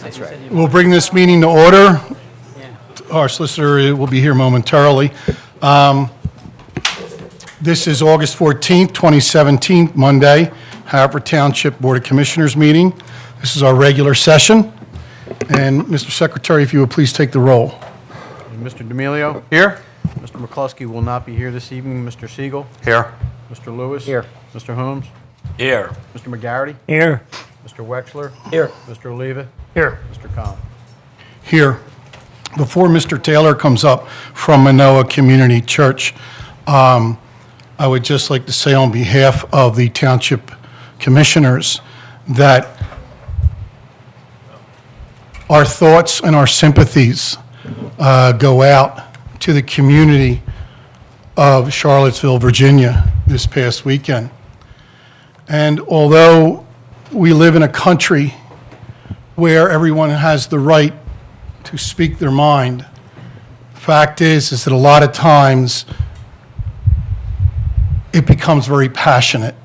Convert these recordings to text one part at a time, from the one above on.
That's right. We'll bring this meeting to order. Our solicitor will be here momentarily. This is August 14th, 2017, Monday, Haverford Township Board of Commissioners meeting. This is our regular session. And Mr. Secretary, if you would please take the roll. Mr. D'Amelio? Here. Mr. McCluskey will not be here this evening. Mr. Siegel? Here. Mr. Lewis? Here. Mr. Holmes? Here. Mr. McGarity? Here. Mr. Wexler? Here. Mr. Oliva? Here. Mr. Khan? Here. Before Mr. Taylor comes up from Manoa Community Church, I would just like to say on behalf of the Township Commissioners that our thoughts and our sympathies go out to the community of Charlottesville, Virginia this past weekend. And although we live in a country where everyone has the right to speak their mind, fact is that a lot of times it becomes very passionate.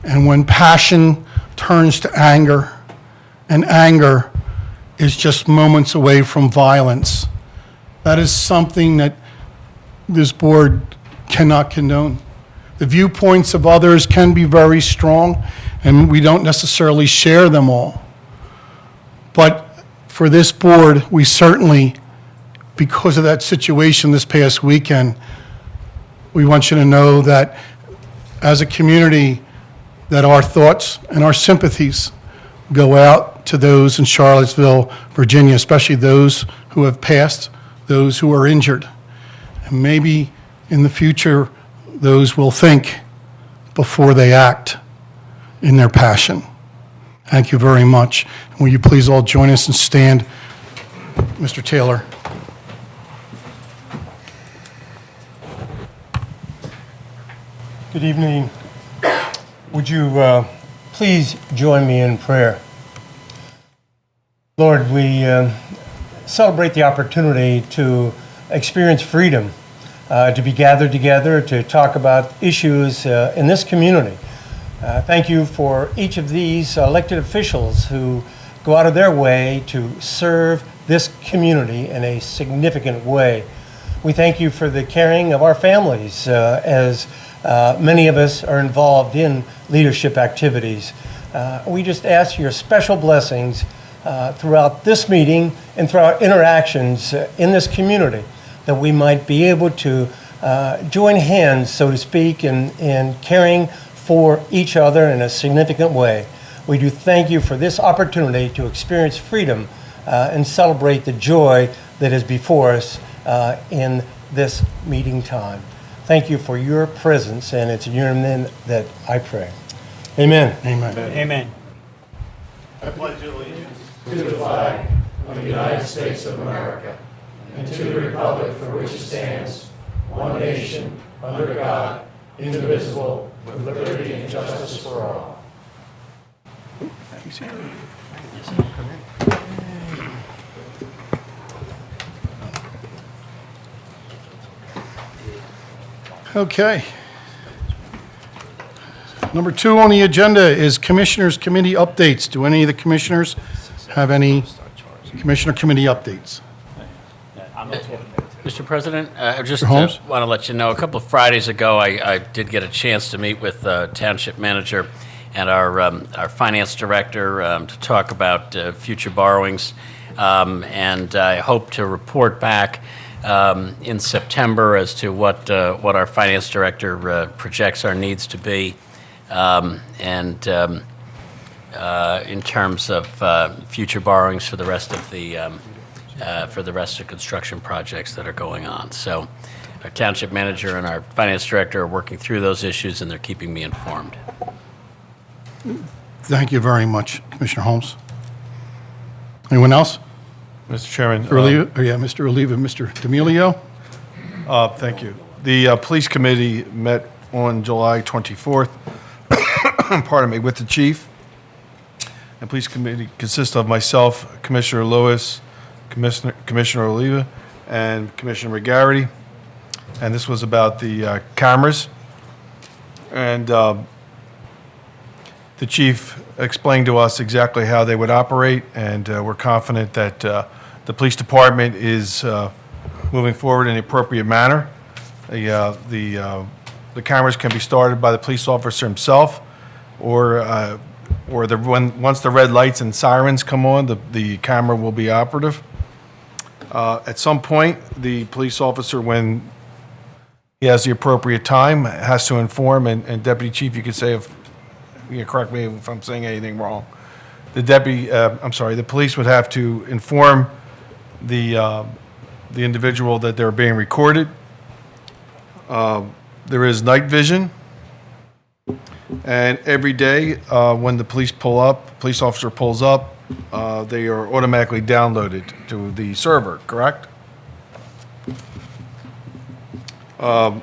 And when passion turns to anger, and anger is just moments away from violence, that is something that this board cannot condone. The viewpoints of others can be very strong, and we don't necessarily share them all. But for this board, we certainly, because of that situation this past weekend, we want you to know that as a community, that our thoughts and our sympathies go out to those in Charlottesville, Virginia, especially those who have passed, those who are injured. And maybe in the future, those will think before they act in their passion. Thank you very much. Will you please all join us and stand? Mr. Taylor. Good evening. Would you please join me in prayer? Lord, we celebrate the opportunity to experience freedom, to be gathered together to talk about issues in this community. Thank you for each of these elected officials who go out of their way to serve this community in a significant way. We thank you for the caring of our families as many of us are involved in leadership activities. We just ask your special blessings throughout this meeting and throughout interactions in this community, that we might be able to join hands, so to speak, in caring for each other in a significant way. We do thank you for this opportunity to experience freedom and celebrate the joy that is before us in this meeting time. Thank you for your presence, and it's in your name that I pray. Amen. Amen. Amen. I pledge allegiance to the flag of the United States of America and to the republic for which it stands, one nation, under God, indivisible, with liberty and justice for all. Okay. Number 2 on the agenda is Commissioners' Committee updates. Do any of the commissioners have any Commissioner Committee updates? Mr. President, I just Holmes? want to let you know, a couple of Fridays ago, I did get a chance to meet with the Township Manager and our Finance Director to talk about future borrowings, and I hope to report back in September as to what our Finance Director projects our needs to be, and in terms of future borrowings for the rest of the construction projects that are going on. So our Township Manager and our Finance Director are working through those issues, and they're keeping me informed. Thank you very much, Commissioner Holmes. Anyone else? Mr. Chairman. Mr. Oliva, Mr. D'Amelio. Thank you. The Police Committee met on July 24th, pardon me, with the Chief. The Police Committee consists of myself, Commissioner Lewis, Commissioner Oliva, and Commissioner McGarity. And this was about the cameras. And the chief explained to us exactly how they would operate, and we're confident that the police department is moving forward in the appropriate manner. The cameras can be started by the police officer himself, or once the red lights and sirens come on, the camera will be operative. At some point, the police officer, when he has the appropriate time, has to inform, and Deputy Chief, you could say, if you correct me if I'm saying anything wrong, the police would have to inform the individual that they're being recorded. There is night vision, and every day when the police officer pulls up, they are automatically downloaded to the server, correct?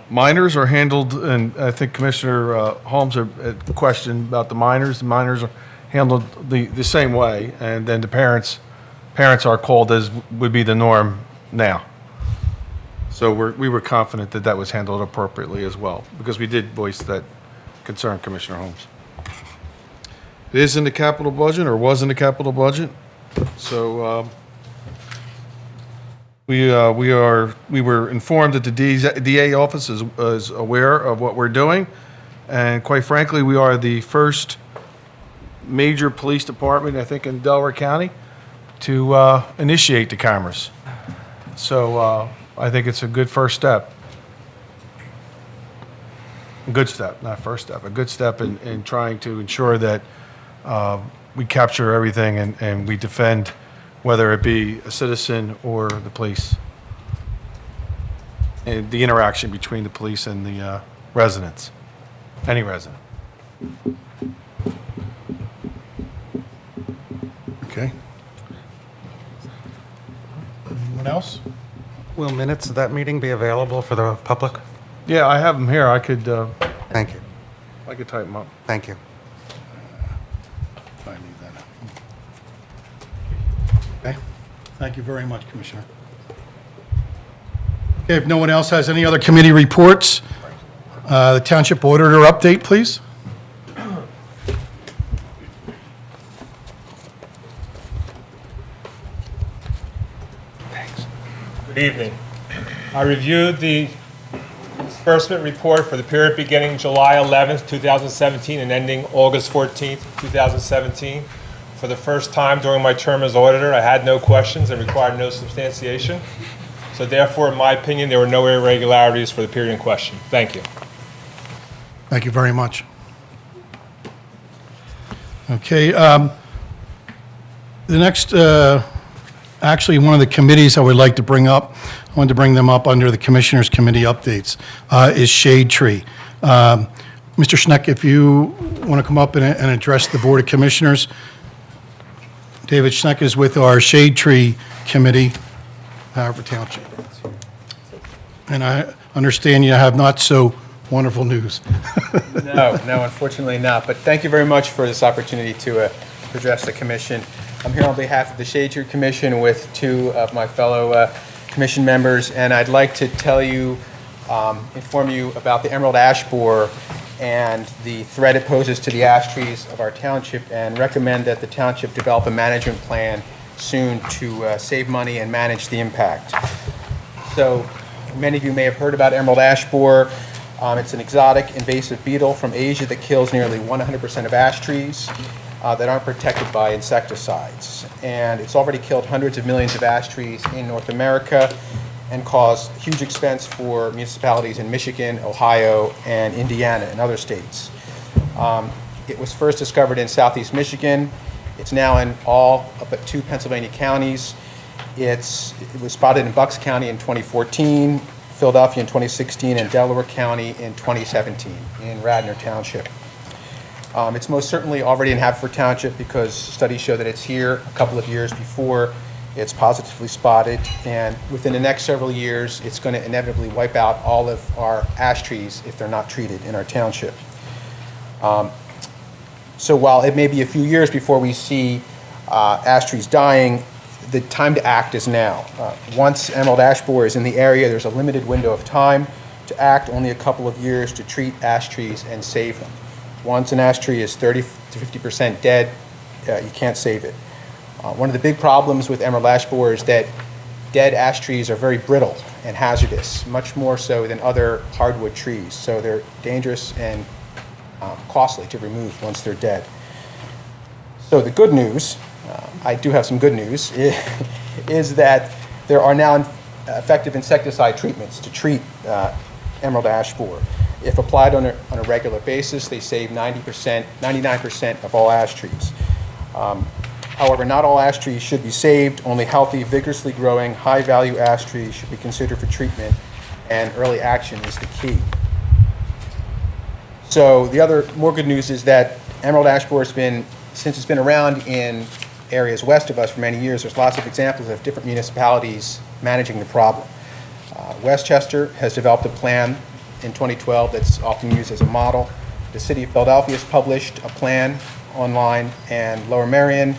Minors are handled, and I think Commissioner Holmes had a question about the minors. The minors are handled the same way, and then the parents are called as would be the norm now. So we were confident that that was handled appropriately as well, because we did voice that concern, Commissioner Holmes. It is in the capital budget, or was in the capital budget, so we were informed that the DA office is aware of what we're doing, and quite frankly, we are the first major police department, I think, in Delaware County to initiate the cameras. So I think it's a good first step. A good step, not first step, a good step in trying to ensure that we capture everything and we defend, whether it be a citizen or the police, and the interaction between the police and the residents, any resident. Okay. Anyone else? Will minutes of that meeting be available for the public? Yeah, I have them here. I could Thank you. type them up. Thank you. If I leave that up. Okay. Thank you very much, Commissioner. Okay, if no one else has any other committee reports, the Township Auditor update, please. Good evening. I reviewed the disbursement report for the period beginning July 11th, 2017 and ending August 14th, 2017. For the first time during my term as auditor, I had no questions and required no substantiation. So therefore, in my opinion, there were no irregularities for the period in question. Thank you. Thank you very much. Okay, the next, actually, one of the committees I would like to bring up, I wanted to bring them up under the Commissioners' Committee updates, is Shade Tree. Mr. Schneck, if you want to come up and address the Board of Commissioners. David Schneck is with our Shade Tree Committee, Haverford Township. And I understand you have not so wonderful news. No, unfortunately not. But thank you very much for this opportunity to address the commission. I'm here on behalf of the Shade Tree Commission with two of my fellow commission members, and I'd like to tell you, inform you about the emerald ash borer and the threat it poses to the ash trees of our township, and recommend that the township develop a management plan soon to save money and manage the impact. So many of you may have heard about emerald ash borer. It's an exotic invasive beetle from Asia that kills nearly 100% of ash trees that aren't protected by insecticides. And it's already killed hundreds of millions of ash trees in North America and caused huge expense for municipalities in Michigan, Ohio, and Indiana and other states. It was first discovered in southeast Michigan. It's now in all but 2 Pennsylvania counties. It was spotted in Bucks County in 2014, Philadelphia in 2016, and Delaware County in 2017 in Radnor Township. It's most certainly already in Haverford Township because studies show that it's here a couple of years before it's positively spotted, and within the next several years, it's going to inevitably wipe out all of our ash trees if they're not treated in our township. So while it may be a few years before we see ash trees dying, the time to act is now. Once emerald ash borer is in the area, there's a limited window of time to act, only a couple of years to treat ash trees and save them. Once an ash tree is 30 to 50% dead, you can't save it. One of the big problems with emerald ash borer is that dead ash trees are very brittle and hazardous, much more so than other hardwood trees. So they're dangerous and costly to remove once they're dead. So the good news, I do have some good news, is that there are now effective insecticide treatments to treat emerald ash borer. If applied on a regular basis, they save 99% of all ash trees. However, not all ash trees should be saved. Only healthy, vigorously growing, high-value ash trees should be considered for treatment, and early action is the key. So the other more good news is that emerald ash borer since it's been around in areas west of us for many years, there's lots of examples of different municipalities managing the problem. Westchester has developed a plan in 2012 that's often used as a model. The city of Philadelphia has published a plan online, and Lower Merion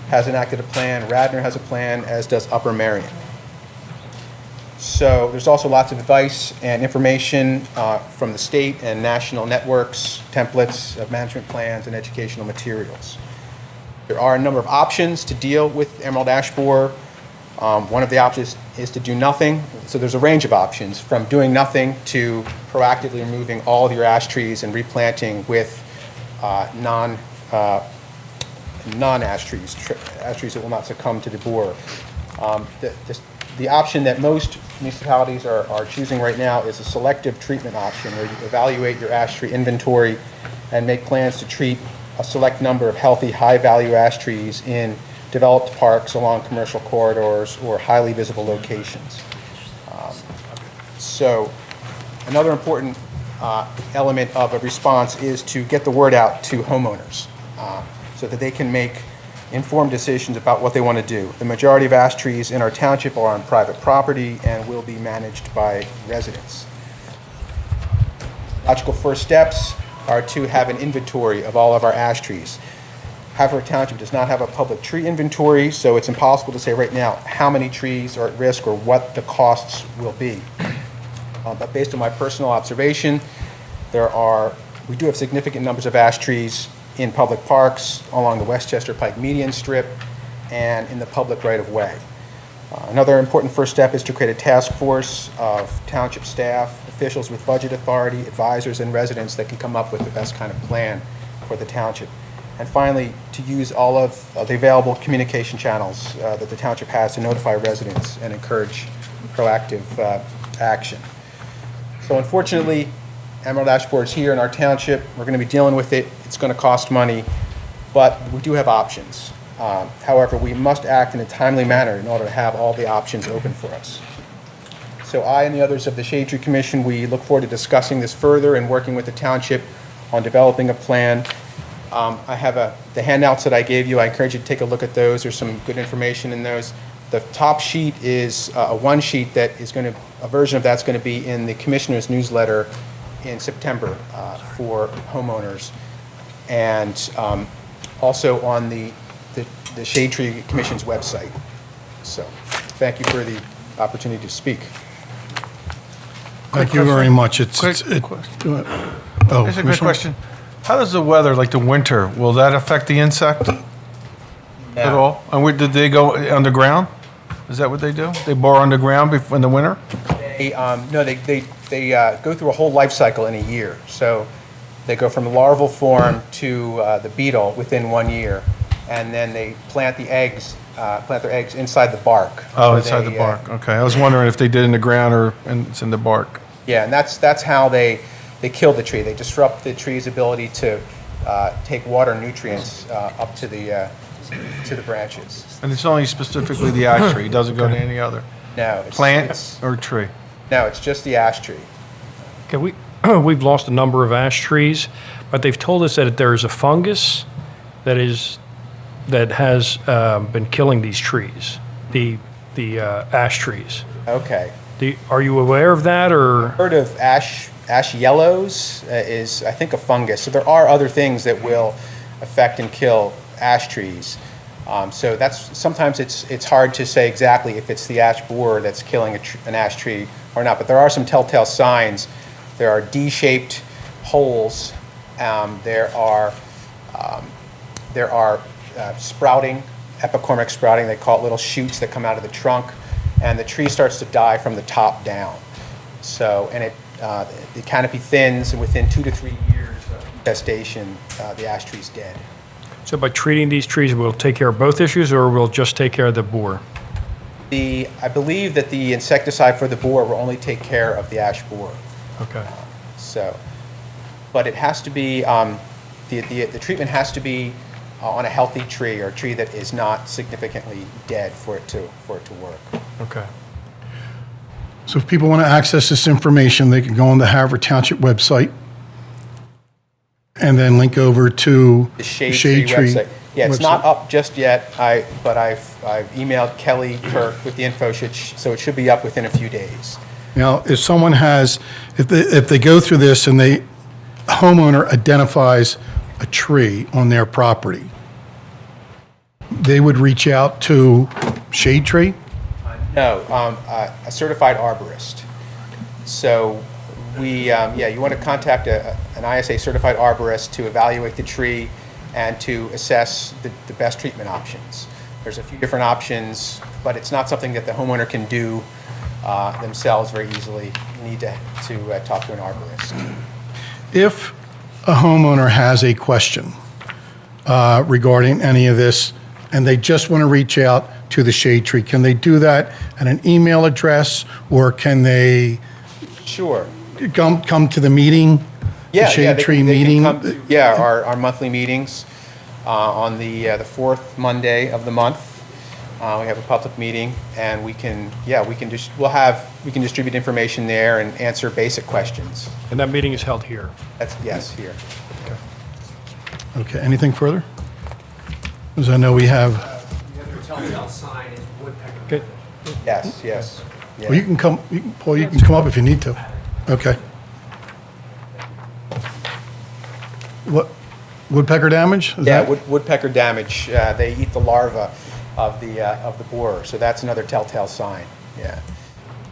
has enacted a plan. Radnor has a plan, as does Upper Merion. So there's also lots of advice and information from the state and national networks, templates of management plans, and educational materials. There are a number of options to deal with emerald ash borer. One of the options is to do nothing. So there's a range of options, from doing nothing to proactively removing all of your ash trees and replanting with non-ash trees, ash trees that will not succumb to the borer. The option that most municipalities are choosing right now is a selective treatment option, where you evaluate your ash tree inventory and make plans to treat a select number of healthy, high-value ash trees in developed parks along commercial corridors or highly visible locations. So another important element of a response is to get the word out to homeowners so that they can make informed decisions about what they want to do. The majority of ash trees in our township are on private property and will be managed by residents. Logical first steps are to have an inventory of all of our ash trees. Haverford Township does not have a public tree inventory, so it's impossible to say right now how many trees are at risk or what the costs will be. But based on my personal observation, we do have significant numbers of ash trees in public parks, along the Westchester Pike median strip, and in the public right-of-way. Another important first step is to create a task force of township staff, officials with budget authority, advisors, and residents that can come up with the best kind of plan for the township. And finally, to use all of the available communication channels that the township has to notify residents and encourage proactive action. So unfortunately, emerald ash borer is here in our township. We're going to be dealing with it. It's going to cost money, but we do have options. However, we must act in a timely manner in order to have all the options open for us. So I and the others of the Shade Tree Commission, we look forward to discussing this further and working with the township on developing a plan. I have the handouts that I gave you. I encourage you to take a look at those. There's some good information in those. The top sheet is a one sheet that is going to, a version of that's going to be in the Commissioner's newsletter in September for homeowners, and also on the Shade Tree Commission's website. So thank you for the opportunity to speak. Thank you very much. Quick Go ahead. Oh, Here's a quick Commissioner? question. How does the weather, like the winter, will that affect the insect at all? And did they go underground? Is that what they do? They bore underground in the winter? No, they go through a whole life cycle in a year. So they go from the larval form to the beetle within 1 year, and then they plant their eggs inside the bark. Oh, So inside they, the bark. Okay. I was wondering if they did in the ground or it's in the bark. Yeah, and that's how they kill the tree. They disrupt the tree's ability to take water and nutrients up to the branches. And it's only specifically the ash tree. It doesn't go to any other No, plant or tree. No, it's just the ash tree. Okay, we've lost a number of ash trees, but they've told us that there is a fungus that has been killing these trees, the ash trees. Okay. Are you aware of that, or? Heard of ash yellows is, I think, a fungus. So there are other things that will affect and kill ash trees. So sometimes it's hard to say exactly if it's the ash borer that's killing an ash tree or not. But there are some telltale signs. There are D-shaped holes There are sprouting, epicormic sprouting, they call it, little shoots that come out of the trunk, and the tree starts to die from the top down. So, and the canopy thins, and within 2 to 3 years of gestation, the ash tree's dead. So by treating these trees, we'll take care of both issues, or we'll just take care of the borer? I believe that the insecticide for the borer will only take care of the ash borer. Okay. So, but it has to be, the treatment has to be on a healthy tree, or a tree that is not significantly dead for it to work. Okay. So if people want to access this information, they can go on the Haverford Township website and then link over to The Shade Tree website. Yeah, it's not up just yet, but I've emailed Kelly Kirk with the info, so it should be up within a few days. Now, if someone has, if they go through this and a homeowner identifies a tree on their property, they would reach out to Shade Tree? No, a certified arborist. So you want to contact an ISA certified arborist to evaluate the tree and to assess the best treatment options. There's a few different options, but it's not something that the homeowner can do themselves very easily. You need to talk to an arborist. If A homeowner has a question regarding any of this, and they just want to reach out to the Shade Tree. Can they do that at an email address, or can they Sure. come to the meeting? Yeah, the Shade yeah, Tree can meeting? come to, our monthly meetings on the fourth Monday of the month. We have a public meeting, and we can distribute information there and answer basic questions. And that meeting is held here. Yes, here. Okay, anything further? Because I know we have, Telltale sign is woodpecker. Okay. Yes, yes. well, you can come, Paul, you can come up if you need to. Okay. What, woodpecker damage? Is Yeah, that- woodpecker damage. They eat the larva of the borer, so that's another telltale sign. Yeah.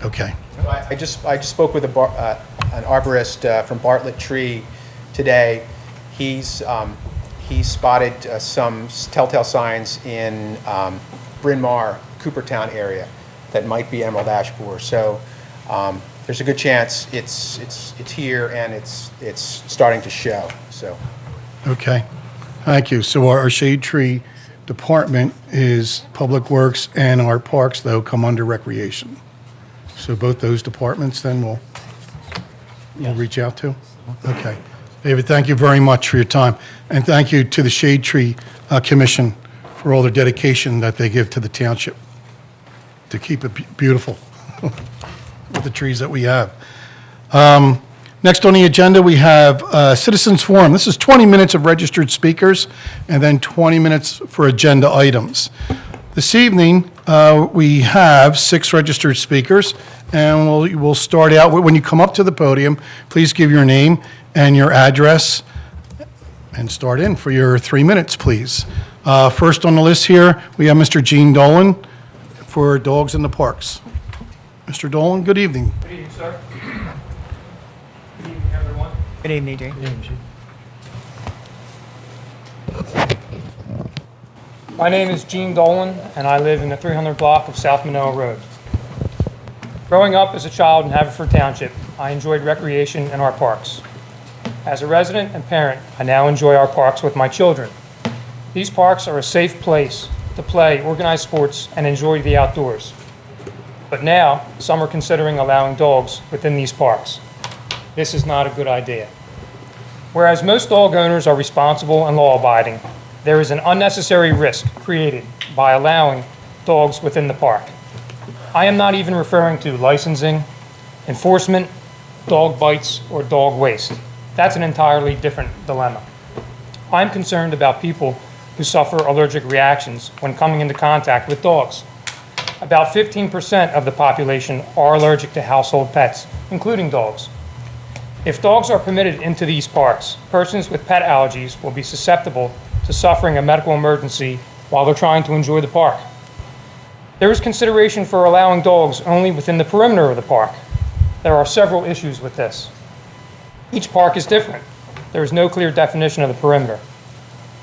Okay. I just spoke with an arborist from Bartlett Tree today. He's spotted some telltale signs in Bryn Mawr, Coopertown area that might be emerald ash borer. So there's a good chance it's here, and it's starting to show. So. Okay, thank you. So our Shade Tree Department is Public Works, and our parks, though, come under Recreation. So both those departments then we'll reach out to? Okay. David, thank you very much for your time. And thank you to the Shade Tree Commission for all their dedication that they give to the township to keep it beautiful with the trees that we have. Next on the agenda, we have Citizens Forum. This is 20 minutes of registered speakers and then 20 minutes for agenda items. This evening, we have 6 registered speakers, and we'll start out, when you come up to the podium, please give your name and your address and start in for your 3 minutes, please. First on the list here, we have Mr. Gene Dolan for Dogs in the Parks. Mr. Dolan, good evening. Good evening, sir. Good evening, everyone. Good evening, Jane. My name is Gene Dolan, and I live in the 300 block of South Manoa Road. Growing up as a child in Haverford Township, I enjoyed recreation in our parks. As a resident and parent, I now enjoy our parks with my children. These parks are a safe place to play organized sports and enjoy the outdoors. But now, some are considering allowing dogs within these parks. This is not a good idea. Whereas most dog owners are responsible and law-abiding, there is an unnecessary risk created by allowing dogs within the park. I am not even referring to licensing, enforcement, dog bites, or dog waste. That's an entirely different dilemma. I'm concerned about people who suffer allergic reactions when coming into contact with dogs. About 15% of the population are allergic to household pets, including dogs. If dogs are permitted into these parks, persons with pet allergies will be susceptible to suffering a medical emergency while they're trying to enjoy the park. There is consideration for allowing dogs only within the perimeter of the park. There are several issues with this. Each park is different. there is no clear definition of the perimeter.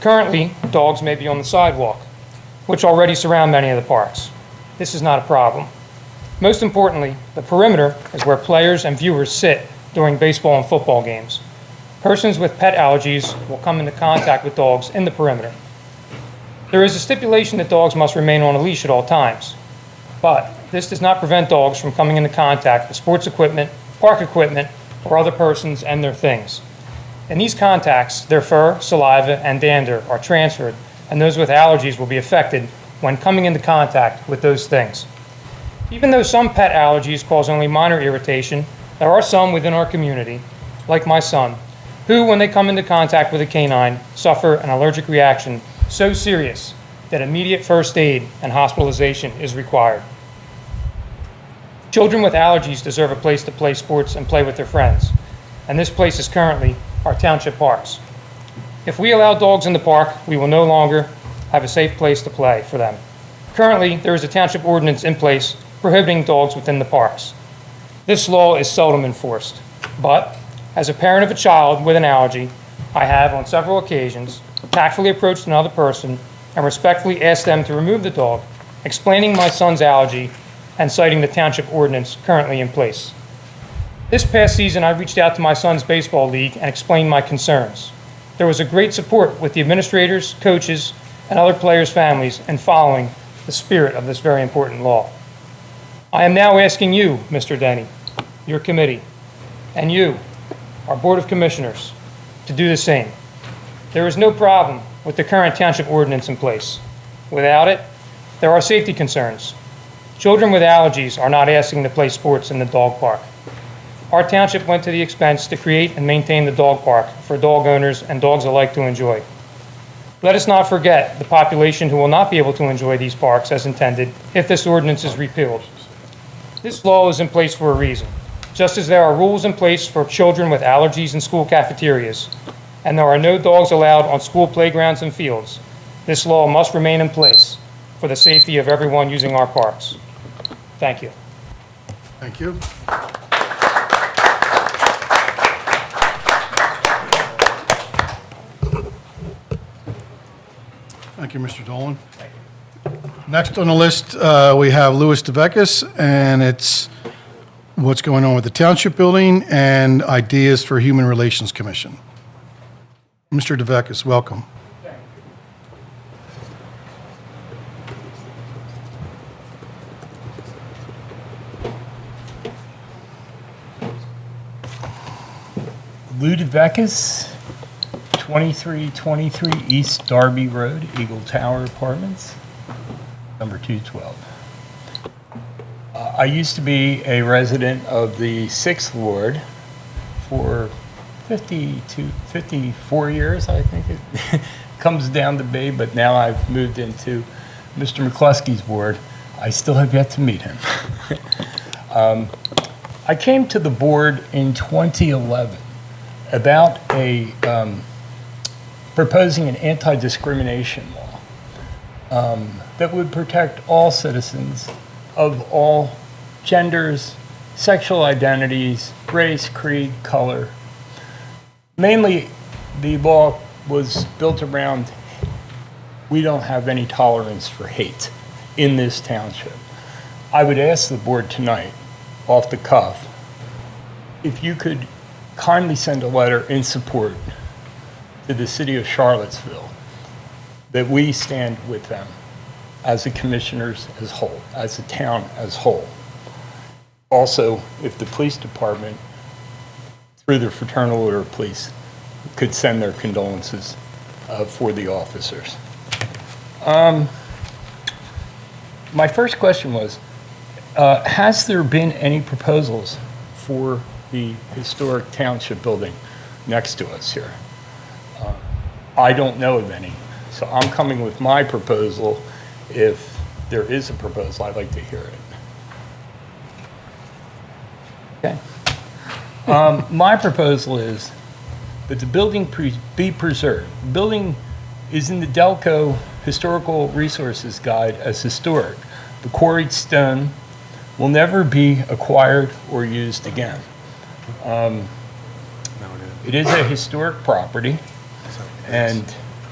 Currently, dogs may be on the sidewalk, which already surround many of the parks. This is not a problem. Most importantly, the perimeter is where players and viewers sit during baseball and football games. Persons with pet allergies will come into contact with dogs in the perimeter. There is a stipulation that dogs must remain on a leash at all times, but this does not prevent dogs from coming into contact with sports equipment, park equipment, or other persons and their things. In these contacts, their fur, saliva, and dander are transferred, and those with allergies will be affected when coming into contact with those things. Even though some pet allergies cause only minor irritation, there are some within our community, like my son, who, when they come into contact with a canine, suffer an allergic reaction so serious that immediate first aid and hospitalization is required. Children with allergies deserve a place to play sports and play with their friends, and this place is currently our township parks. If we allow dogs in the park, we will no longer have a safe place to play for them. Currently, there is a township ordinance in place prohibiting dogs within the parks. This law is seldom enforced, but as a parent of a child with an allergy, I have on several occasions tactfully approached another person and respectfully asked them to remove the dog, explaining my son's allergy and citing the township ordinance currently in place. This past season, I reached out to my son's baseball league and explained my concerns. There was a great support with the administrators, coaches, and other players' families in following the spirit of this very important law. I am now asking you, Mr. Denny, your committee, and you, our Board of Commissioners, to do the same. There is no problem with the current township ordinance in place. Without it, there are safety concerns. Children with allergies are not asking to play sports in the dog park. Our township went to the expense to create and maintain the dog park for dog owners and dogs alike to enjoy. Let us not forget the population who will not be able to enjoy these parks as intended if this ordinance is repealed. This law is in place for a reason. Just as there are rules in place for children with allergies in school cafeterias, and there are no dogs allowed on school playgrounds and fields, this law must remain in place for the safety of everyone using our parks. Thank you. Thank you. Thank you, Mr. Dolan. Next on the list, we have Louis DeVecchis, and it's what's going on with the Township Building and ideas for Human Relations Commission. Mr. DeVecchis, welcome. Lou DeVecchis, 2323 East Darby Road, Eagle Tower Apartments, number 212. I used to be a resident of the 6th Ward for 54 years, I think it comes down to be, but now I've moved into Mr. McCluskey's ward. I still have yet to meet him. I came to the board in 2011 about proposing an anti-discrimination law that would protect all citizens of all genders, sexual identities, race, creed, color. Mainly, the law was built around we don't have any tolerance for hate in this township. I would ask the board tonight, off the cuff, if you could kindly send a letter in support to the city of Charlottesville that we stand with them as the commissioners as whole, as a town as whole. Also, if the police department, through the Fraternal Order of Police, could send their condolences for the officers. My first question was, has there been any proposals for the historic township building next to us here? I don't know of any, so I'm coming with my proposal. If there is a proposal, I'd like to hear it. Okay. My proposal is that the building be preserved. The building is in the Delco Historical Resources Guide as historic. The quarried stone will never be acquired or used again. It is a historic property, and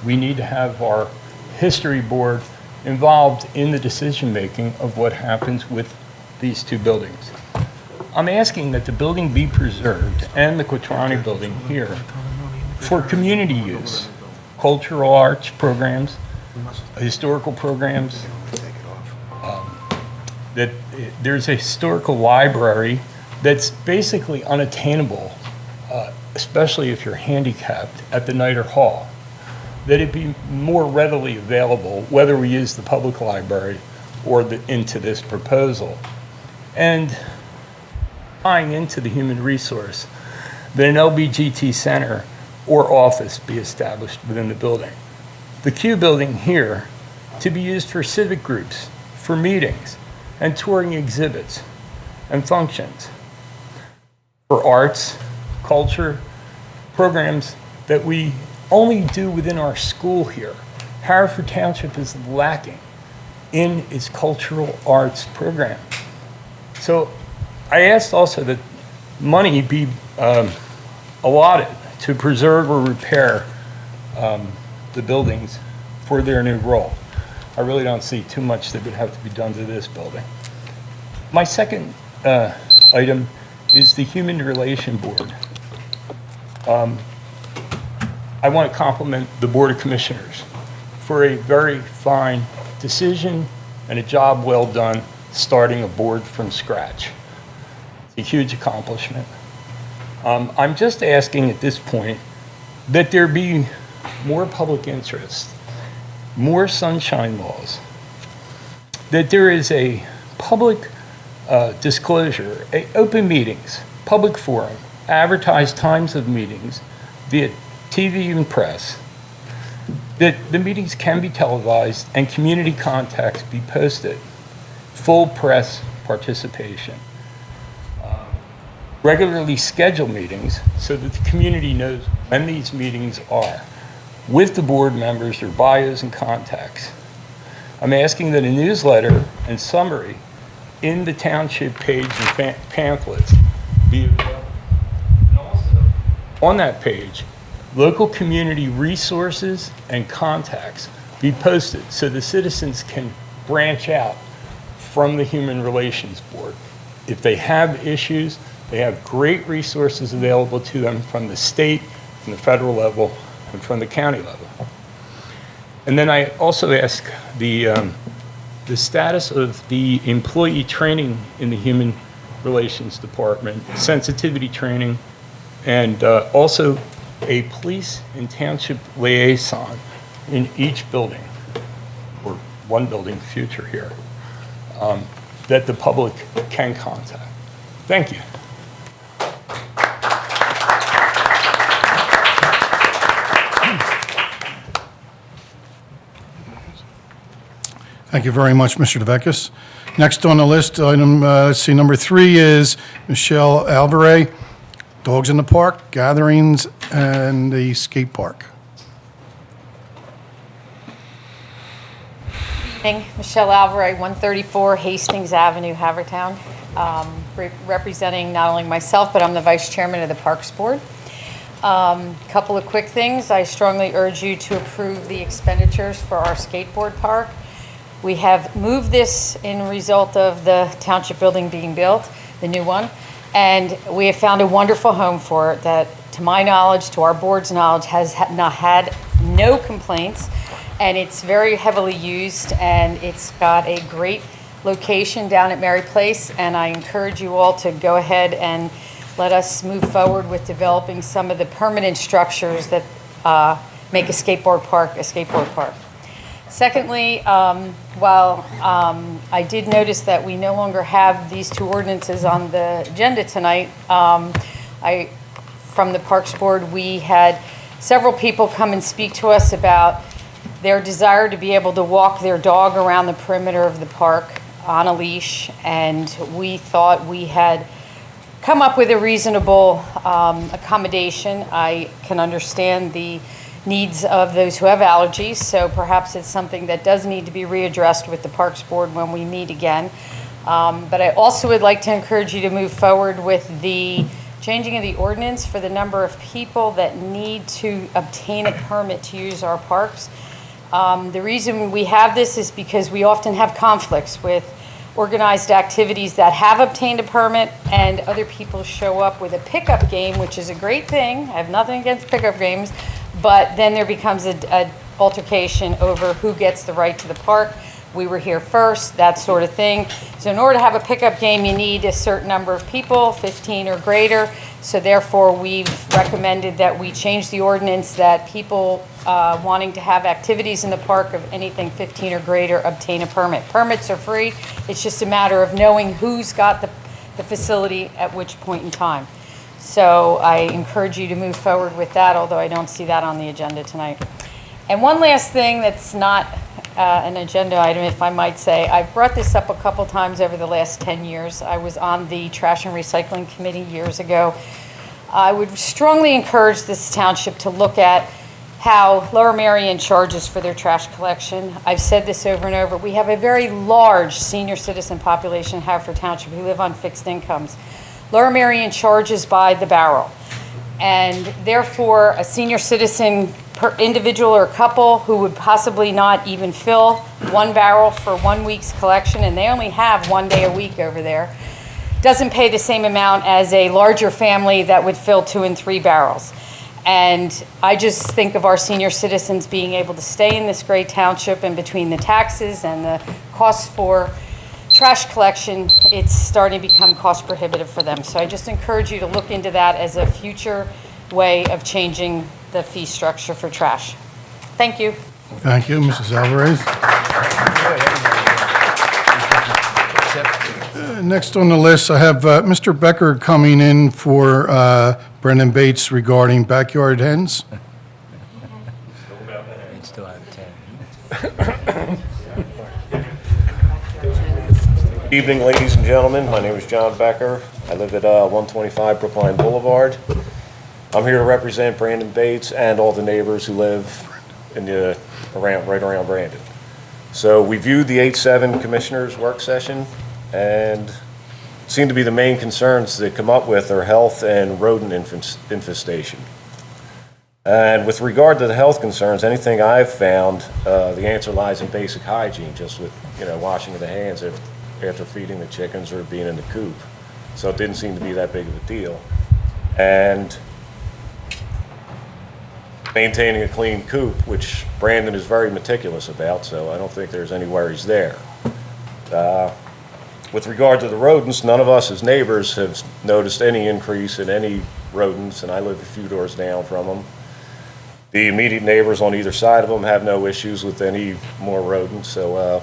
we need to have our history board involved in the decision-making of what happens with these two buildings. I'm asking that the building be preserved and the Quatrani building here for community use, cultural arts programs, historical programs. That there's a historical library that's basically unattainable, especially if you're handicapped, at the Niter Hall. That it be more readily available, whether we use the public library or into this proposal. And tying into the human resource, that an LBGT center or office be established within the building. The Q building here to be used for civic groups, for meetings, and touring exhibits and functions, for arts, culture, programs that we only do within our school here. Haverford Township is lacking in its cultural arts program. So I asked also that money be allotted to preserve or repair the buildings for their new role. I really don't see too much that would have to be done to this building. My second item is the Human Relation Board. I want to compliment the Board of Commissioners for a very fine decision and a job well done starting a board from scratch. It's a huge accomplishment. I'm just asking at this point that there be more public interest, more sunshine laws, that there is a public disclosure, open meetings, public forum, advertised times of meetings via TV and press, that the meetings can be televised and community contacts be posted, full press participation. Regularly schedule meetings so that the community knows when these meetings are, with the board members, their bios and contacts. I'm asking that a newsletter and summary in the township page and pamphlets be available. And also, on that page, local community resources and contacts be posted so the citizens can branch out from the Human Relations Board. If they have issues, they have great resources available to them from the state, from the federal level, and from the county level. And then I also ask the status of the employee training in the Human Relations Department, sensitivity training, and also a police and township liaison in each building, or one building future here, that the public can contact. Thank you. Thank you very much, Mr. DeVecchis. Next on the list, item, let's see, number 3 is Michelle Alvarez, Dogs in the Park, Gatherings, and the Skate Park. Evening. Michelle Alvarez, 134 Hastings Avenue, Havertown, representing not only myself, but I'm the Vice Chairman of the Parks Board. Couple of quick things. I strongly urge you to approve the expenditures for our skateboard park. We have moved this in result of the township building being built, the new one, and we have found a wonderful home for it that, to my knowledge, to our board's knowledge, has not had no complaints, and it's very heavily used, and it's got a great location down at Mary Place, and I encourage you all to go ahead and let us move forward with developing some of the permanent structures that make a skateboard park a skateboard park. Secondly, while I did notice that we no longer have these two ordinances on the agenda tonight, from the Parks Board, we had several people come and speak to us about their desire to be able to walk their dog around the perimeter of the park on a leash, and we thought we had come up with a reasonable accommodation. I can understand the needs of those who have allergies, so perhaps it's something that does need to be readdressed with the Parks Board when we meet again. But I also would like to encourage you to move forward with the changing of the ordinance for the number of people that need to obtain a permit to use our parks. The reason we have this is because we often have conflicts with organized activities that have obtained a permit and other people show up with a pickup game, which is a great thing. I have nothing against pickup games, but then there becomes a altercation over who gets the right to the park. We were here first, that sort of thing. So in order to have a pickup game, you need a certain number of people, 15 or greater. So therefore, we've recommended that we change the ordinance that people wanting to have activities in the park of anything 15 or greater obtain a permit. Permits are free. It's just a matter of knowing who's got the facility at which point in time. So I encourage you to move forward with that, although I don't see that on the agenda tonight. And one last thing that's not an agenda item, if I might say. I've brought this up a couple times over the last 10 years. I was on the Trash and Recycling Committee years ago. I would strongly encourage this township to look at how Lower Merion charges for their trash collection. I've said this over and over. We have a very large senior citizen population in Haverford Township who live on fixed incomes. Lower Merion charges by the barrel. And therefore, a senior citizen per individual or couple who would possibly not even fill one barrel for 1 week's collection, and they only have 1 day a week over there, doesn't pay the same amount as a larger family that would fill 2 and 3 barrels. And I just think of our senior citizens being able to stay in this great township, and between the taxes and the costs for trash collection, it's starting to become cost prohibitive for them. So I just encourage you to look into that as a future way of changing the fee structure for trash. Thank you. Thank you, Mrs. Alvarez. Next on the list, I have Mr. Becker coming in for Brendan Bates regarding backyard hens. Still have 10. Evening, ladies and gentlemen. My name is John Becker. I live at 125 Brookline Boulevard. I'm here to represent Brandon Bates and all the neighbors who live in the right around Brandon. So we viewed the 8-7 commissioners' work session, and it seemed to be the main concerns that come up with are health and rodent infestation. And with regard to the health concerns, anything I've found, the answer lies in basic hygiene, just with washing of the hands after feeding the chickens or being in the coop. So it didn't seem to be that big of a deal. And maintaining a clean coop, which Brandon is very meticulous about, so I don't think there's any worries there. With regard to the rodents, none of us as neighbors have noticed any increase in any rodents, and I live a few doors down from them. The immediate neighbors on either side of them have no issues with any more rodents, so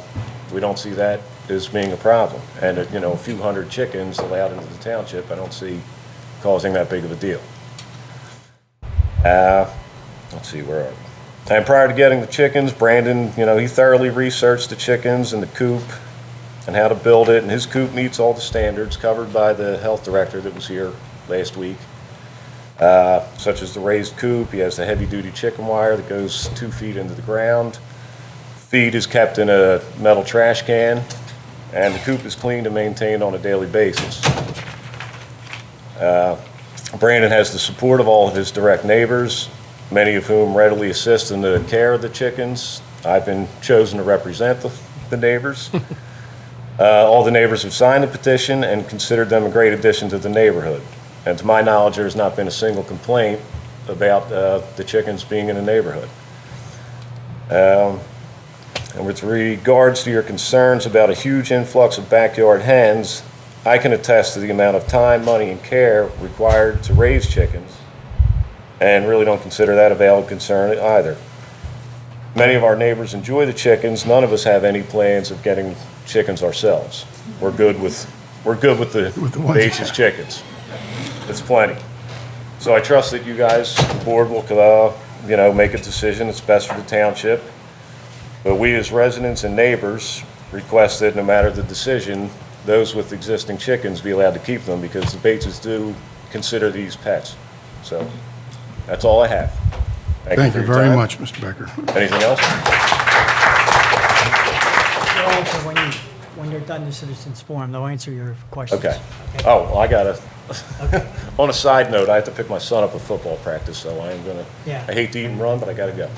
we don't see that as being a problem. And a few hundred chickens allowed into the township, I don't see causing that big of a deal. Let's see, where are we? And prior to getting the chickens, Brandon, he thoroughly researched the chickens and the coop and how to build it, and his coop meets all the standards covered by the health director that was here last week, such as the raised coop. He has the heavy-duty chicken wire that goes 2 feet into the ground. Feed is kept in a metal trash can, and the coop is cleaned and maintained on a daily basis. Brandon has the support of all of his direct neighbors, many of whom readily assist in the care of the chickens. I've been chosen to represent the neighbors. All the neighbors have signed the petition and considered them a great addition to the neighborhood. And to my knowledge, there's not been a single complaint about the chickens being in the neighborhood. And with regards to your concerns about a huge influx of backyard hens, I can attest to the amount of time, money, and care required to raise chickens, and really don't consider that a valid concern either. Many of our neighbors enjoy the chickens. None of us have any plans of getting chickens ourselves. We're good with the Bates' chickens. It's plenty. So I trust that you guys, the board, will make a decision that's best for the township. But we as residents and neighbors request that no matter the decision, those with existing chickens be allowed to keep them, because the Bateses do consider these pets. So that's all I have. Thank you very much, Mr. Becker. Anything else? When you're done the citizens forum, they'll answer your questions. Okay. Oh, well, I got a On a side note, I have to pick my son up at football practice, so I am gonna, Yeah. I hate to eat and run, but I gotta go.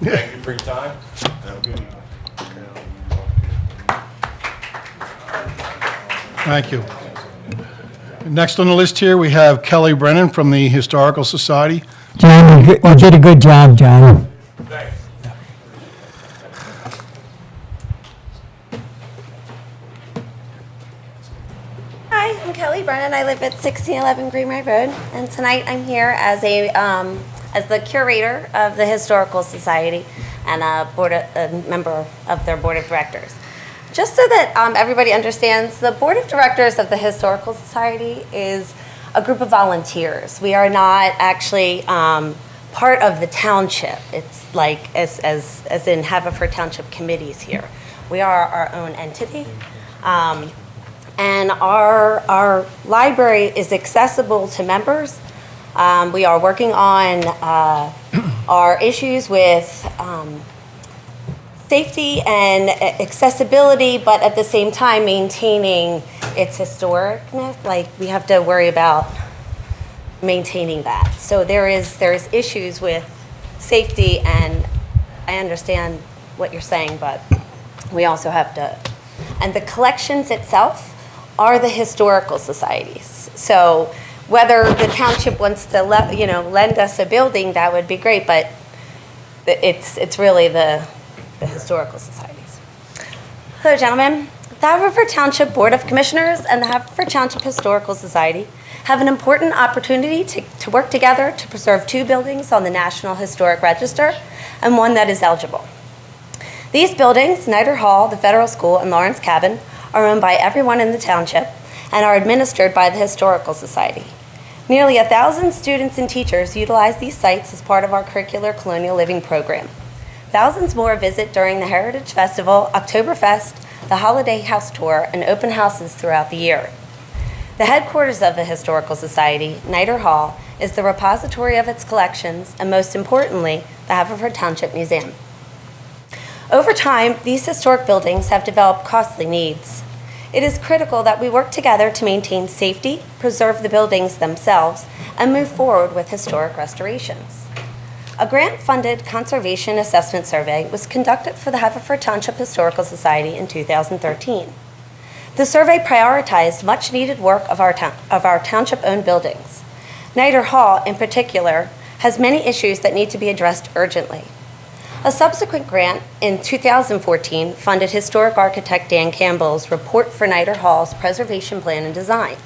Thank you for your time. Have a good evening. Thank you. Next on the list here, we have Kelly Brennan from the Historical Society. John, you did a good job, John. Hi, I'm Kelly Brennan. I live at 1611 Greenway Road, and tonight I'm here as the curator of the Historical Society and a member of their board of directors. Just so that everybody understands, the board of directors of the Historical Society is a group of volunteers. We are not actually part of the township. It's like as in Haverford Township committees here. We are our own entity. And our library is accessible to members. We are working on our issues with safety and accessibility, but at the same time maintaining its historicness. Like, we have to worry about maintaining that. So there is issues with safety, and I understand what you're saying, but we also have to, and the collections itself are the historical societies. So whether the township wants to lend us a building, that would be great, but it's really the historical societies. Hello, gentlemen. The Haverford Township Board of Commissioners and the Haverford Township Historical Society have an important opportunity to work together to preserve two buildings on the National Historic Register and one that is eligible. These buildings, Snyder Hall, the Federal School, and Lawrence Cabin, are owned by everyone in the township and are administered by the Historical Society. Nearly 1,000 students and teachers utilize these sites as part of our curricular colonial living program. Thousands more visit during the Heritage Festival, Oktoberfest, the Holiday House Tour, and open houses throughout the year. The headquarters of the Historical Society, Snyder Hall, is the repository of its collections and, most importantly, the Haverford Township Museum. Over time, these historic buildings have developed costly needs. It is critical that we work together to maintain safety, preserve the buildings themselves, and move forward with historic restorations. A grant-funded conservation assessment survey was conducted for the Haverford Township Historical Society in 2013. The survey prioritized much-needed work of our township-owned buildings. Snyder Hall, in particular, has many issues that need to be addressed urgently. A subsequent grant in 2014 funded historic architect Dan Campbell's report for Snyder Hall's preservation plan and design.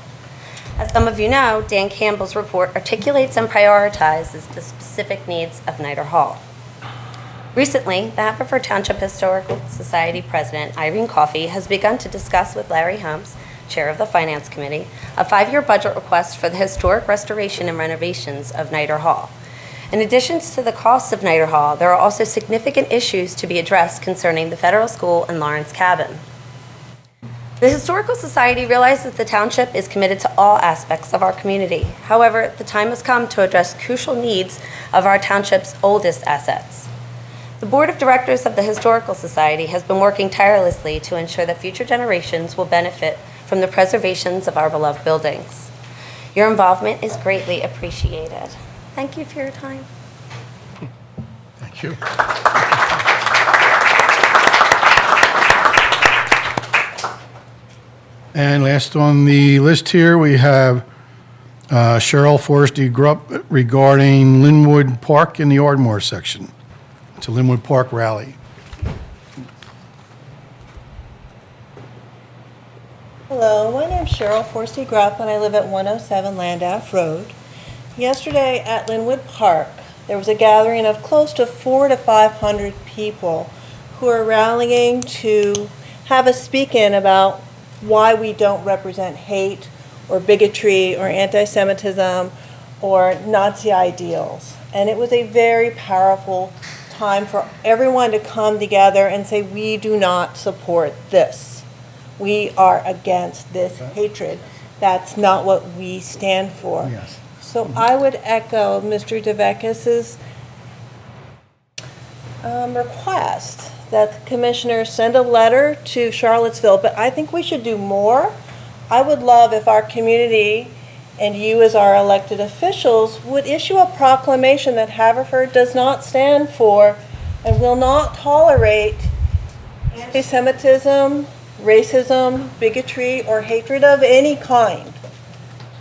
As some of you know, Dan Campbell's report articulates and prioritizes the specific needs of Snyder Hall. Recently, the Haverford Township Historical Society President Irene Coffey has begun to discuss with Larry Holmes, Chair of the Finance Committee, a 5-year budget request for the historic restoration and renovations of Snyder Hall. In addition to the costs of Snyder Hall, there are also significant issues to be addressed concerning the Federal School and Lawrence Cabin. The Historical Society realizes the township is committed to all aspects of our community. However, the time has come to address crucial needs of our township's oldest assets. The Board of Directors of the Historical Society has been working tirelessly to ensure that future generations will benefit from the preservations of our beloved buildings. Your involvement is greatly appreciated. Thank you for your time. Thank you. And last on the list here, we have Cheryl Forresty Grupp regarding Linwood Park in the Ardmore section. It's a Linwood Park rally. Hello, my name's Cheryl Forresty Grupp, and I live at 107 Landaff Road. Yesterday at Linwood Park, there was a gathering of close to 400 to 500 people who are rallying to have a speak-in about why we don't represent hate or bigotry or anti-Semitism or Nazi ideals. And it was a very powerful time for everyone to come together and say, we do not support this. We are against this hatred. That's not what we stand for. Yes. So I would echo Mr. DeVekis's request that the commissioners send a letter to Charlottesville, but I think we should do more I would love if our community and you as our elected officials would issue a proclamation that Haverford does not stand for and will not tolerate anti-Semitism, racism, bigotry, or hatred of any kind.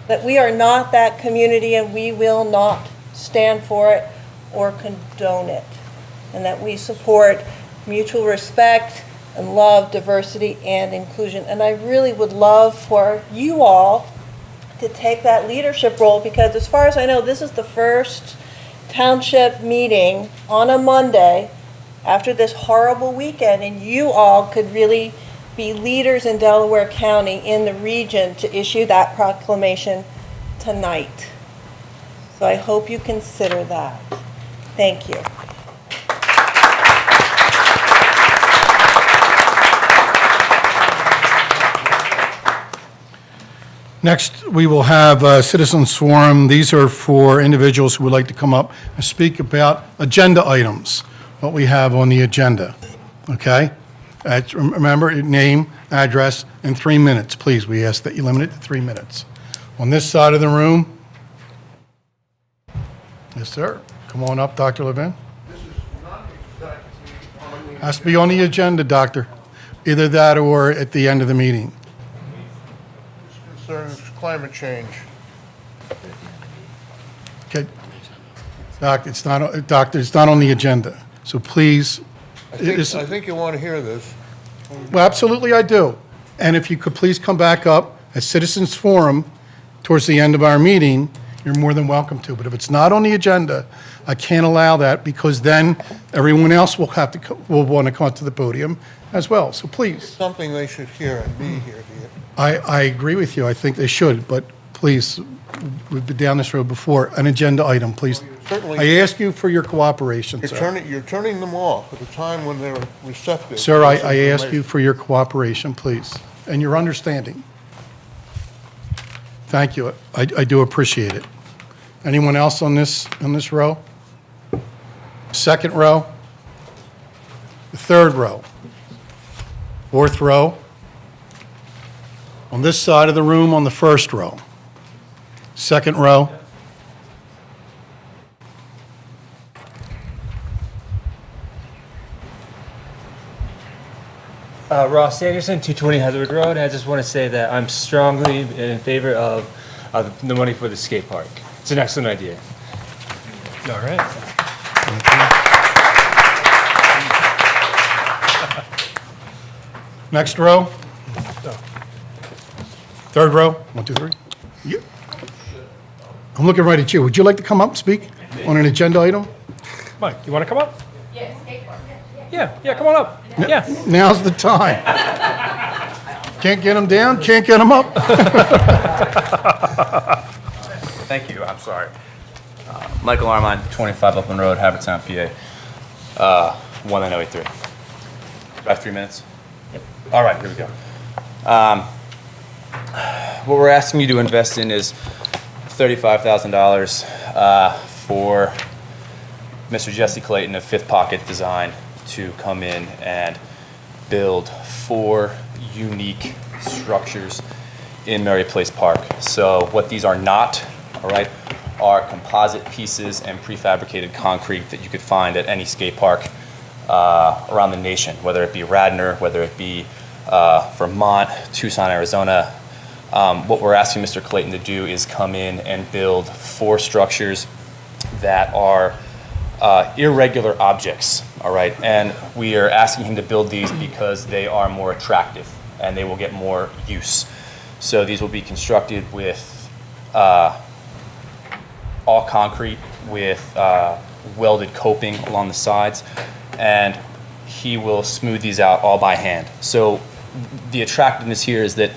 That we are not that community and we will not stand for it or condone it. And that we support mutual respect and love, diversity, and inclusion. And I really would love for you all to take that leadership role, because as far as I know, this is the first township meeting on a Monday after this horrible weekend, and you all could really be leaders in Delaware County in the region to issue that proclamation tonight. So I hope you consider that. Thank you. Next, we will have a citizens forum. These are for individuals who would like to come up and speak about agenda items, what we have on the agenda, okay? Remember, name, address, and 3 minutes, please. We ask that you limit it to 3 minutes. On this side of the room, yes, sir. Come on up, Dr. Levin. This is not exactly on the Has to be on the agenda, doctor. Either that or at the end of the meeting. concerns climate change. Okay. Doctor, it's not on the agenda. So please. I think you want to hear this. Well, absolutely I do. And if you could please come back up at Citizens Forum towards the end of our meeting, you're more than welcome to. But if it's not on the agenda, I can't allow that, because then everyone else will want to come up to the podium as well. So please. Something they should hear and be here. I agree with you. I think they should, but please, we've been down this road before. An agenda item, please. Certainly. I ask you for your cooperation, sir. You're turning them off at a time when they're receptive. Sir, I ask you for your cooperation, please, and your understanding. Thank you. I do appreciate it. Anyone else on this row? Second row? The third row? Fourth row? On this side of the room, on the first row? Second row? Ross Anderson, 220 Haverford Road. I just want to say that I'm strongly in favor of the money for the skate park. It's an excellent idea. All right. Next row? Third row? 1, 2, 3. You. I'm looking right at you. Would you like to come up and speak on an agenda item? Mike, you want to come up? Yeah, come on up. Yeah. Now's the time. Can't get them down, can't get them up. Thank you, I'm sorry. Michael Armine, 25 Upland Road, Haverford Town, PA, 19083. Do I have 3 minutes? Yep. All right, here we go. What we're asking you to invest in is $35,000 for Mr. Jesse Clayton of Fifth Pocket Design to come in and build 4 unique structures in Mary Place Park. So what these are not, all right, are composite pieces and prefabricated concrete that you could find at any skate park around the nation, whether it be Radnor, whether it be Vermont, Tucson, Arizona. What we're asking Mr. Clayton to do is come in and build 4 structures that are irregular objects, all right? And we are asking him to build these because they are more attractive and they will get more use. So these will be constructed with all concrete with welded coping along the sides, and he will smooth these out all by hand. So the attractiveness here is that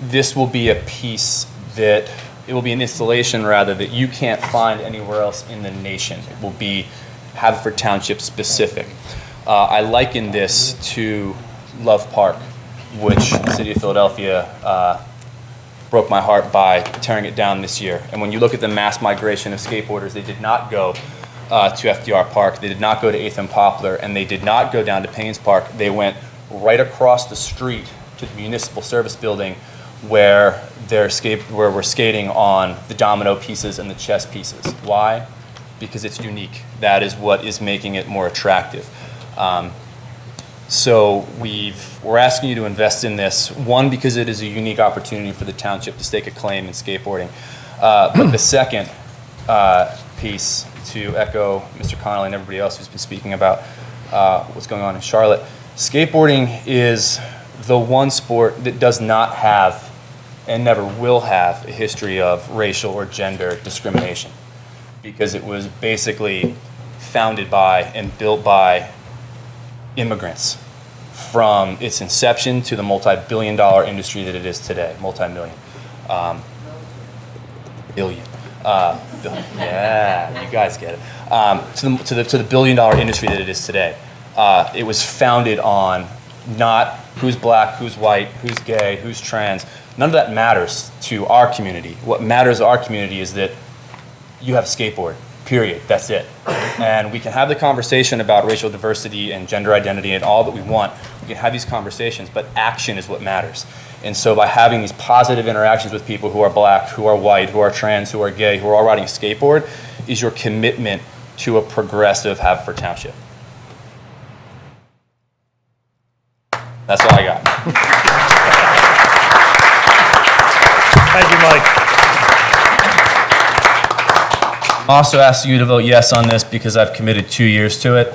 this will be a piece that, it will be an installation rather, that you can't find anywhere else in the nation. It will be Haverford Township specific. I liken this to Love Park, which the city of Philadelphia broke my heart by tearing it down this year. And when you look at the mass migration of skateboarders, they did not go to FDR Park, they did not go to 8th and Poplar, and they did not go down to Paynes Park. They went right across the street to the Municipal Service Building, where where we're skating on the domino pieces and the chess pieces. Why? Because it's unique. That is what is making it more attractive. So we're asking you to invest in this, one, because it is a unique opportunity for the township to stake a claim in skateboarding. But the second piece, to echo Mr. Connolly and everybody else who's been speaking about what's going on in Charlotte, skateboarding is the one sport that does not have and never will have a history of racial or gender discrimination, because it was basically founded by and built by immigrants from its inception to the multi-billion-dollar industry that it is today. Multi-million. Billion. Yeah, you guys get it. To the billion-dollar industry that it is today. It was founded on not who's black, who's white, who's gay, who's trans. None of that matters to our community. What matters to our community is that you have a skateboard, period. That's it. And we can have the conversation about racial diversity and gender identity and all that we want. We can have these conversations, but action is what matters. And so by having these positive interactions with people who are black, who are white, who are trans, who are gay, who are all riding a skateboard, is your commitment to a progressive Haverford Township. That's all I got. Thank you, Mike. I'm also asking you to vote yes on this because I've committed 2 years to it.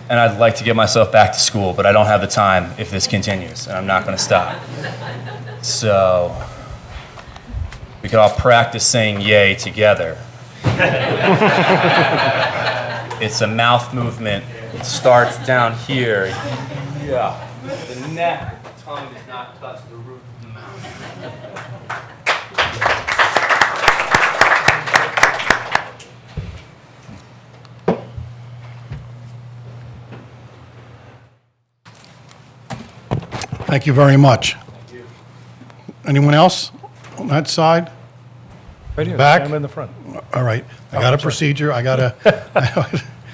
And I'd like to get myself back to school, but I don't have the time if this continues, and I'm not going to stop. So we could all practice saying yay together. It's a mouth movement. It starts down here. Yeah. The neck, the tongue does not touch the roof of the mouth. Thank you very much. Anyone else on that side? Right here. Back? I'm in the front. All right. I got a I'm sorry. procedure. I got a...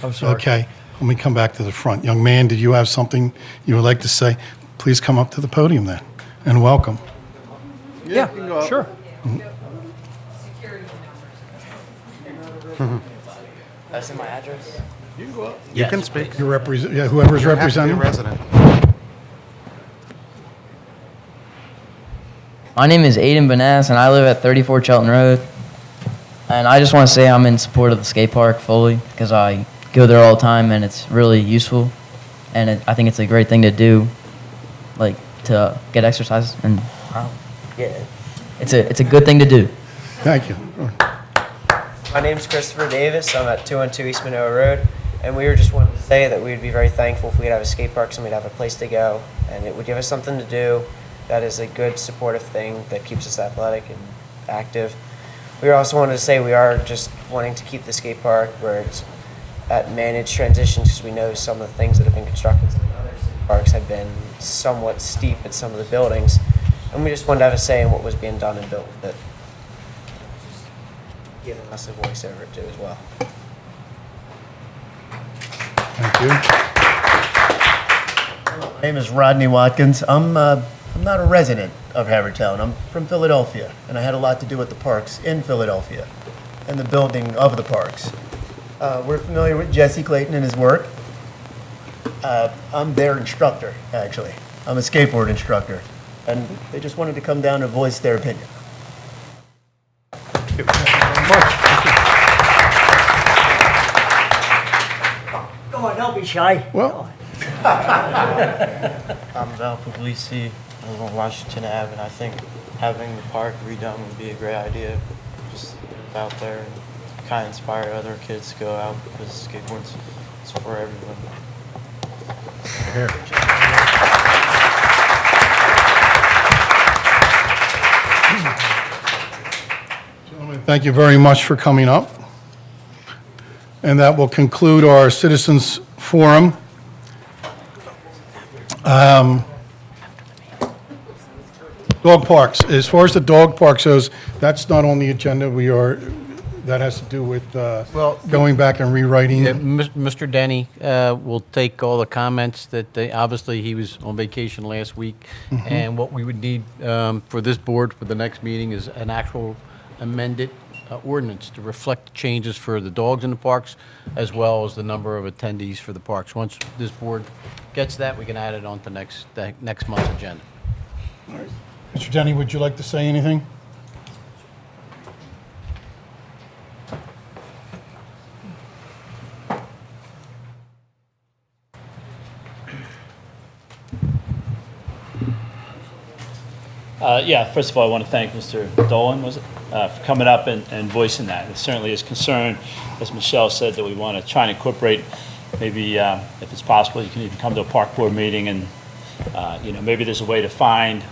I'm sorry. Okay. Let me come back to the front. Young man, did you have something you would like to say? Please come up to the podium then, and welcome. Yeah, sure. That's in my address. You can go up. You can speak. You represent, yeah, whoever's You don't have to be representing. a resident. My name is Aiden Banaz, and I live at 34 Chelton Road. And I just want to say I'm in support of the skate park fully because I go there all the time, and it's really useful. And I think it's a great thing to do, like to get exercise. And yeah, it's a good thing to do. Thank you. My name's Christopher Davis. I'm at 212 East Manoa Road. And we were just wanting to say that we'd be very thankful if we could have a skate park and we'd have a place to go. And it would give us something to do. That is a good supportive thing that keeps us athletic and active. We also wanted to say we are just wanting to keep the skate park where it's at managed transitions because we know some of the things that have been constructed in other skate parks have been somewhat steep at some of the buildings. And we just wanted to have a say in what was being done and built with it. Giving us a voice over it too as well. Thank you. My name is Rodney Watkins. I'm not a resident of Havertown. I'm from Philadelphia, and I had a lot to do with the parks in Philadelphia and the building of the parks. We're familiar with Jesse Clayton and his work. I'm their instructor, actually. I'm a skateboard instructor, and they just wanted to come down and voice their opinion. Thank you very much. Come on, don't be shy. Well, I'm Val Puglisi. I live on Washington Ave, and I think having the park redone would be a great idea. Just get it out there and kind of inspire other kids to go out because skateboarding is for everyone. Gentlemen, thank you very much for coming up. And that will conclude our citizens forum. Dog parks. As far as the dog park goes, that's not on the agenda. We are that has to do with going back and rewriting. Mr. Denny will take all the comments that obviously he was on vacation last week. Mhm. And what we would need for this board for the next meeting is an actual amended ordinance to reflect the changes for the dogs in the parks as well as the number of attendees for the parks. Once this board gets that, we can add it on to next month's agenda. Mr. Denny, would you like to say anything? Yeah, first of all, I want to thank Mr. Dolan, was it, for coming up and voicing that. It certainly is concern, as Michelle said, that we want to try and incorporate, maybe if it's possible, you can even come to a park board meeting and, maybe there's a way to find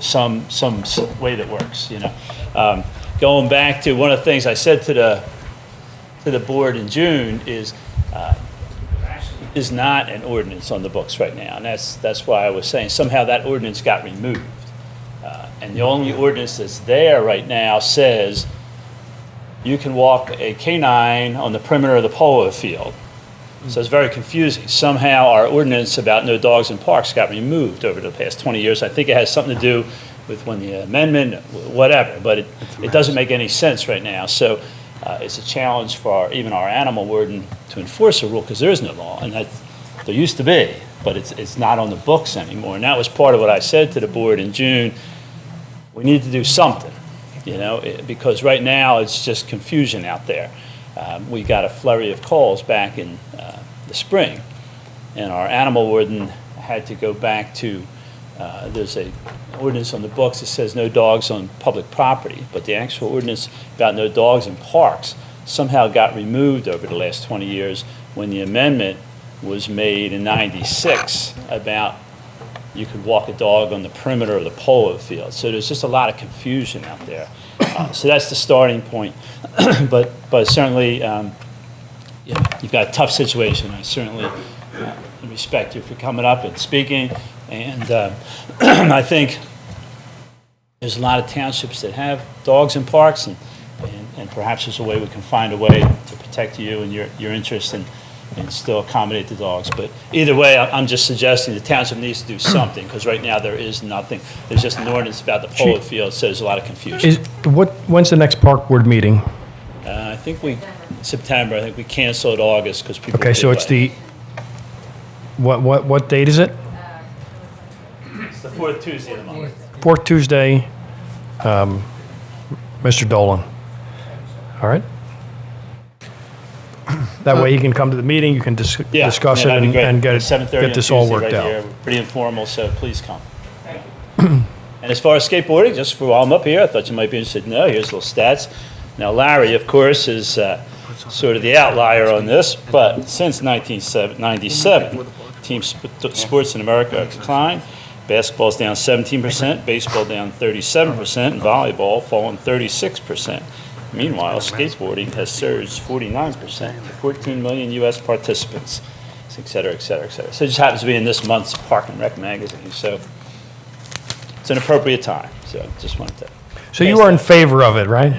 some way that works, Going back to one of the things I said to the board in June is not an ordinance on the books right now, and that's why I was saying somehow that ordinance got removed. And the only ordinance that's there right now says you can walk a canine on the perimeter of the polo field. So it's very confusing. Somehow our ordinance about no dogs in parks got removed over the past 20 years. I think it has something to do with when the amendment, whatever, but it doesn't make any sense right now. So it's a challenge for even our animal warden to enforce a rule because there is no law, and there used to be, but it's not on the books anymore. And that was part of what I said to the board in June. We need to do something, because right now it's just confusion out there. We got a flurry of calls back in the spring, and our animal warden had to go back to, there's an ordinance on the books that says no dogs on public property, but the actual ordinance about no dogs in parks somehow got removed over the last 20 years when the amendment was made in '96 about you could walk a dog on the perimeter of the polo field. So there's just a lot of confusion out there. So that's the starting point. but certainly, you've got a tough situation. I certainly respect you for coming up and speaking. And I think there's a lot of townships that have dogs in parks, and perhaps there's a way we can find a way to protect you and your interests and still accommodate the dogs. But either way, I'm just suggesting the township needs to do something, because right now there is nothing. There's just an ordinance about the polo field, so there's a lot of confusion. When's the next park board meeting? I think September. I think we canceled August because people. Okay, so it's the, what date is it? It's the fourth Tuesday of the month. Fourth Tuesday, Mr. Dolan. All right. That way you can come to the meeting, you can discuss it that'd be and great. get 7:30 get this all on Tuesday worked right out. here. We're pretty informal, so please come. And as far as skateboarding, just for while I'm up here, I thought you might be interested. No, here's little stats. Now, Larry, of course, is sort of the outlier on this, but since 1997, team sports in America have declined. Basketball's down 17%, baseball down 37%, and volleyball fallen 36%. Meanwhile, skateboarding has surged 49% to 14 million U.S. participants, et cetera, et cetera, et cetera. So it just happens to be in this month's Park and Rec magazine, so it's an appropriate time. So just wanted to. So you are in favor of it, right?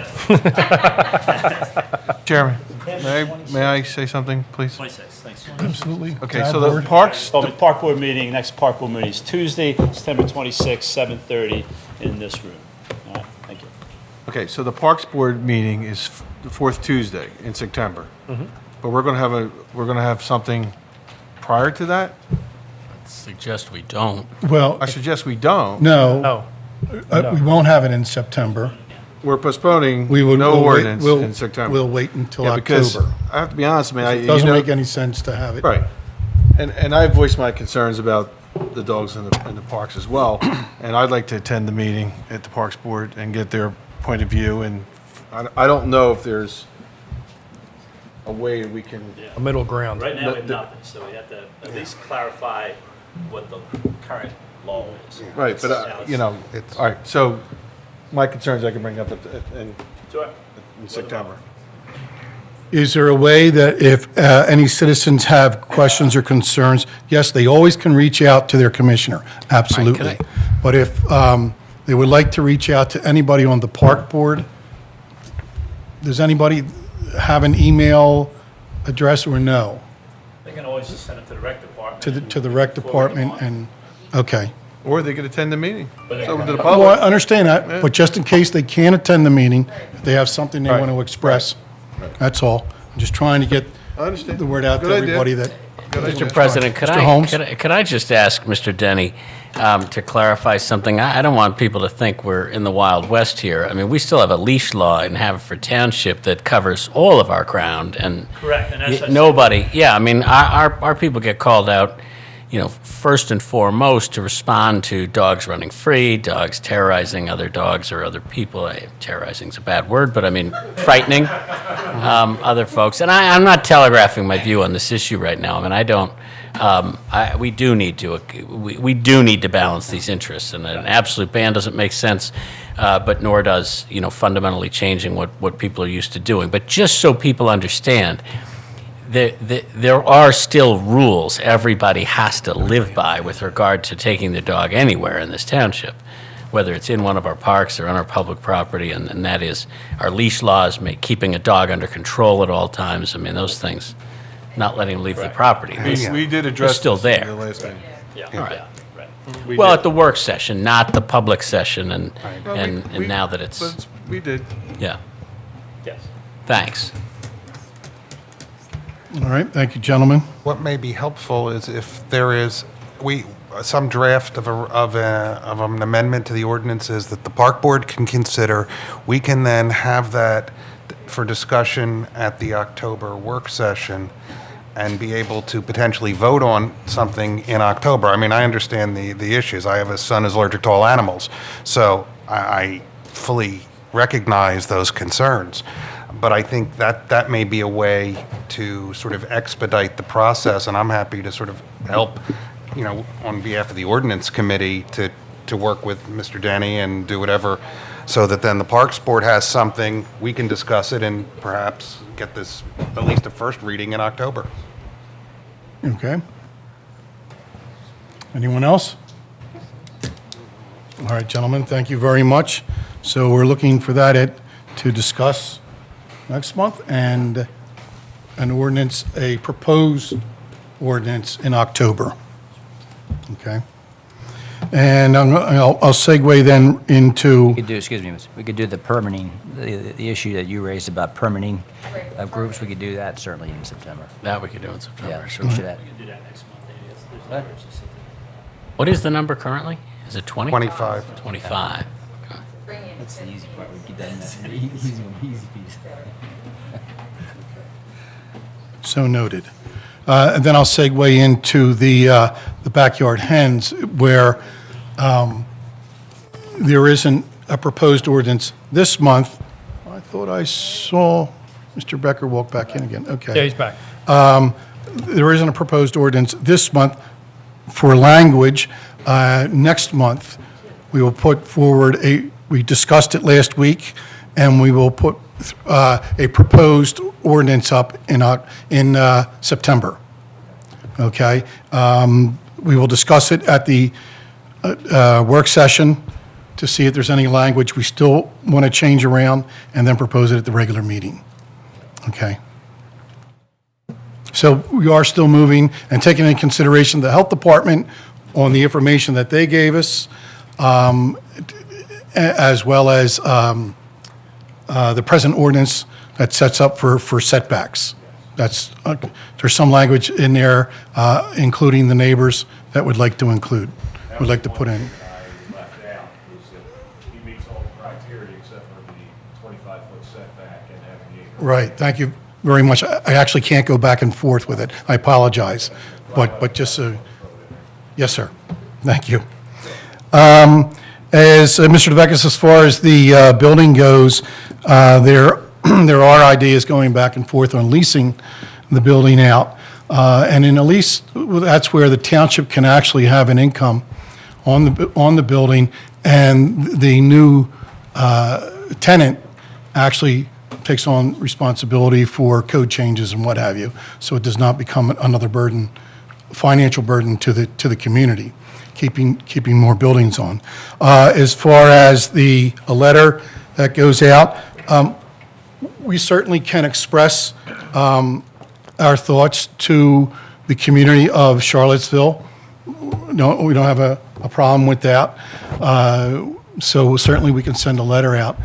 Chairman, may I say something, please? 26, thanks. Absolutely. Okay, so the parks. The park board meeting, next park board meeting is Tuesday, September 26, 7:30 in this room. All right, thank you. Okay, so the Parks Board meeting is the fourth Tuesday in September. But we're going to have something prior to that? Suggest we don't. Well, I suggest we don't. No. We won't have it in September. We're postponing We'll ordinance wait, in September. We'll wait until Yeah, because October. I have to be honest, man. It doesn't make any sense to have it. Right. And I voiced my concerns about the dogs in the parks as well. And I'd like to attend the meeting at the Parks Board and get their point of view. And I don't know if there's a way we can. A middle ground. Right now we have nothing, so we have to at least clarify what the current law is. Right, but all right. So my concerns I can bring up in September. Is there a way that if any citizens have questions or concerns, yes, they always can reach out to their commissioner, absolutely. But if they would like to reach out to anybody on the park board, Does anybody have an email address or no? They can always just send it to the rec department. To the rec department and, okay. Or they could attend the meeting. It's open to the Well, I public. understand that, but just in case they can't attend the meeting, if they have something they Right. want to express, that's all. I'm just trying to get I understand. the word out to Good idea. everybody that. Mr. President, could Mr. Holmes? could I just ask Mr. Denny to clarify something? I don't want people to think we're in the Wild West here. I mean, we still have a leash law in Haverford Township that covers all of our ground, and Correct, and that's- nobody, yeah, I mean, our people get called out, first and foremost to respond to dogs running free, dogs terrorizing other dogs or other people. Terrorizing is a bad word, but I mean frightening other folks. And I'm not telegraphing my view on this issue right now. I mean, I don't. We do need to balance these interests, and an absolute ban doesn't make sense. But nor does fundamentally changing what people are used to doing. But just so people understand. There are still rules everybody has to live by with regard to taking their dog anywhere in this township, whether it's in one of our parks or on our public property, and that is our leash laws, keeping a dog under control at all times. I mean, those things, not letting them leave the property. We did address still this in there. the last meeting. All right. We Well, did. at the work session, not the public session, and Well, and now that it's but we did. yeah. Yes. Thanks. All right, thank you, gentlemen. What may be helpful is if there is, some draft of an amendment to the ordinances that the park board can consider, we can then have that for discussion at the October work session and be able to potentially vote on something in October. I mean, I understand the issues. I have a son who's allergic to all animals, so I fully recognize those concerns. But I think that may be a way to sort of expedite the process, and I'm happy to sort of help, on behalf of the ordinance committee to work with Mr. Denny and do whatever, so that then the Parks Board has something, we can discuss it and perhaps get this, at least a first reading in October. Okay. Anyone else? All right, gentlemen, thank you very much. So we're looking for that to discuss next month, and a proposed ordinance in October. Okay? And I'll segue then into, We could do the permitting, the issue that you raised about permitting of groups. We could do that certainly in September. That we could do in September. Yeah, Sure. we should have. We can do that next month. What is the number currently? Is it 20? 25. 25. That's the easy part. We get that easy piece. so noted. And then I'll segue into the backyard hens, where there isn't a proposed ordinance this month. I thought I saw Mr. Becker walk back in again. Okay. Yeah, he's back. There isn't a proposed ordinance this month for language. Next month, we will put forward we discussed it last week, and we will put a proposed ordinance up in September. Okay? We will discuss it at the work session to see if there's any language we still want to change around, and then propose it at the regular meeting. Okay? So we are still moving and taking into consideration the health department on the information that they gave us, as well as the present ordinance that sets up for setbacks. That's, there's some language in there, including the neighbors, that would like to put in. Left out is that he meets all the criteria except for the 25-foot setback and having the acre. Right, thank you very much. I actually can't go back and forth with it. I apologize, but just so, yes, sir. Thank you. As Mr. DeVecchis, as far as the building goes, there are ideas going back and forth on leasing the building out. And in a lease, that's where the township can actually have an income on the building, and the new tenant actually takes on responsibility for code changes and what have you, so it does not become another burden, financial burden to the community, keeping more buildings on. As far as a letter that goes out, we certainly can express our thoughts to the community of Charlottesville. No, we don't have a problem with that. So certainly we can send a letter out.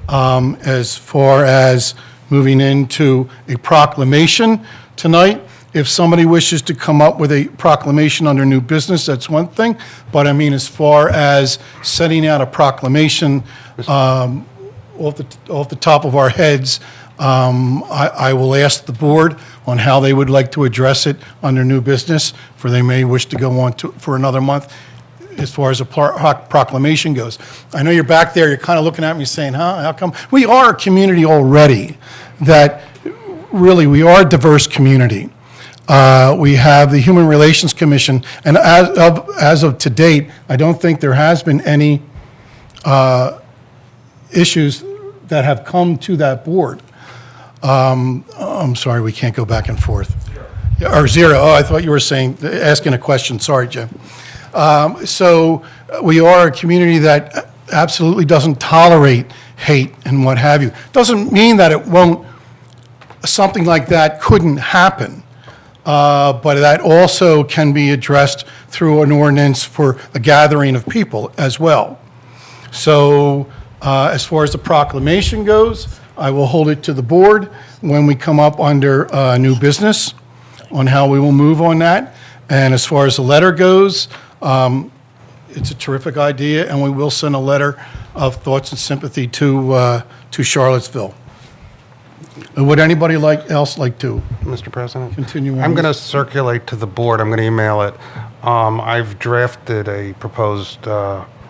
As far as moving into a proclamation tonight, if somebody wishes to come up with a proclamation under new business, that's one thing. But I mean, as far as sending out a proclamation off the top of our heads, I will ask the board on how they would like to address it under new business, for they may wish to go on for another month as far as a proclamation goes. I know you're back there, you're kind of looking at me saying, huh, how come? We are a community already that really, we are a diverse community. We have the Human Relations Commission, and as of to date, I don't think there has been any issues that have come to that board. I'm sorry, we can't go back and forth. Or zero. Oh, I thought you were asking a question. Sorry, Jim. So we are a community that absolutely doesn't tolerate hate and what have you. Doesn't mean that it won't, something like that couldn't happen. But that also can be addressed through an ordinance for a gathering of people as well. So as far as the proclamation goes, I will hold it to the board when we come up under new business on how we will move on that. And as far as the letter goes, it's a terrific idea, and we will send a letter of thoughts and sympathy to Charlottesville. Would anybody else like to? Mr. President? Continue on. I'm going to circulate to the board. I'm going to email it. I've drafted a proposed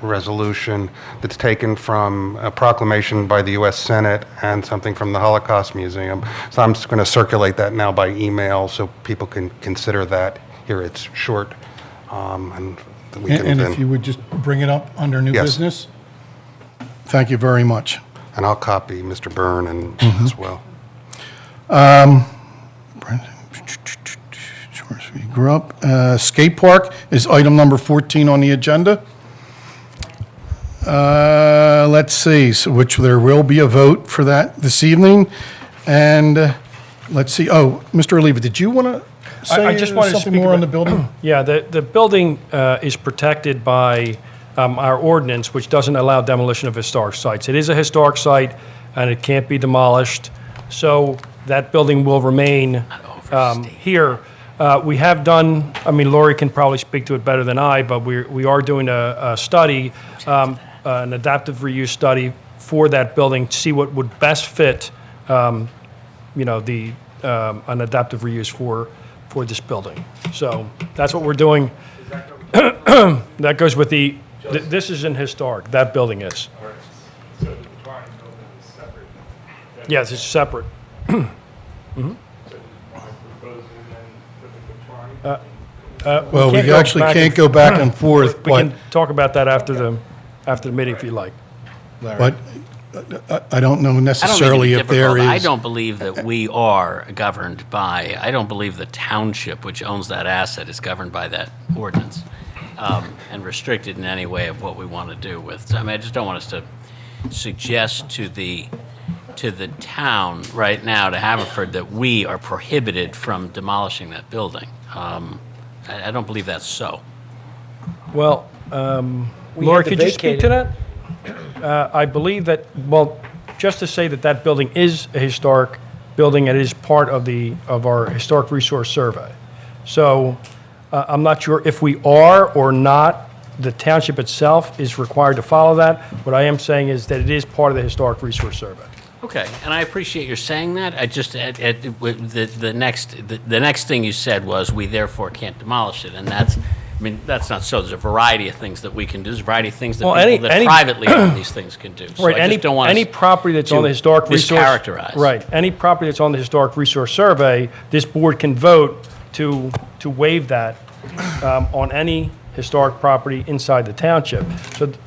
resolution that's taken from a proclamation by the U.S. Senate and something from the Holocaust Museum. So I'm just going to circulate that now by email so people can consider that. Here it's short, and we can And then, if you would just bring it up under new Yes. business? Thank you very much. and I'll copy Mr. Byrne and as well. We grew up. Skate park is item number 14 on the agenda. Let's see, so which there will be a vote for that this evening. And let's see, oh, Mr. Oliva, did you want to I say just wanted to something speak more on about- the building? Yeah, the building is protected by our ordinance, which doesn't allow demolition of historic sites. It is a historic site, and it can't be demolished, so that building will remain here. We have done, I mean, Lori can probably speak to it better than I, but we are doing a study, an adaptive reuse study for that building to see what would best fit, an adaptive reuse for this building. So that's what we're doing. That goes with this is in historic, that building is. Yes, it's separate. Well, we actually can't go back and forth, We but can talk about that after the meeting if you like. but I don't know I don't necessarily mean to if be difficult. there I is. don't believe that we are governed by, I don't believe the township, which owns that asset, is governed by that ordinance and restricted in any way of what we want to do with. I mean, I just don't want us to suggest to the town right now, to Haverford, that we are prohibited from demolishing that building. I don't believe that's so. Well, Laura, could you speak to that? I believe that, well, just to say that building is a historic building and it is part of our historic resource survey. So I'm not sure if we are or not. The township itself is required to follow that. What I am saying is that it is part of the historic resource survey. Okay, and I appreciate your saying that. I just, the next thing you said was, we therefore can't demolish it, and that's, I mean, that's not so. There's a variety of things that we can do. There's a variety of things that Well, people that privately own these things can do. So Right, I just don't want any us property that's on to the historic resource. mischaracterize. Right, any property that's on the historic resource survey, this board can vote to waive that on any historic property inside the township.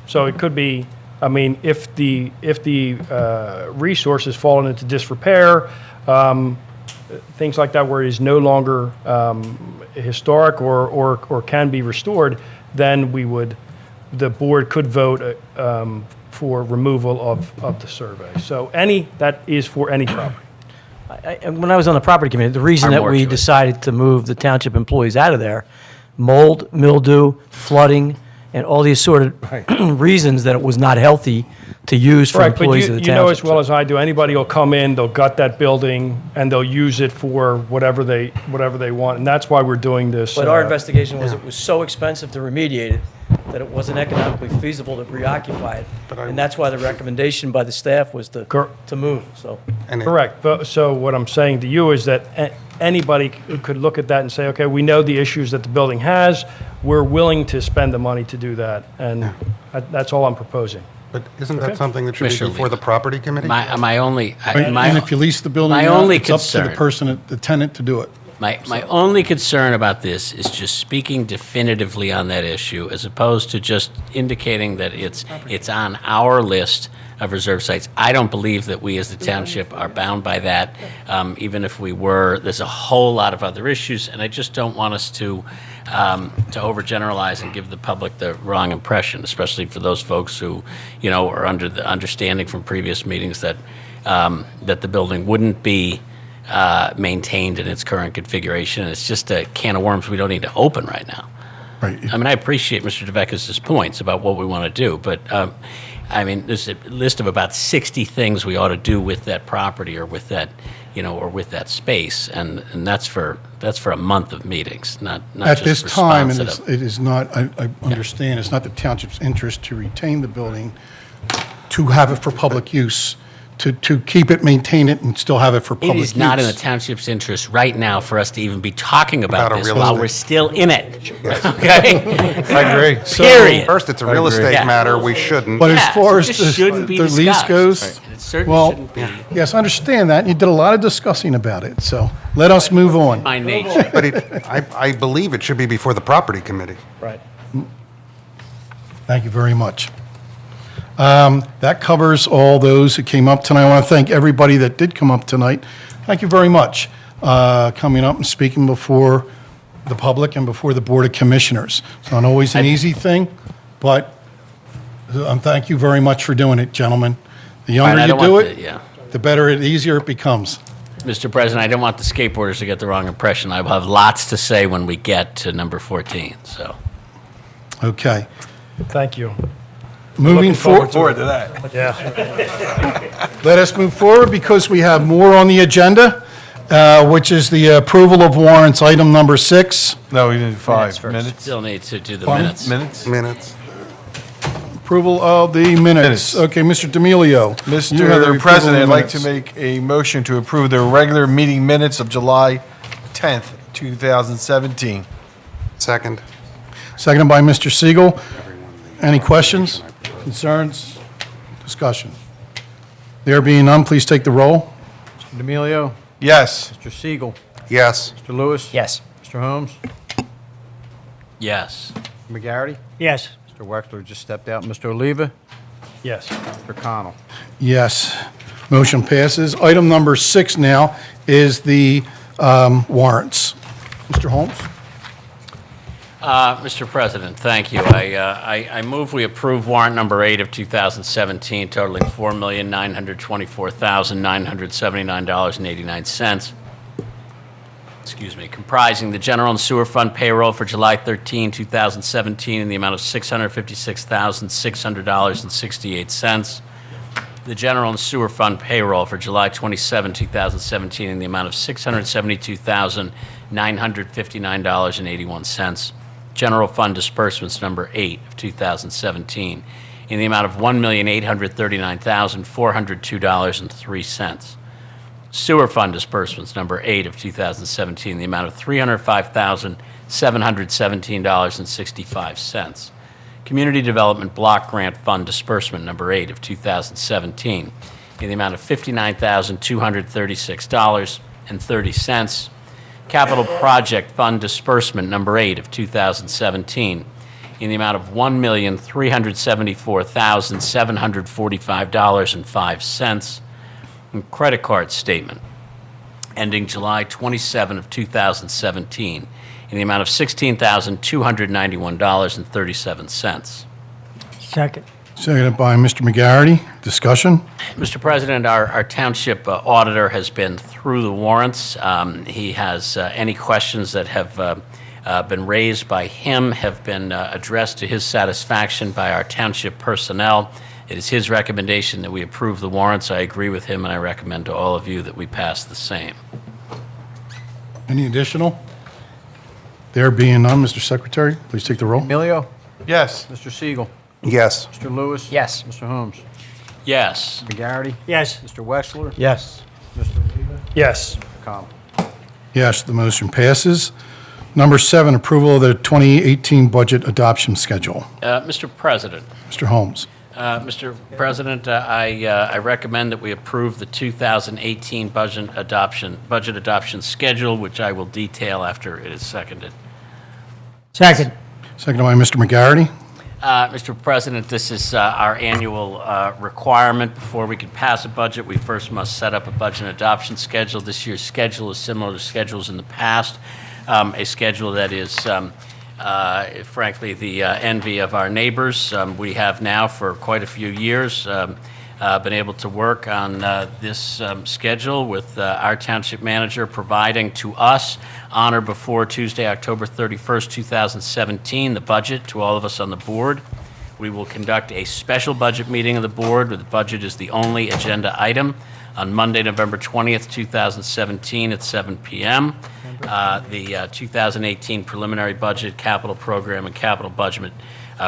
So it could be, I mean, if the resource has fallen into disrepair, things like that, where it is no longer historic or can be restored, then the board could vote for removal of the survey. So that is for any property. When I was on the property committee, the reason that we decided to move the township employees out of there, mold, mildew, flooding, and all these sort of reasons that it was not healthy to use for Correct, but employees of the you know as township. well as I do, anybody will come in, they'll gut that building, and they'll use it for whatever they want, and that's why we're doing this. But our investigation was it was so expensive to remediate it that it wasn't economically feasible to reoccupy it. And that's why the recommendation by the staff was to move, so. Correct. But, so what I'm saying to you is that anybody could look at that and say, okay, we know the issues that the building has. We're willing to spend the money to do that. And that's all I'm proposing. But isn't that something that should be before the property committee? My only, And if you lease the building my out, only it's up to the concern- the tenant to do it. My only concern about this is just speaking definitively on that issue, as opposed to just indicating that it's on our list of reserve sites. I don't believe that we as the township are bound by that. Even if we were, there's a whole lot of other issues, and I just don't want us to overgeneralize and give the public the wrong impression, especially for those folks who, are under the understanding from previous meetings that that the building wouldn't be maintained in its current configuration. It's just a can of worms we don't need to open right now. Right. I mean, I appreciate Mr. DeVecchis' points about what we want to do, but there's a list of about 60 things we ought to do with that property or with that, or with that space, and that's for a month of meetings, not At just this time, and response to it is not, I understand, it's not the township's interest to retain the building, to have it for public use, to keep it, maintain it, and still have it for public use. It is not in the township's interest right now for us to even be talking about this while we're still in it. Okay? I agree. Period. First, it's a real estate matter. We shouldn't. But as far as just shouldn't be the lease discussed. goes, Right. It certainly well, shouldn't be. yes, I understand that. You did a lot of discussing about it, so let us move on. My nature. But I believe it should be before the property committee. Right. Thank you very much. That covers all those who came up tonight. I want to thank everybody that did come up tonight. Thank you very much coming up and speaking before the public and before the Board of Commissioners. It's not always an easy thing, but thank you very much for doing it, gentlemen. The younger I you don't do want it, the better, the easier it becomes. Mr. President, I don't want the skateboarders to get the wrong impression. I will have lots to say when we get to number 14, so. Okay. Thank you. Moving forward. to that. Yeah. Let us move forward because we have more on the agenda, which is the approval of warrants, item number 6. No, we did 5 minutes. Still need to do the Pardon? minutes. Minutes. Approval of the minutes. Okay, Mr. D'Amelio. You have the Mr. approval of President, I'd the like to minutes. make a motion to approve the regular meeting minutes of July 10th, 2017. Second. Seconded by Mr. Siegel. Any questions, concerns, discussion? There being none, please take the roll. Mr. D'Amelio? Yes. Mr. Siegel? Yes. Mr. Lewis? Yes. Mr. Holmes? Yes. Mr. McGarity? Yes. Mr. Wexler just stepped out. Mr. Oliva? Yes. Mr. Connell? Yes. Motion passes. Item number 6 now is the warrants. Mr. Holmes? Mr. President, thank you. I move we approve warrant number 8 of 2017 totaling $4,924,979.89. Excuse me, comprising the general and sewer fund payroll for July 13, 2017 in the amount of $656,600.68. The general and sewer fund payroll for July 27, 2017 in the amount of $672,959.81. General fund disbursements number 8 of 2017 in the amount of $1,839,402.03. Sewer fund disbursements number 8 of 2017 in the amount of $305,717.65. Community Development Block Grant Fund disbursement number 8 of 2017 in the amount of $59,236.30. Capital Project Fund disbursement number 8 of 2017 in the amount of $1,374,745.05. And credit card statement ending July 27 of 2017 in the amount of $16,291.37. Second. Seconded by Mr. McGarity. Discussion? Mr. President, our township auditor has been through the warrants. He has any questions that have been raised by him have been addressed to his satisfaction by our township personnel. It is his recommendation that we approve the warrants. I agree with him, and I recommend to all of you that we pass the same. Any additional? There being none, Mr. Secretary, please take the roll. Emilio? Yes. Mr. Siegel? Yes. Mr. Lewis? Yes. Mr. Holmes? Yes. McGarity? Yes. Mr. Wexler? Yes. Mr. Oliva? Yes. Mr. Connell? Yes, the motion passes. Number 7, approval of the 2018 budget adoption schedule. Mr. President. Mr. Holmes. Mr. President, I recommend that we approve the 2018 budget adoption schedule, which I will detail after it is seconded. Second. Seconded by Mr. McGarity. Mr. President, this is our annual requirement. Before we can pass a budget, we first must set up a budget adoption schedule. This year's schedule is similar to schedules in the past, a schedule that is frankly the envy of our neighbors. We have now for quite a few years been able to work on this schedule with our township manager providing to us on or before Tuesday, October 31st, 2017, the budget to all of us on the board. We will conduct a special budget meeting of the board where the budget is the only agenda item on Monday, November 20th, 2017 at 7 p.m. The 2018 preliminary budget, capital program, and capital budget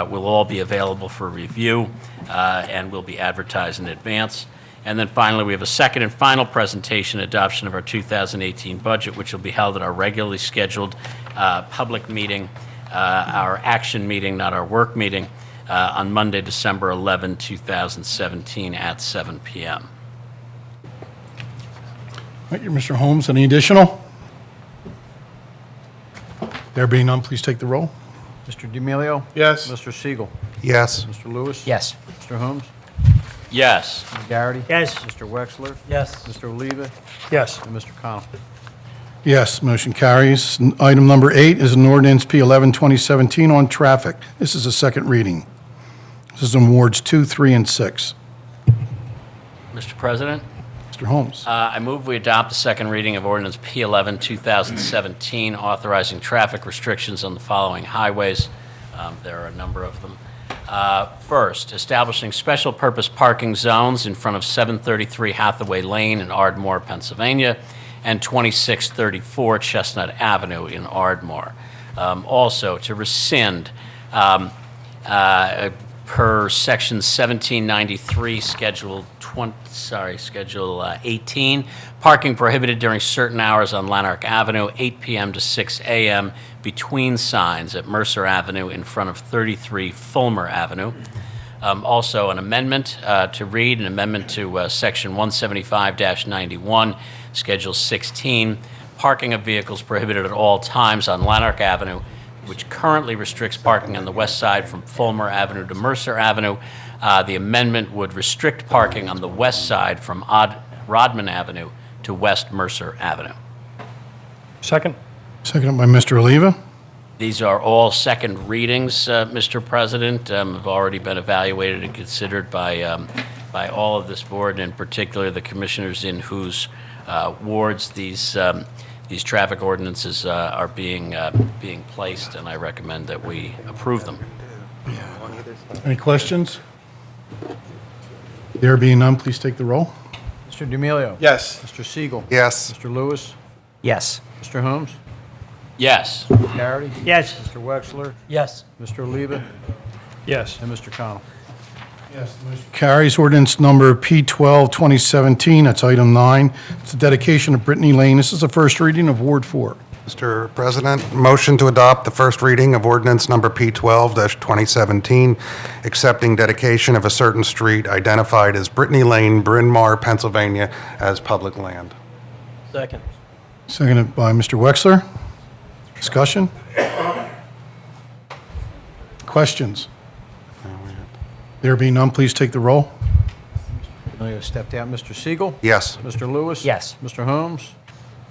will all be available for review and will be advertised in advance. And then finally, we have a second and final presentation adoption of our 2018 budget, which will be held at our regularly scheduled public meeting, our action meeting, not our work meeting, on Monday, December 11, 2017 at 7 p.m. Thank you, Mr. Holmes. Any additional? There being none, please take the roll. Mr. D'Amelio? Yes. Mr. Siegel? Yes. Mr. Lewis? Yes. Mr. Holmes? Yes. McGarity? Yes. Mr. Wexler? Yes. Mr. Oliva? Yes. And Mr. Connell? Yes, motion carries. Item number 8 is an ordinance P11, 2017 on traffic. This is a second reading. This is in wards 2, 3, and 6. Mr. President? Mr. Holmes. I move we adopt the second reading of ordinance P11, 2017, authorizing traffic restrictions on the following highways. There are a number of them. First, establishing special purpose parking zones in front of 733 Hathaway Lane in Ardmore, Pennsylvania, and 2634 Chestnut Avenue in Ardmore. Also, to rescind per section 1793, Schedule 18, parking prohibited during certain hours on Lanark Avenue, 8 p.m. to 6 a.m. between signs at Mercer Avenue in front of 33 Fulmer Avenue. Also, an amendment to read, an amendment to section 175-91, Schedule 16, parking of vehicles prohibited at all times on Lanark Avenue, which currently restricts parking on the west side from Fulmer Avenue to Mercer Avenue. The amendment would restrict parking on the west side from Rodman Avenue to West Mercer Avenue. Second? Seconded by Mr. Oliva. These are all second readings, Mr. President, have already been evaluated and considered by all of this board, and in particular the commissioners in whose wards these traffic ordinances are being placed, and I recommend that we approve them. Any questions? There being none, please take the roll. Mr. D'Amelio? Yes. Mr. Siegel? Yes. Mr. Lewis? Yes. Mr. Holmes? Yes. McGarity? Yes. Mr. Wexler? Yes. Mr. Oliva? Yes. And Mr. Connell? Carries ordinance number P12, 2017. That's item 9. It's the dedication of Brittany Lane. This is the first reading of Ward 4. Mr. President, motion to adopt the first reading of ordinance number P12-2017, accepting dedication of a certain street identified as Brittany Lane, Bryn Mawr, Pennsylvania, as public land. Second. Seconded by Mr. Wexler. Discussion? Questions? There being none, please take the roll. D'Amelio stepped out. Mr. Siegel? Yes. Mr. Lewis? Yes. Mr. Holmes?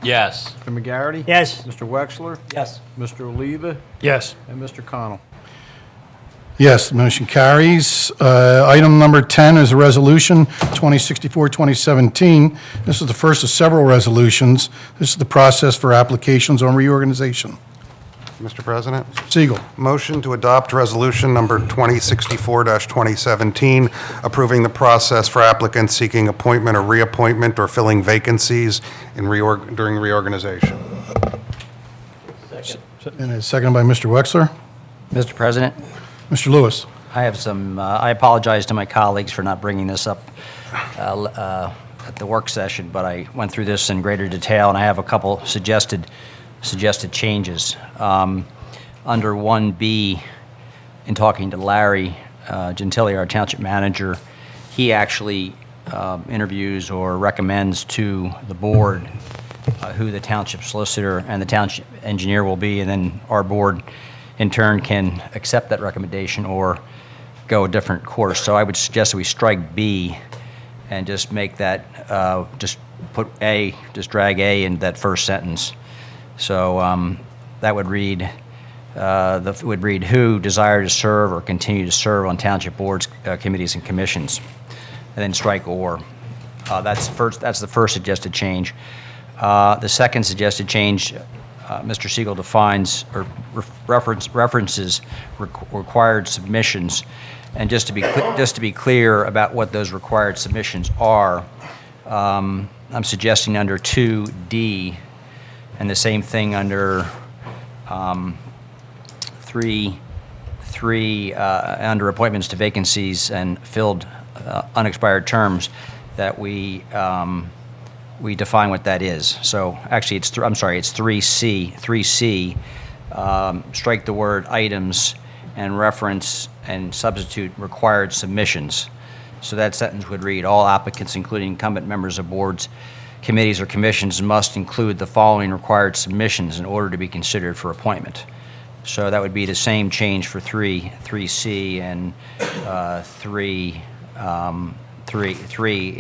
Yes. Mr. McGarity? Yes. Mr. Wexler? Yes. Mr. Oliva? Yes. And Mr. Connell? Yes, the motion carries. Item number 10 is a resolution, 2064-2017. This is the first of several resolutions. This is the process for applications on reorganization. Mr. President? Siegel. Motion to adopt resolution number 2064-2017, approving the process for applicants seeking appointment or reappointment or filling vacancies in during reorganization. And it's seconded by Mr. Wexler. Mr. President, Mr. Lewis. I have some, I apologize to my colleagues for not bringing this up at the work session, but I went through this in greater detail, and I have a couple suggested changes. Under 1B, in talking to Larry Gentili, our township manager, he actually interviews or recommends to the board who the township solicitor and the township engineer will be, and then our board in turn can accept that recommendation or go a different course. So I would suggest that we strike B and just make that, just put A, just drag A in that first sentence. So that would read, who desire to serve or continue to serve on township boards, committees, and commissions, and then strike or. That's the first suggested change. The second suggested change, Mr. Siegel defines or references required submissions, and just to be clear about what those required submissions are, I'm suggesting under 2D, and the same thing under 3 under appointments to vacancies and filled unexpired terms, that we define what that is. So actually, it's 3C. 3C, strike the word items and reference and substitute required submissions. So that sentence would read, all applicants, including incumbent members of boards, committees, or commissions, must include the following required submissions in order to be considered for appointment. So that would be the same change for 3C and 3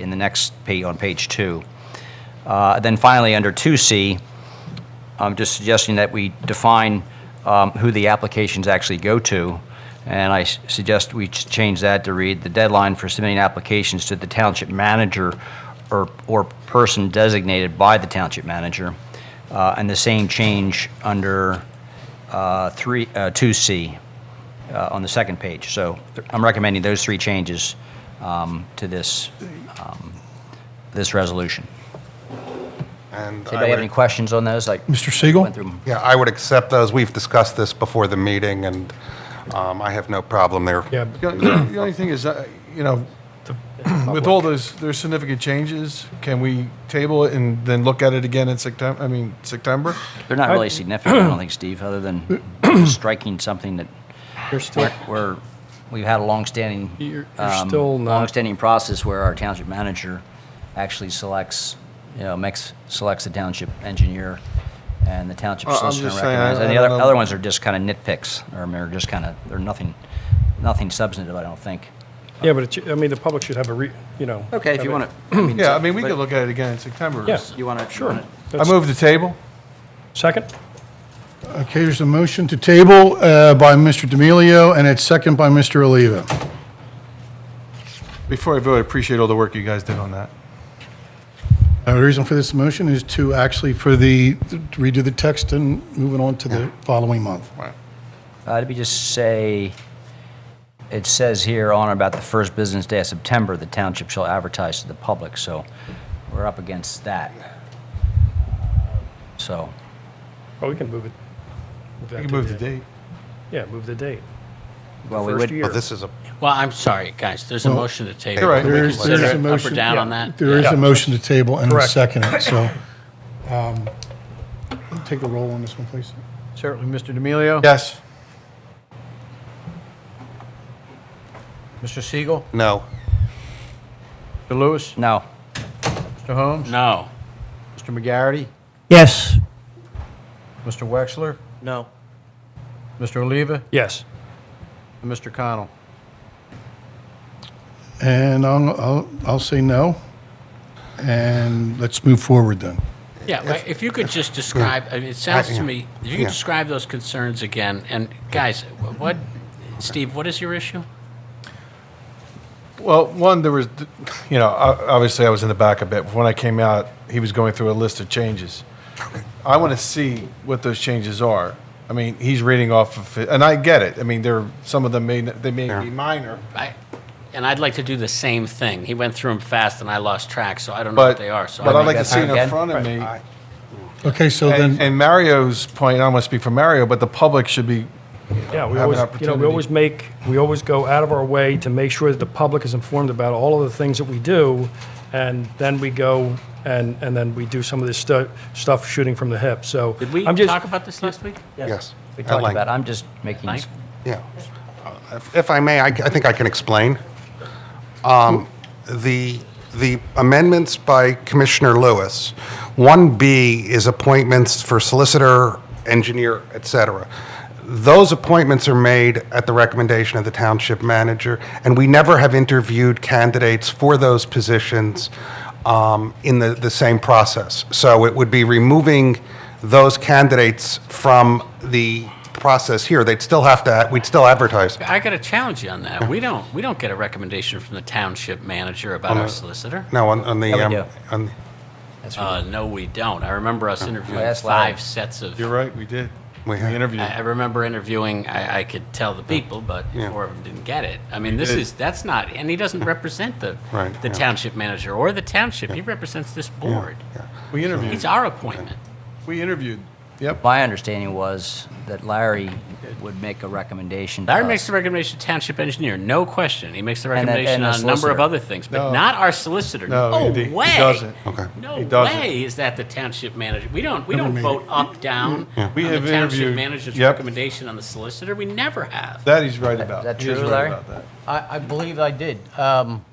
in the next page on page 2. Then finally, under 2C, I'm just suggesting that we define who the applications actually go to, and I suggest we change that to read, the deadline for submitting applications to the township manager or person designated by the township manager, and the same change under 2C on the second page. So I'm recommending those three changes to this resolution. And Does anybody have any questions on those? Mr. Siegel? Went through them. Yeah, I would accept those. We've discussed this before the meeting, and I have no problem there. Yeah, the only thing is, with all those, there's significant changes. Can we table it and then look at it again in September? They're not really significant, I don't think, Steve, other than striking something that we've had a longstanding longstanding process where our township manager actually selects the township engineer and the township solicitor recommends. And the other ones are just kind of nitpicks, or they're just they're nothing substantive, I don't think. Yeah, but the public should have Okay, if you want to. We could look at it again in September. Yes. You want to? Sure. I move the table. Second? Okay, there's a motion to table by Mr. D'Amelio, and it's second by Mr. Oliva. Before I vote, I appreciate all the work you guys did on that. The reason for this motion is to actually to redo the text and move it on to the following month. Right. Let me just say, it says here on about the first business day of September, the township shall advertise to the public, so we're up against that. So. Oh, we can move it. You can move the date. Yeah, move the date. Well, we would. Well, I'm sorry, guys. There's a motion to table. You're right. Can we There's consider a it motion. up or down on that? There is a motion to table and a Correct. second. So, take the roll on this one, please. Certainly, Mr. D'Amelio. Yes. Mr. Siegel. No. Mr. Lewis. No. Mr. Holmes. No. Mr. McGarity. Yes. Mr. Wexler. No. Mr. Oliva. Yes. And Mr. Connell. And I'll say no. And let's move forward then. Yeah, if you could just describe, it sounds to me, if you could Yeah. describe those concerns again, and guys, what, Steve, what is your issue? Well, one, there was, obviously I was in the back a bit. When I came out, he was going through a list of changes. I want to see what those changes are. I mean, he's reading off of it, and I get it. I mean, some of them may be minor. And I'd like to do the same thing. He went through them fast, and I lost track, so I don't know what they are. So But I'd like to see it in front of me. Okay, so then, And Mario's point, I don't want to speak for Mario, but the public should be Yeah, we have an always, opportunity. we always go out of our way to make sure that the public is informed about all of the things that we do, and then we go and then we do some of this stuff shooting from the hip. So Did we I'm just, talk about this last week? Yes. We At talked length. about it. I'm just making, Mike? Yeah. If I may, I think I can explain. The amendments by Commissioner Lewis, 1B is appointments for solicitor, engineer, et cetera. Those appointments are made at the recommendation of the township manager, and we never have interviewed candidates for those positions in the same process. So it would be removing those candidates from the process here. We'd still advertise. I got to challenge you on that. We don't get a recommendation from the township manager about our solicitor. No, on the, Yeah, we do. No, we don't. I remember us interviewing that's Larry. 5 sets of. You're right, we did. We interviewed. I remember interviewing. I could tell the people, but 4 of them didn't get it. I mean, that's not, and he doesn't represent the township manager or the township. He represents this board. We interviewed. It's our appointment. We interviewed. Yep. my understanding was that Larry would make a recommendation. to Larry us. makes the recommendation to township engineer, no question. He makes the And then- recommendation and the on a number of solicitor. other things, but No. not our solicitor. No, No he way. doesn't. Okay. No He doesn't. way is that the township manager. We don't vote up, down We on have the township interviewed- manager's yep. recommendation on the solicitor. We never have. That he's right about. that He is true, right Larry? about that. I believe I did.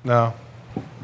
No.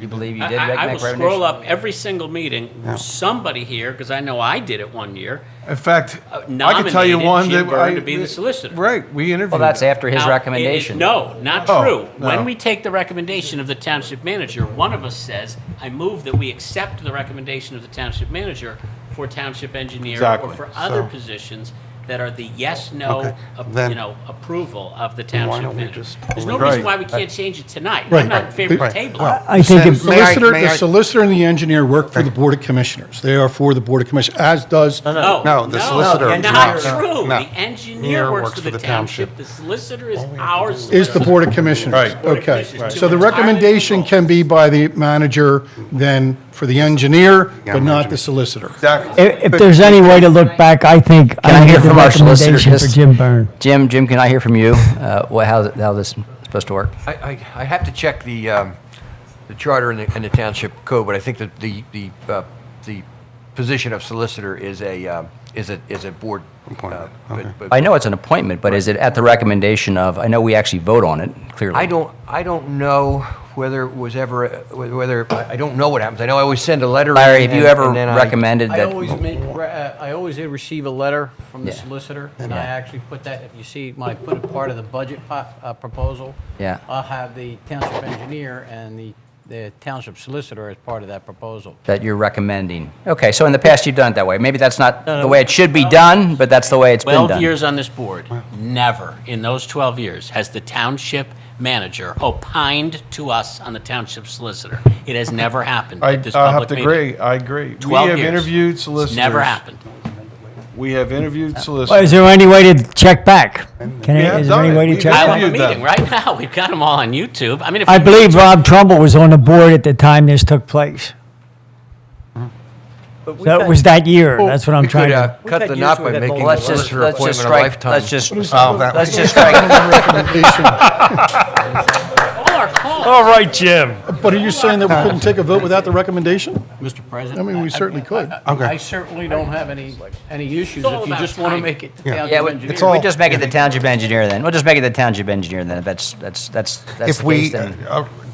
You believe you did I make will recommendation? scroll up every single meeting. Somebody here, because I know I did it one year, In fact, I can tell you nominated one Jim that Byrne to be the solicitor. Right, we interviewed. Well, that's him. after his Now, recommendation. No, not Oh, true. no. When we take the recommendation of the township manager, one of us says, I move that we accept the recommendation of the township manager for township engineer Exactly. or for other So- positions that are the yes/no, Okay, then- approval of the Then why township don't we manager. just There's no pull it? reason Right. why we can't change it tonight. Right. I'm not in favor of Right. table. Well, I think Then- if- may I- the may I- solicitor and the engineer work for the Board of Commissioners. They are for the Board of Commissioners, as does, No, the solicitor not not. true. No. The engineer works for the township. The solicitor is our solicitor. is the Board of Commissioners. Right. Board of Okay. Commissioners. So the Two entirely recommendation different can be by the manager, then for the engineer, Yeah, but not manager. the solicitor. Exactly. If there's any way to look back, I think Can I hear give the from our solicitor? recommendation for Just- Jim Byrne. Jim, can I hear from you? How this is supposed to work? I have to check the charter and the township code, but I think that the position of solicitor is a board. Appointment, but- okay. but- I know it's an appointment, but is it at the recommendation of, I know we actually vote on it, clearly. I don't know whether it was ever, I don't know what happens. I know I always send a letter. Larry, have and- you ever and then I- recommended I that? always receive a letter from the Yeah. solicitor, and I Yeah. actually put that, if you see, when I put it part of the budget proposal, Yeah. I'll have the township engineer and the township solicitor as part of that proposal. That you're recommending? Okay, so in the past, you've done it that way. Maybe that's not the way it should be done, but that's the way it's been 12 done. years on this board, never in those 12 years has the township manager opined to us on the township solicitor. It has never happened I at this have public to meeting. agree. I agree. 12 We have years. interviewed It's solicitors. never happened. We have interviewed Well, solicitors. is there any way to check back? We have Is there done any it. way to We check have I back? have a interviewed meeting them. right now. We've got them all on YouTube. I mean, if I we- believe Rob Trumbull was on the board at the time this took place. So it was that year. That's what I'm We trying could to. cut the knot by making the Let's just solicitor appointment a strike, lifetime. let's just, Oh, that let's was- just strike. all our calls. All right, Jim. But are you saying that we couldn't take a vote without the recommendation? Mr. President? I mean, we certainly could. Okay. I certainly don't have any issues all if you about just want to timing. make it the Yeah. township Yeah, we engineer. we just make it the township engineer then. We'll just make it the township engineer then. If that's If the we case, then.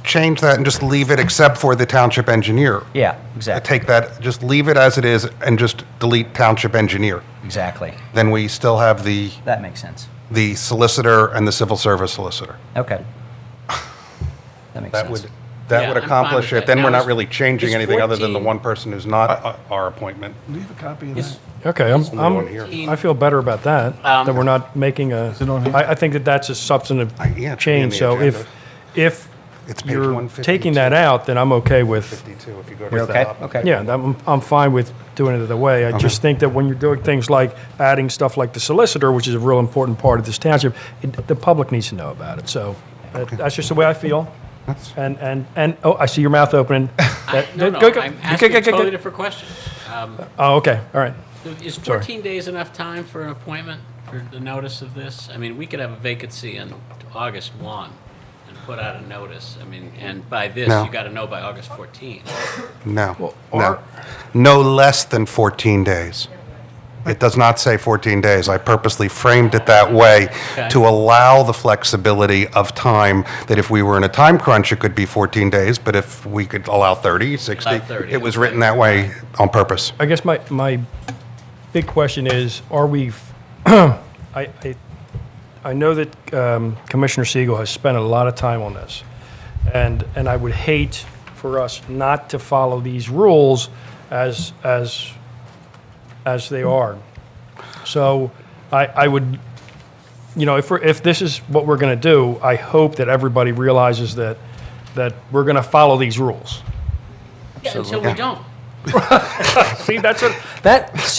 change that and just leave it except for the township engineer. Yeah, exactly. Take that, just leave it as it is and just delete township engineer. Exactly. Then we still have the That makes sense. solicitor and the civil service solicitor. Okay. That makes That sense. would That Yeah, would I'm fine accomplish with it. that. Then Now, we're not is- really changing is anything other than the 14 one person who's not our appointment. Leave a copy of that. Okay, Only one here. I feel better about that, that we're not making a, I think that that's a substantive yeah, it's change. in the So agenda. if It's page you're 152. taking that out, then I'm okay with, 52, if you go to You're the okay? top. Okay. yeah, I'm fine with doing it the way. I just think that when you're doing things like adding stuff like the solicitor, which is a real important part of this township, the public needs to know about it. So that's just the way I feel. And oh, I see your mouth opening. No, I'm asking a totally different question. Oh, okay, all right. Is 14 days enough time for an appointment, for the notice of this? I mean, we could have a vacancy on August 1 and put out a notice. I mean, and by this, No. you got to know by August 14. No, no. No less than 14 days. It does not say 14 days. I purposely framed it that way Okay. to allow the flexibility of time, that if we were in a time crunch, it could be 14 days, but if we could allow 30, 60, Allow 30, it was okay. written that way on purpose. I guess my big question is, are we, I know that Commissioner Siegel has spent a lot of time on this, and I would hate for us not to follow these rules as they are. So I would, if this is what we're going to do, I hope that everybody realizes that we're going to follow these rules. Yeah, until we don't. See,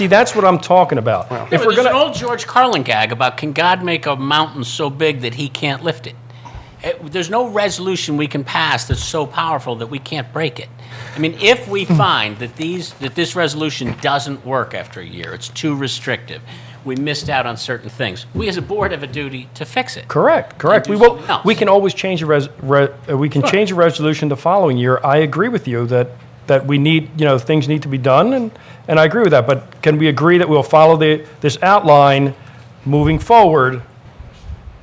that's what I'm talking about. Yeah, but there's an old George Carlin gag about, can God make a mountain so big that he can't lift it? There's no resolution we can pass that's so powerful that we can't break it. I mean, if we find that this resolution doesn't work after a year, it's too restrictive, we missed out on certain things, we as a board have a duty to fix it. Correct. And do something else. We can always change change a resolution the following year. I agree with you that we need, things need to be done, and I agree with that. But can we agree that we'll follow this outline moving forward?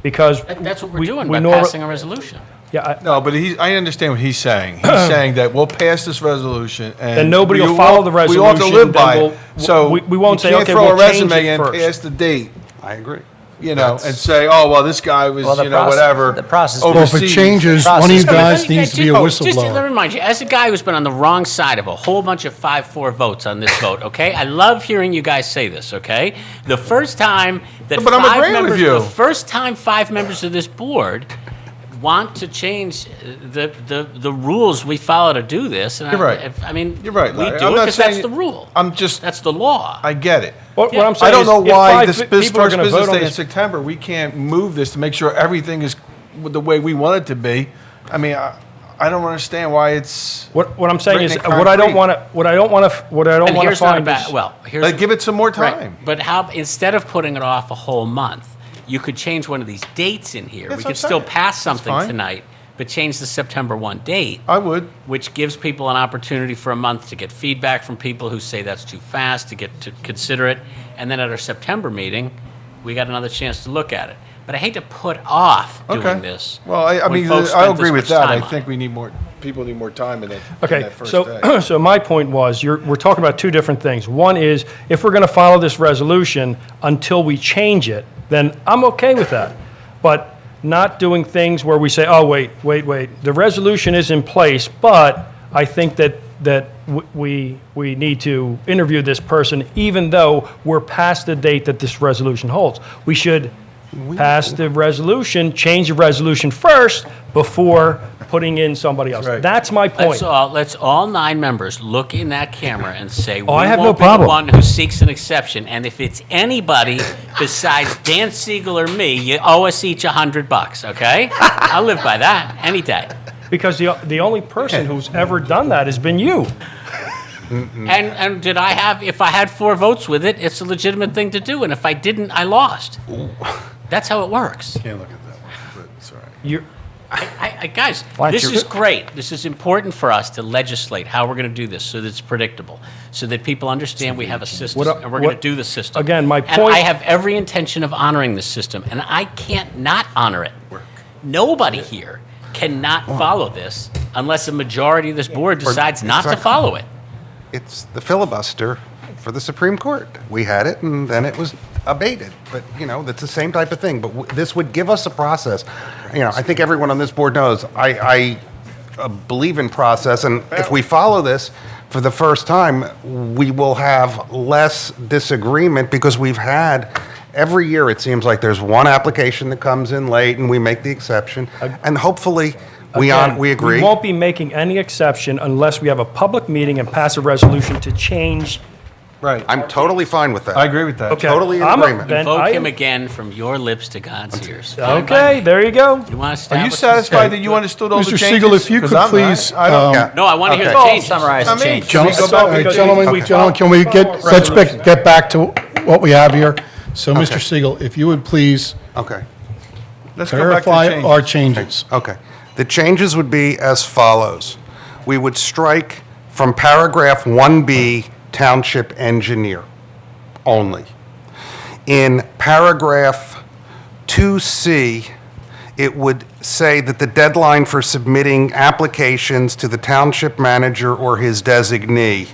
Because That's what we're doing by passing a resolution. Yeah. No, but I understand what he's saying. He's saying that we'll pass this resolution and then nobody will follow the resolution. We all have to live by then it. So we won't say, you can't okay, throw we'll a change resume it and first. pass the date. I agree. And say, oh, well, this guy was, whatever. The process. Well, if it changes, one of you guys needs to be a Just let me whistleblower. remind you, as a guy who's been on the wrong side of a whole bunch of 5-4 votes on this vote, okay? I love hearing you guys say this, okay? The first time that But I'm five agreeing with members, you. the first time 5 members of this board want to change the rules we follow to do this, and You're right. I mean, You're right, we Larry. do I'm it not because that's saying- the rule. That's the law. I get it. What I'm saying I don't is, know if why 5 this people are first gonna business vote on day in this- September, we can't move this to make sure everything is the way we want it to be. I mean, I don't understand why it's. What I'm saying is, written in what I don't concrete. want to And here's not a find bad, is, well, here's Like, give it some more right. time. But how, instead of putting it off a whole month, you could change one of these dates in here. That's We what could I'm still saying. pass That's something fine. tonight, but change the September 1 date. I would. Which gives people an opportunity for a month to get feedback from people who say that's too fast, to get to consider it. And then at our September meeting, we got another chance to look at it. But I hate to put off doing this. Well, I when mean, folks I spent agree this with much that. time I on think it. we need more. People need more time in it. Okay, in that first so day. so my point was, we're talking about 2 different things. One is, if we're going to follow this resolution until we change it, then I'm okay with that. But not doing things where we say, oh, wait, the resolution is in place, but I think that we need to interview this person, even though we're past the date that this resolution holds. We should pass the resolution, change the resolution first before putting in somebody else. That's my point. Let's all 9 members look in that camera and say, we I have no won't be problem. the one who seeks an exception. And if it's anybody besides Dan Siegel or me, you owe us each $100, okay? I'll live by that any day. Because the only person who's ever done that has been you. And did I have, if I had 4 votes with it, it's a legitimate thing to do. And if I didn't, I lost. That's how it works. Can't look at that one, but it's all right. Guys, Why don't this you- is great. This is important for us to legislate how we're going to do this so that it's predictable, so that people understand we have a system and we're going to do the system. Again, my And point- I have every intention of honoring this system, and I can't not honor it. Nobody here cannot follow this unless a majority of this board decides not to follow it. It's the filibuster for the Supreme Court. We had it, and then it was abated. But, that's the same type of thing. But this would give us a process. I think everyone on this board knows I believe in process, and if we follow this for the first time, we will have less disagreement because we've had, every year it seems like there's one application that comes in late and we make the exception, and hopefully we agree. We won't be making any exception unless we have a public meeting and pass a resolution to change. Right. I'm totally fine with that. I agree with that. Okay. Totally in I'm agreement. Invoke him again from your lips to God's ears. Okay, there you go. You want to Are you satisfied that you understood all the Mr. changes? Siegel, if you 'Cause could I'm not. please, I don't. Yeah. No, I want to hear Okay. the changes. Summarize the I mean, changes. Gentlemen, can we get, let's get back to what we have here. So, Mr. Siegel, if you would please Okay. Let's go back to the clarify changes. our changes. Okay. The changes would be as follows. We would strike from paragraph 1B, township engineer only. In paragraph 2C, it would say that the deadline for submitting applications to the township manager or his designee,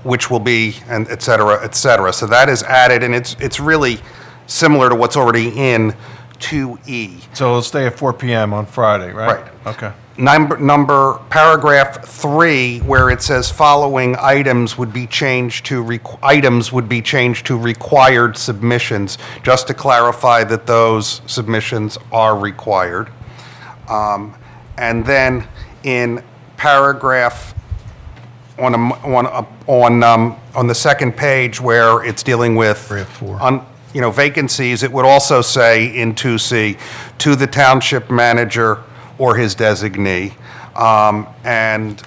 which will be, and et cetera, et cetera. So that is added, and it's really similar to what's already in 2E. So it'll stay at 4 p.m. on Friday, right? Right. Okay. Paragraph 3, where it says following items would be changed to required submissions, just to clarify that those submissions are required. And then in paragraph on the second page where it's dealing with vacancies, it would also say in 2C, to the township manager or his designee. And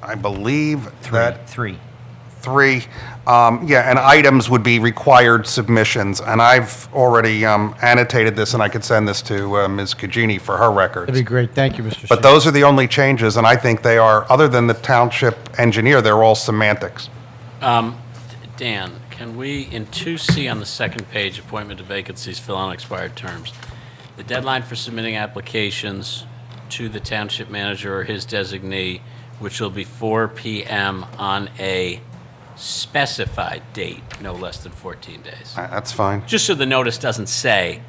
I believe that... Three. And items would be required submissions. And I've already annotated this, and I could send this to Ms. Cagini for her records. That'd be great. Thank you, Mr. But those are the only changes, and I think they are, other than the township engineer, they're all semantics. Dan, can we, in 2C on the second page, appointment to vacancies, fill on expired terms, the deadline for submitting applications to the township manager or his designee, which will be 4 p.m. on a specified date, no less than 14 days. That's fine. Just so the notice doesn't say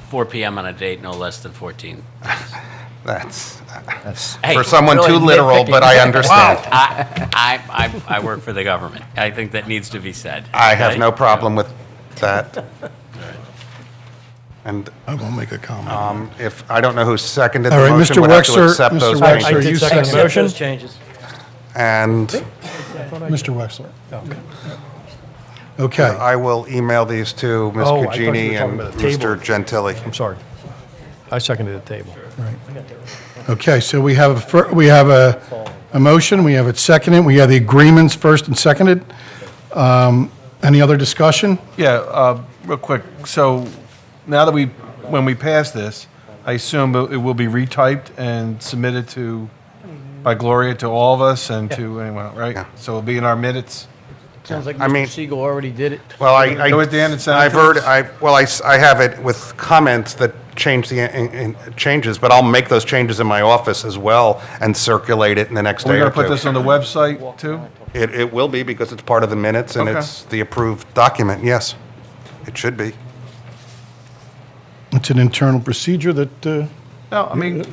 4 p.m. on a date, no less than 14 days. That's Hey, for someone really too literal, but I understand. I work for the government. I think that needs to be said. I have okay? no problem with that. And I won't make a comment. if, I don't know who seconded the All right, motion, Mr. would have to Wexler, accept Mr. those Wexler, changes. I did second the Accept motion. those changes. And Mr. Wexler. Okay. I will email these to Ms. Oh, I thought you were Cagini talking and about the table. Mr. Gentili. I'm sorry. I seconded the table. Okay, so we have a motion, we have it seconded, we have the agreements first and seconded. Any other discussion? Yeah, real quick. So now that when we pass this, I assume it will be retyped and submitted by Gloria to all of us and to anyone, right? Yeah. So it'll be in our minutes. Sounds like I mean- Mr. Siegel already did it. Well, I Go with Dan and send it I've to heard, us? I have it with comments that change changes, but I'll make those changes in my office as well and circulate it in the next We're day going or to put two. this on the website too? It will be because it's part of the minutes and Okay. it's the approved document, yes. It should be. It's an internal procedure that, No, I mean,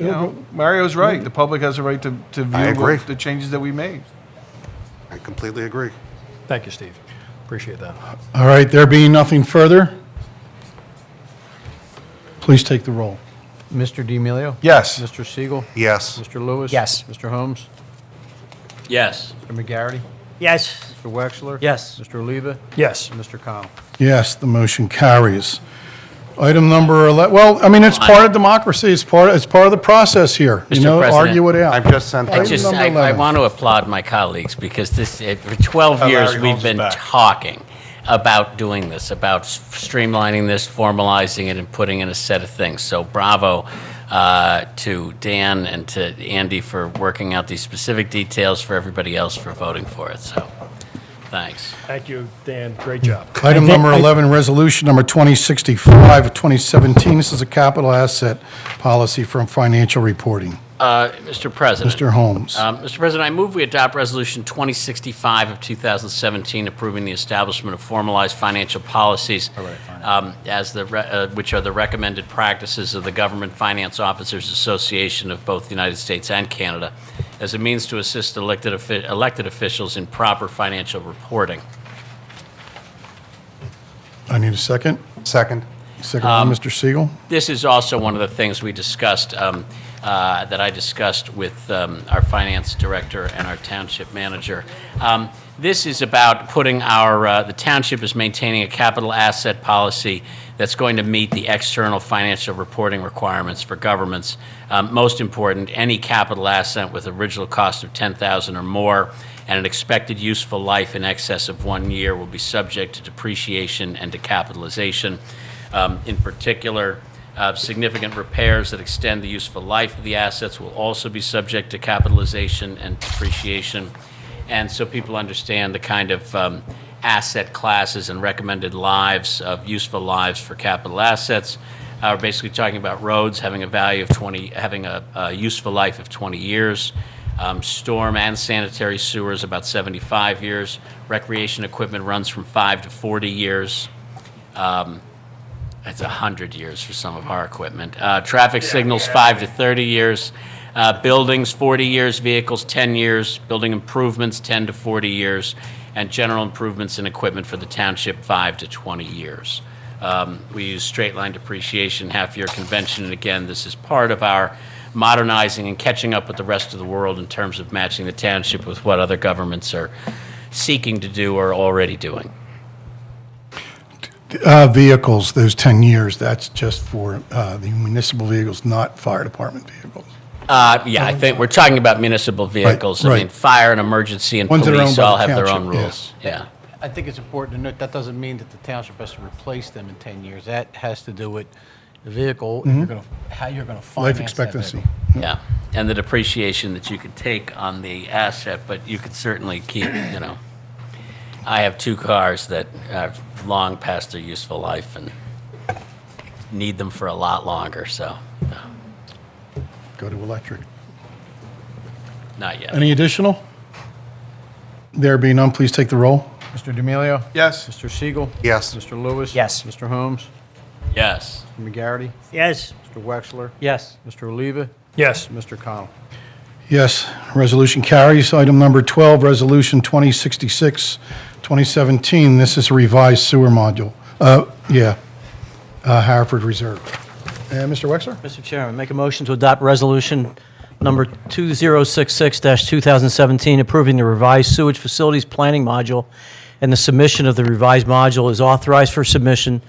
Mario's right. The public has a right to I agree. view the changes that we made. I completely agree. Thank you, Steve. Appreciate that. all right, there being nothing further, please take the roll. Mr. D'Amelio? Yes. Mr. Siegel? Yes. Mr. Lewis? Yes. Mr. Holmes? Yes. Mr. McGarity? Yes. Mr. Wexler? Yes. Mr. Oliva? Yes. And Mr. Connell? Yes, the motion carries. Item number 11, well, I mean, it's part of democracy, it's part of the process here. You Mr. know, President, argue it out. I've just sent I them. number I 11. want to applaud my colleagues because for 12 Larry years Holmes we've is been back. talking about doing this, about streamlining this, formalizing it, and putting in a set of things. So bravo to Dan and to Andy for working out these specific details, for everybody else for voting for it. So thanks. Thank you, Dan. Great job. Item number 11, resolution number 2065 of 2017. This is a capital asset policy from financial reporting. Mr. President. Mr. Holmes. Mr. President, I move we adopt Resolution 2065 of 2017, approving the establishment of formalized financial policies which are the recommended practices of the Government Finance Officers Association of both the United States and Canada as a means to assist elected officials in proper financial reporting. I need a second. Second. Second by Mr. Siegel. This is also one of the things we discussed, that I discussed with our finance director and our township manager. This is about putting the township is maintaining a capital asset policy that's going to meet the external financial reporting requirements for governments. Most important, any capital asset with original cost of $10,000 or more and an expected useful life in excess of 1 year will be subject to depreciation and to capitalization. In particular, significant repairs that extend the useful life of the assets will also be subject to capitalization and depreciation. And so people understand the kind of asset classes and recommended lives of useful lives for capital assets. We're basically talking about roads having a value of having a useful life of 20 years. Storm and sanitary sewers about 75 years. Recreation equipment runs from 5 to 40 years. It's 100 years for some of our equipment. Traffic signals, 5 to 30 years. Buildings, 40 years. Vehicles, 10 years. Building improvements, 10 to 40 years. And general improvements in equipment for the township, 5 to 20 years. We use straight-line depreciation, half-year convention, and again, this is part of our modernizing and catching up with the rest of the world in terms of matching the township with what other governments are seeking to do or already doing. Vehicles, those 10 years, that's just for the municipal vehicles, not fire department vehicles. Yeah, I think we're talking about municipal vehicles. Right, I mean, fire and emergency and Ones that are police owned by all the have their own township, rules. Yeah. I think it's important to note that doesn't mean that the township has to replace them in 10 years. That has to do with the vehicle, if you're gonna, how you're going to finance Life expectancy. that vehicle. Yeah, and the depreciation that you could take on the asset, but you could certainly keep, I have 2 cars that are long past their useful life and need them for a lot longer, so, Go to electric. not yet. Any additional? There being none, please take the roll. Mr. D'Amelio? Yes. Mr. Siegel? Yes. Mr. Lewis? Yes. Mr. Holmes? Yes. Mr. McGarity? Yes. Mr. Wexler? Yes. Mr. Oliva? Yes. Mr. Connell? Yes, resolution carries. Item number 12, Resolution 2066, 2017. This is a revised sewer module. Haverford Reserve. And Mr. Wexler? Mr. Chairman, make a motion to adopt resolution number 2066-2017, approving the revised sewage facilities planning module, and the submission of the revised module is authorized for submission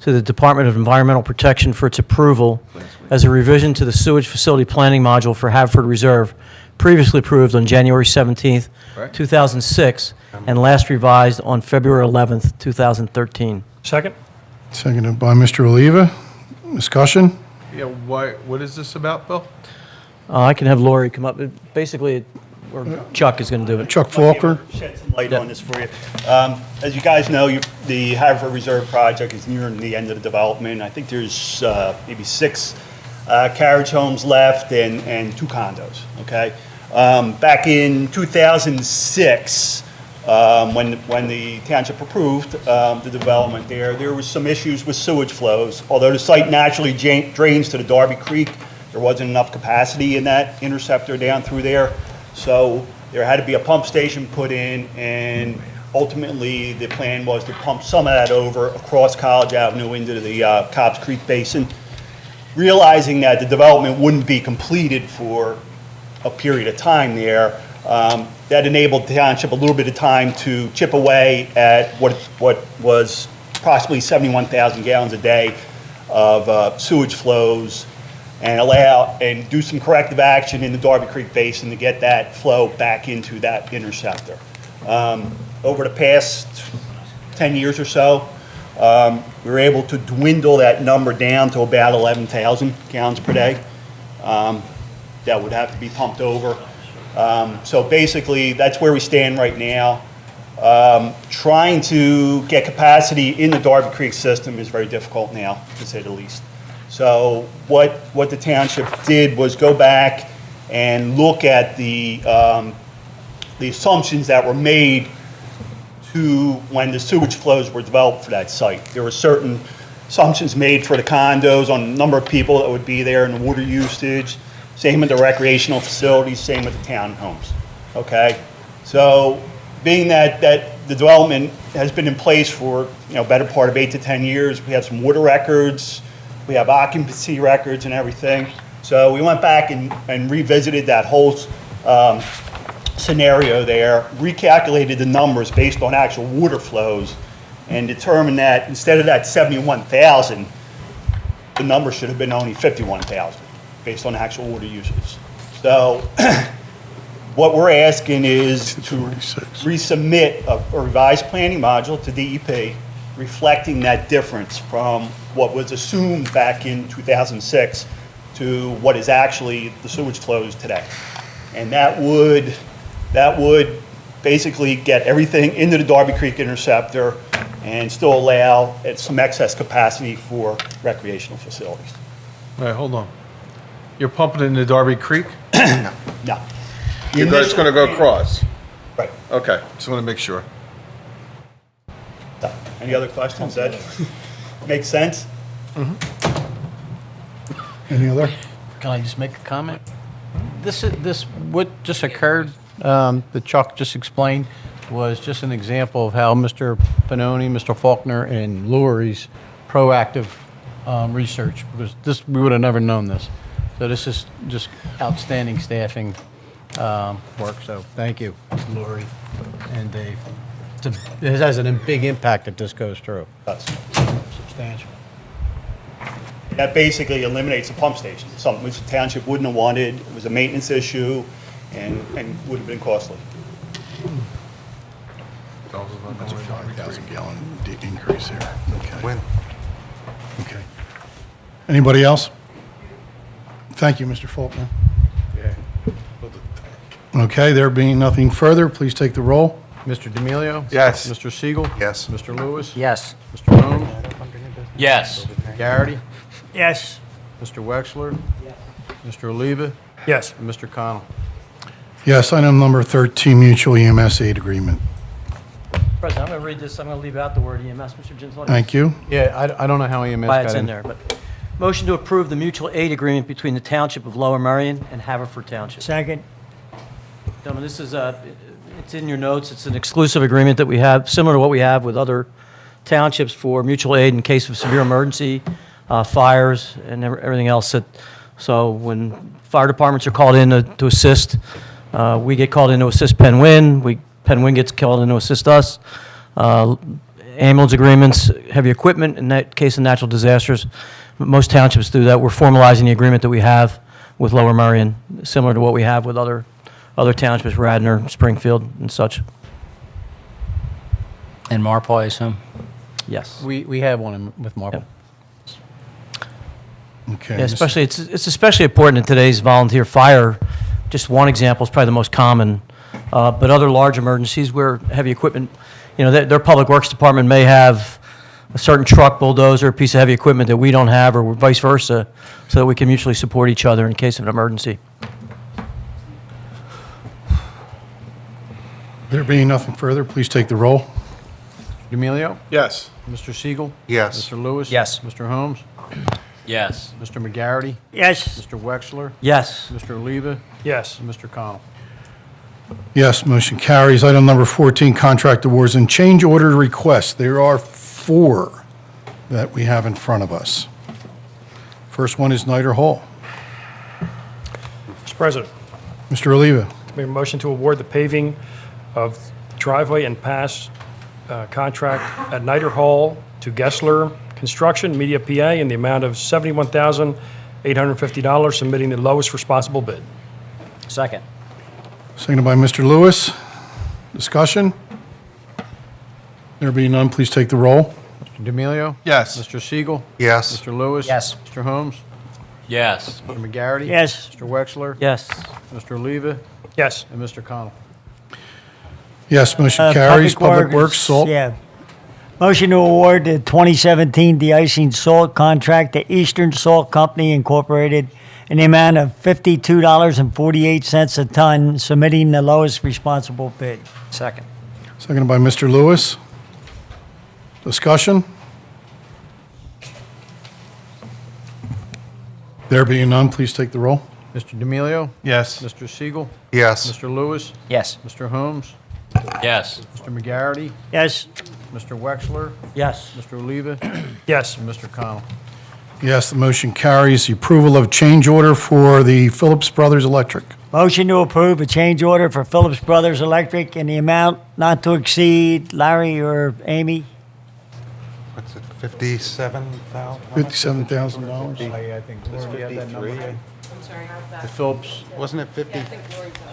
to the Department of Environmental Protection for its approval as a revision to the sewage facility planning module for Haverford Reserve, previously approved on January 17th, 2006, and last revised on February 11th, 2013. Second? Seconded by Mr. Oliva. Discussion? Yeah, what is this about, Bill? I can have Lori come up. Basically, or Chuck is going to do it. Chuck Falker? Shed some light on this for you. As you guys know, the Haverford Reserve project is nearing the end of the development. I think there's maybe 6 carriage homes left and 2 condos, okay? Back in 2006, when the township approved the development there was some issues with sewage flows. Although the site naturally drains to the Darby Creek, there wasn't enough capacity in that interceptor down through there. So there had to be a pump station put in, and ultimately the plan was to pump some of that over across College Avenue into the Cobbs Creek Basin. Realizing that the development wouldn't be completed for a period of time there, that enabled the township a little bit of time to chip away at what was approximately 71,000 gallons a day of sewage flows, and do some corrective action in the Darby Creek Basin to get that flow back into that interceptor. Over the past 10 years or so, we were able to dwindle that number down to about 11,000 gallons per day. That would have to be pumped over. So basically, that's where we stand right now. Trying to get capacity in the Darby Creek system is very difficult now, to say the least. So what the township did was go back and look at the assumptions that were made to when the sewage flows were developed for that site. There were certain assumptions made for the condos on the number of people that would be there and the water usage, same with the recreational facilities, same with the townhomes, okay? So being that the development has been in place for, better part of 8 to 10 years, we have some water records, we have occupancy records and everything. So we went back and revisited that whole scenario there, recalculated the numbers based on actual water flows, and determined that instead of that 71,000, the number should have been only 51,000 based on actual water usage. So what we're asking is to resubmit a revised planning module to DEP reflecting that difference from what was assumed back in 2006 to what is actually the sewage flows today. And that would basically get everything into the Darby Creek interceptor and still allow some excess capacity for recreational facilities. All right, hold on. You're pumping it into Darby Creek? No. It's going to go across? Right. Okay, just want to make sure. Any other questions? That makes sense? Any other? Can I just make a comment? What just occurred, that Chuck just explained, was just an example of how Mr. Pannoni, Mr. Faulkner, and Lori's proactive research, because we would have never known this. So this is just outstanding staffing work, so thank you, Lori and Dave. It has a big impact that this goes through. That's substantial. That basically eliminates the pump station, something which the township wouldn't have wanted. It was a maintenance issue and would have been costly. That's a 5,000 gallon increase here. Okay. Win. Okay. Anybody else? Thank you, Mr. Faulkner. Okay, there being nothing further, please take the roll. Mr. D'Amelio? Yes. Mr. Siegel? Yes. Mr. Lewis? Yes. Mr. Holmes? Yes. Garrity? Yes. Mr. Wexler? Yes. Mr. Oliva? Yes. And Mr. Connell? Yes, item number 13, mutual EMS aid agreement. President, I'm going to read this. I'm going to leave out the word EMS, Mr. Ginzler. Thank you. Yeah, I don't know how EMS Why got it's in there, but motion to approve the mutual aid agreement between the Township of Lower Merion and Haverford Township. Second. Gentlemen, this is it's in your notes. It's an exclusive agreement that we have, similar to what we have with other townships for mutual aid in case of severe emergency, fires, and everything else. So when fire departments are called in to assist, we get called in to assist Penn Win. Penn Win gets called in to assist us. Ambulance agreements, heavy equipment in that case of natural disasters. Most townships do that. We're formalizing the agreement that we have with Lower Merion, similar to what we have with other townships, Radnor, Springfield, and such. And Marple, I assume? Yes. We have one with Marple. Okay. Yeah, especially it's especially important in today's volunteer fire. Just one example is probably the most common, but other large emergencies where heavy equipment, their public works department may have a certain truck, bulldozer, a piece of heavy equipment that we don't have, or vice versa, so that we can mutually support each other in case of an emergency. There being nothing further, please take the roll. D'Amelio? Yes. Mr. Siegel? Yes. Mr. Lewis? Yes. Mr. Holmes? Yes. Mr. McGarity? Yes. Mr. Wexler? Yes. Mr. Oliva? Yes. And Mr. Connell? Yes, motion carries. Item number 14, contract awards and change order requests. There are 4 that we have in front of us. First one is Nider Hall. Mr. President, Mr. Oliva. make a motion to award the paving of driveway and pass contract at Nider Hall to Gessler Construction, Media PA, in the amount of $71,850, submitting the lowest responsible bid. Second. Seconded by Mr. Lewis. Discussion? There being none, please take the roll. Mr. D'Amelio? Yes. Mr. Siegel? Yes. Mr. Lewis? Yes. Mr. Holmes? Yes. Mr. McGarity? Yes. Mr. Wexler? Yes. Mr. Oliva? Yes. And Mr. Connell? Yes, motion carries. Public Works, salt. Yeah. Motion to award the 2017 de-icing salt contract to Eastern Salt Company Incorporated in the amount of $52.48 a ton, submitting the lowest responsible bid. Second. Seconded by Mr. Lewis. Discussion? There being none, please take the roll. Mr. D'Amelio? Yes. Mr. Siegel? Yes. Mr. Lewis? Yes. Mr. Holmes? Yes. Mr. McGarity? Yes. Mr. Wexler? Yes. Mr. Oliva? Yes. And Mr. Connell? Yes, the motion carries. The approval of change order for the Phillips Brothers Electric. Motion to approve a change order for Phillips Brothers Electric in the amount not to exceed, Larry or Amy? What's it, 57,000? $57,000. I think that's 53. I'm sorry. The Phillips, Wasn't it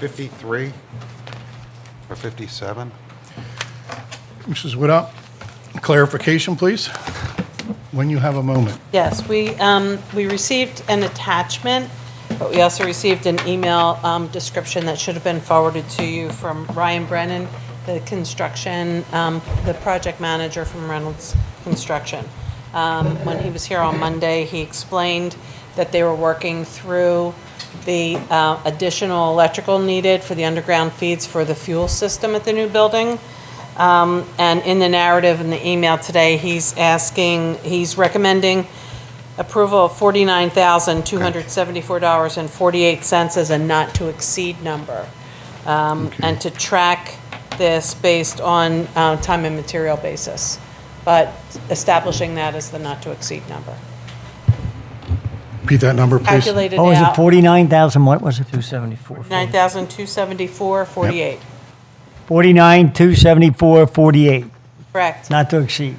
53 or 57? Mrs. Widow, clarification, please, when you have a moment. Yes, we received an attachment, but we also received an email description that should have been forwarded to you from Ryan Brennan, the construction, the project manager from Reynolds Construction. When he was here on Monday, he explained that they were working through the additional electrical needed for the underground feeds for the fuel system at the new building. And in the narrative in the email today, he's recommending approval of $49,274.48 as a not-to-exceed number, and to track this based on time and material basis, but establishing that as the not-to-exceed number. Repeat that number, please. Calculated What was it, out, 49,000, what was it? 274. $9,274.48. 49,274.48, Correct. not to exceed.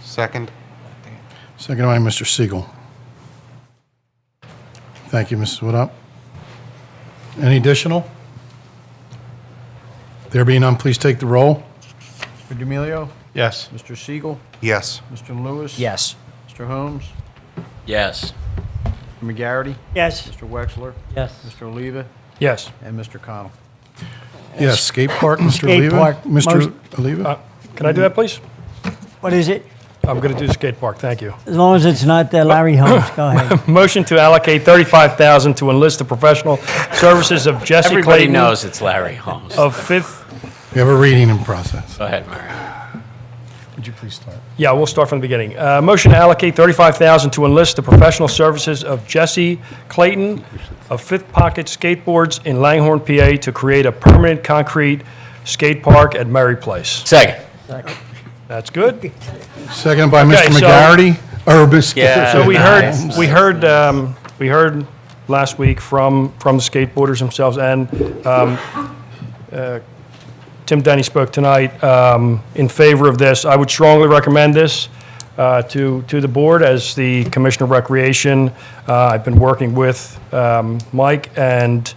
Second? Seconded by Mr. Siegel. Thank you, Mrs. Widow. Any additional? There being none, please take the roll. Mr. D'Amelio? Yes. Mr. Siegel? Yes. Mr. Lewis? Yes. Mr. Holmes? Yes. Mr. McGarity? Yes. Mr. Wexler? Yes. Mr. Oliva? Yes. And Mr. Connell? Yes, skate park, Mr. Skate Oliva. park. Mr. Oliva? Can I do that, please? What is it? I'm going to do the skate park, thank you. As long as it's not Larry Holmes, go ahead. Motion to allocate $35,000 to enlist the professional services of Jesse Clayton. Everybody knows it's Larry Holmes. Of Fifth. We have a reading in process. Go ahead, Mary. Would you please start? Yeah, we'll start from the beginning. Motion to allocate $35,000 to enlist the professional services of Jesse Clayton of Fifth Pocket Skateboards in Langhorne, PA, to create a permanent concrete skate park at Murray Place. Second. That's good. Seconded by Okay, Mr. so- McGarity, or Mr. Yeah. So we Nice. heard last week from the skateboarders themselves, and Tim Denny spoke tonight in favor of this. I would strongly recommend this to the board as the Commissioner of Recreation. I've been working with Mike and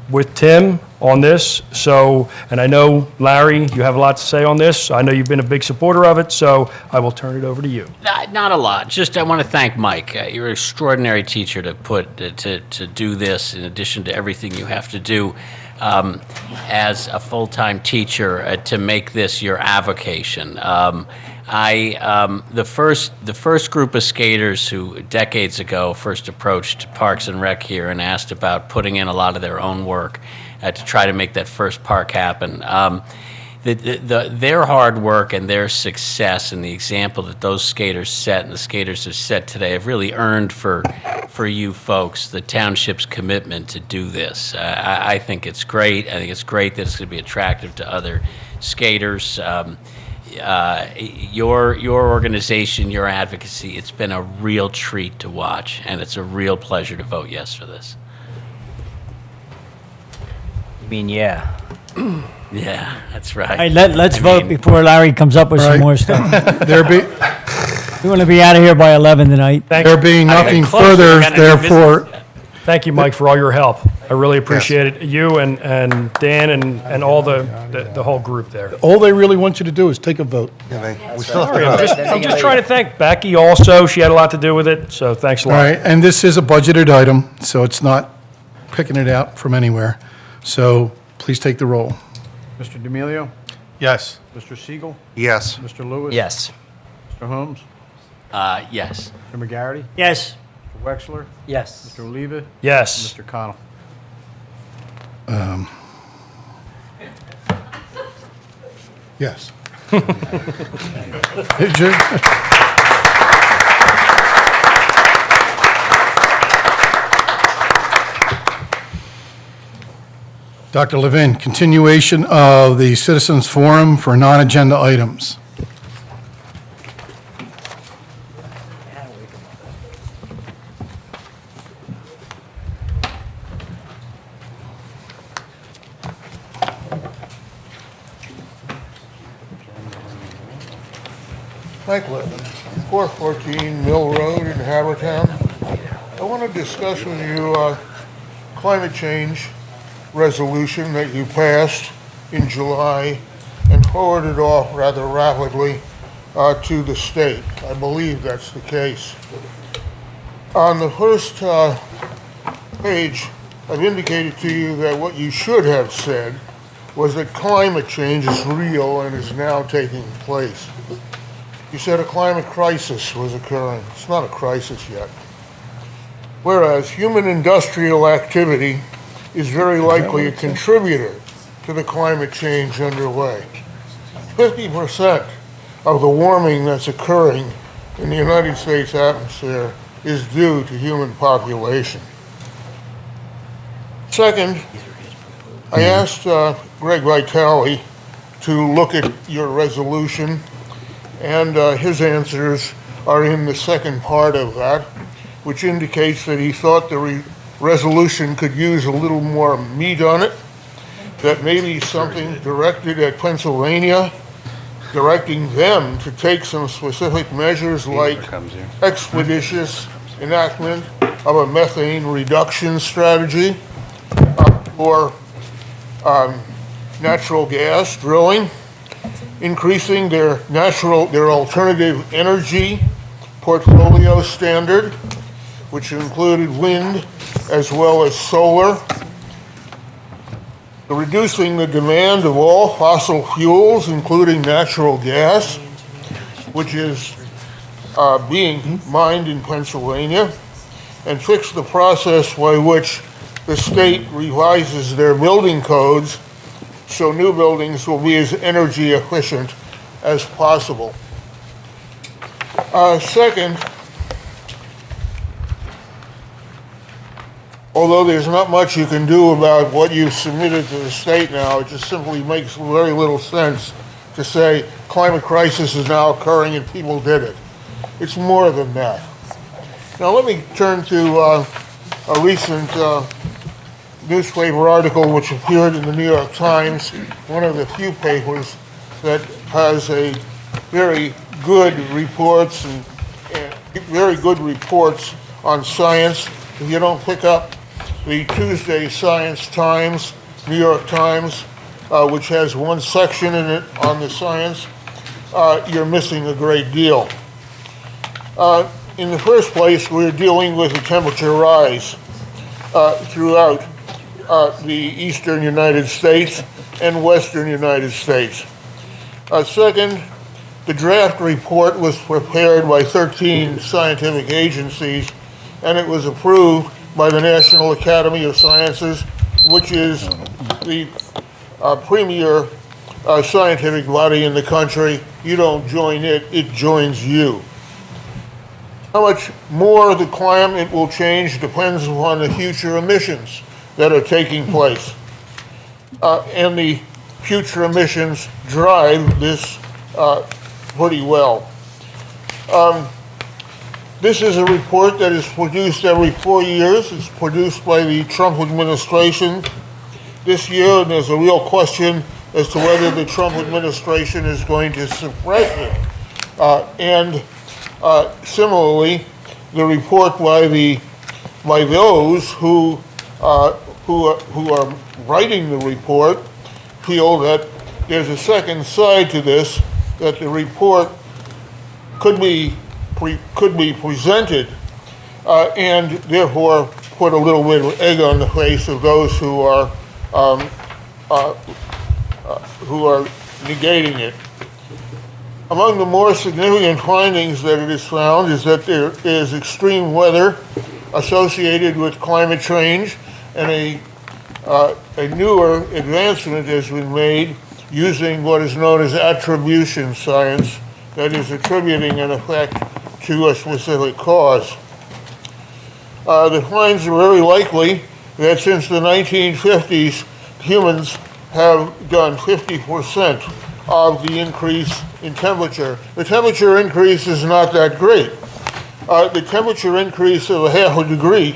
with Tim on this. So, and I know, Larry, you have a lot to say on this. I know you've been a big supporter of it, so I will turn it over to you. Not a lot. Just I want to thank Mike. You're an extraordinary teacher to do this in addition to everything you have to do as a full-time teacher to make this your avocation. The first group of skaters who decades ago first approached Parks and Rec here and asked about putting in a lot of their own work to try to make that first park happen. Their hard work and their success and the example that those skaters set and the skaters have set today have really earned for you folks the township's commitment to do this. I think it's great. I think it's great that it's going to be attractive to other skaters. Your organization, your advocacy, it's been a real treat to watch, and it's a real pleasure to vote yes for this. You mean, yeah. Yeah, that's right. All right, let's vote before Larry comes up with All some right. more stuff. There be, We want to be out of here by 11 tonight. there being nothing close, further, we gotta do therefore, Thank you, Mike, for all your help. I really appreciate it. You and Dan and all the whole group there. all they really want you to do is take a vote. We still have to I'm vote. I'm just trying to thank Becky also. She had a lot to do with it, so thanks a All lot. right, and this is a budgeted item, so it's not picking it out from anywhere. So please take the roll. Mr. D'Amelio? Yes. Mr. Siegel? Yes. Mr. Lewis? Yes. Mr. Holmes? Yes. Mr. McGarity? Yes. Mr. Mr. Wexler? Yes. Mr. Oliva? Yes. Mr. Connell? Yes. Did you? Dr. Levin, continuation of the Citizens Forum for non-agenda items. Mike Levin, 414 Mill Road in Havertown. I want to discuss with you climate change resolution that you passed in July and forwarded off rather rapidly to the state. I believe that's the case. On the first page, I've indicated to you that what you should have said was that climate change is real and is now taking place. You said a climate crisis was occurring. It's not a crisis yet. Whereas human industrial activity is very likely a contributor to the climate change underway. 50% of the warming that's occurring in the United States atmosphere is due to human population. Second, I asked Greg Vitale to look at your resolution, and his answers are in the second part of that, which indicates that he thought the resolution could use a little more meat on it, that maybe something directed at Pennsylvania, directing them to take some specific measures like expeditious enactment of a methane reduction strategy for natural gas drilling, increasing their alternative energy portfolio standard, which included wind as well as solar, reducing the demand of all fossil fuels, including natural gas, which is being mined in Pennsylvania, and fix the process by which the state revises their building codes so new buildings will be as energy efficient as possible. Second, although there's not much you can do about what you've submitted to the state now, it just simply makes very little sense to say climate crisis is now occurring and people did it. It's more than that. Now let me turn to a recent newspaper article which appeared in the New York Times, one of the few papers that has a very good reports and very good reports on science. If you don't pick up the Tuesday Science Times, New York Times, which has one section in it on the science, you're missing a great deal. In the first place, we're dealing with a temperature rise throughout the eastern United States and western United States. Second, the draft report was prepared by 13 scientific agencies, and it was approved by the National Academy of Sciences, which is the premier scientific body in the country. You don't join it, it joins you. How much more the climate will change depends upon the future emissions that are taking place. And the future emissions drive this pretty well. This is a report that is produced every 4 years. It's produced by the Trump administration this year, and there's a real question as to whether the Trump administration is going to suppress it. Similarly, the report by those who are writing the report feel that there's a second side to this, that the report could be presented and therefore put a little bit of egg on the face of those who are negating it. Among the more significant findings that it has found is that there is extreme weather associated with climate change, and a newer advancement has been made using what is known as attribution science, that is attributing an effect to a specific cause. The finds are very likely that since the 1950s, humans have done 50% of the increase in temperature. The temperature increase is not that great. The temperature increase of a half a degree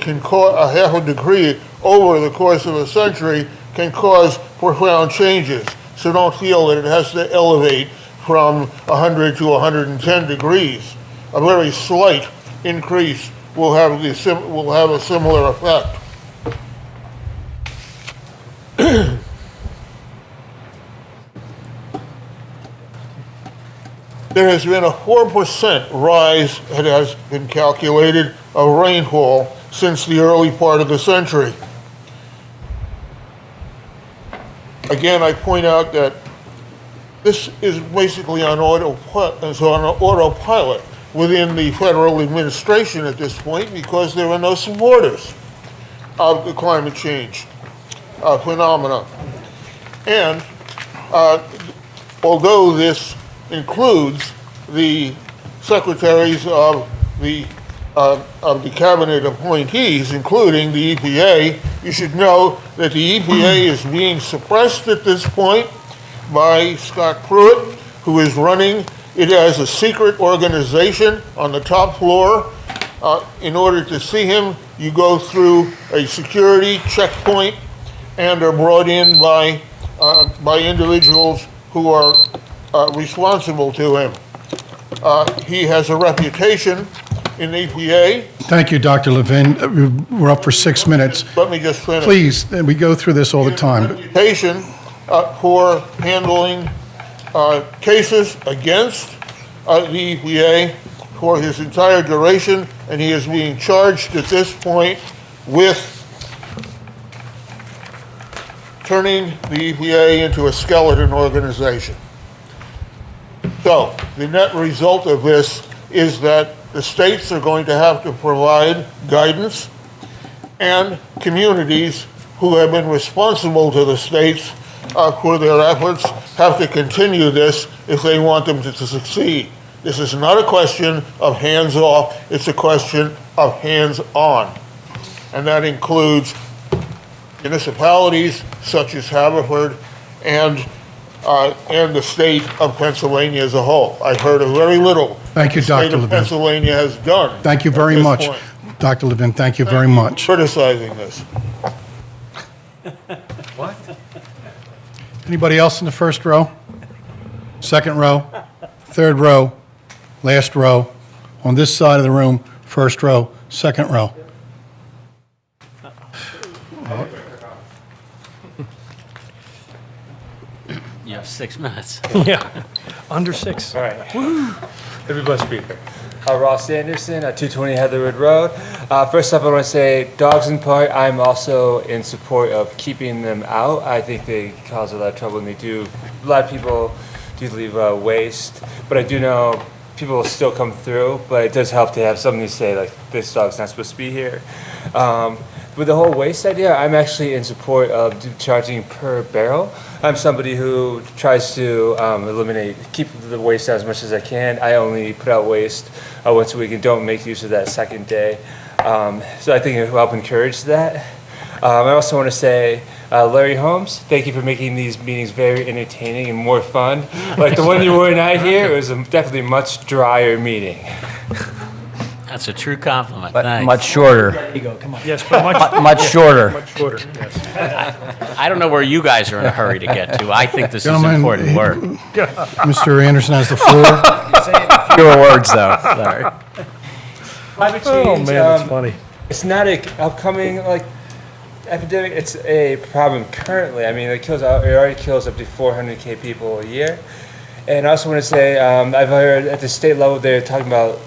over the course of a century can cause profound changes. So don't feel that it has to elevate from 100 to 110 degrees. A very slight increase will have a similar effect. There has been a 4% rise, that has been calculated, of rainfall since the early part of the century. Again, I point out that this is basically on autopilot within the federal administration at this point, because there are no supporters of the climate change phenomena. And although this includes the secretaries of the cabinet appointees, including the EPA, you should know that the EPA is being suppressed at this point by Scott Pruitt, who is running it as a secret organization on the top floor. In order to see him, you go through a security checkpoint and are brought in by individuals who are responsible to him. He has a reputation in EPA. Thank you, Dr. Levin. We're up for 6 minutes. Let me just finish. Please, we go through this all the time. Reputation for handling cases against the EPA for his entire duration, and he is being charged at this point with turning the EPA into a skeleton organization. So the net result of this is that the states are going to have to provide guidance, and communities who have been responsible to the states for their efforts have to continue this if they want them to succeed. This is not a question of hands off, it's a question of hands on. And that includes municipalities such as Haverford and the state of Pennsylvania as a whole. I've heard of very little. Thank you, Dr. The state of Levin. Pennsylvania has done. Thank you very much, Dr. Levin. Thank you very much. Criticizing this. What? Anybody else in the first row? Second row? Third row? Last row? On this side of the room, first row, second row. You have 6 minutes. Yeah, under 6. All right. Everybody speak. Ross Anderson at 220 Haverford Road. First off, I want to say dogs in park, I'm also in support of keeping them out. I think they cause a lot of trouble, and a lot of people do leave waste. But I do know people will still come through, but it does help to have something to say, like, this dog's not supposed to be here. With the whole waste idea, I'm actually in support of charging per barrel. I'm somebody who tries to keep the waste out as much as I can. I only put out waste once a week and don't make use of that second day. So I think it will help encourage that. I also want to say, Larry Holmes, thank you for making these meetings very entertaining and more fun. Like the one you were not here, it was definitely a much drier meeting. That's a true compliment. But Thanks. much shorter. There you go, come on. Yes, but Much shorter. Much shorter, yes. I don't know where you guys are in a hurry to get to. I think this is important work. Mr. Anderson has the floor. Fewer words, though. Sorry. Climate change, Oh, man, that's funny. It's not an upcoming epidemic. It's a problem currently. I mean, it already kills up to 400,000 people a year. And I also want to say, I've heard at the state level they're talking about,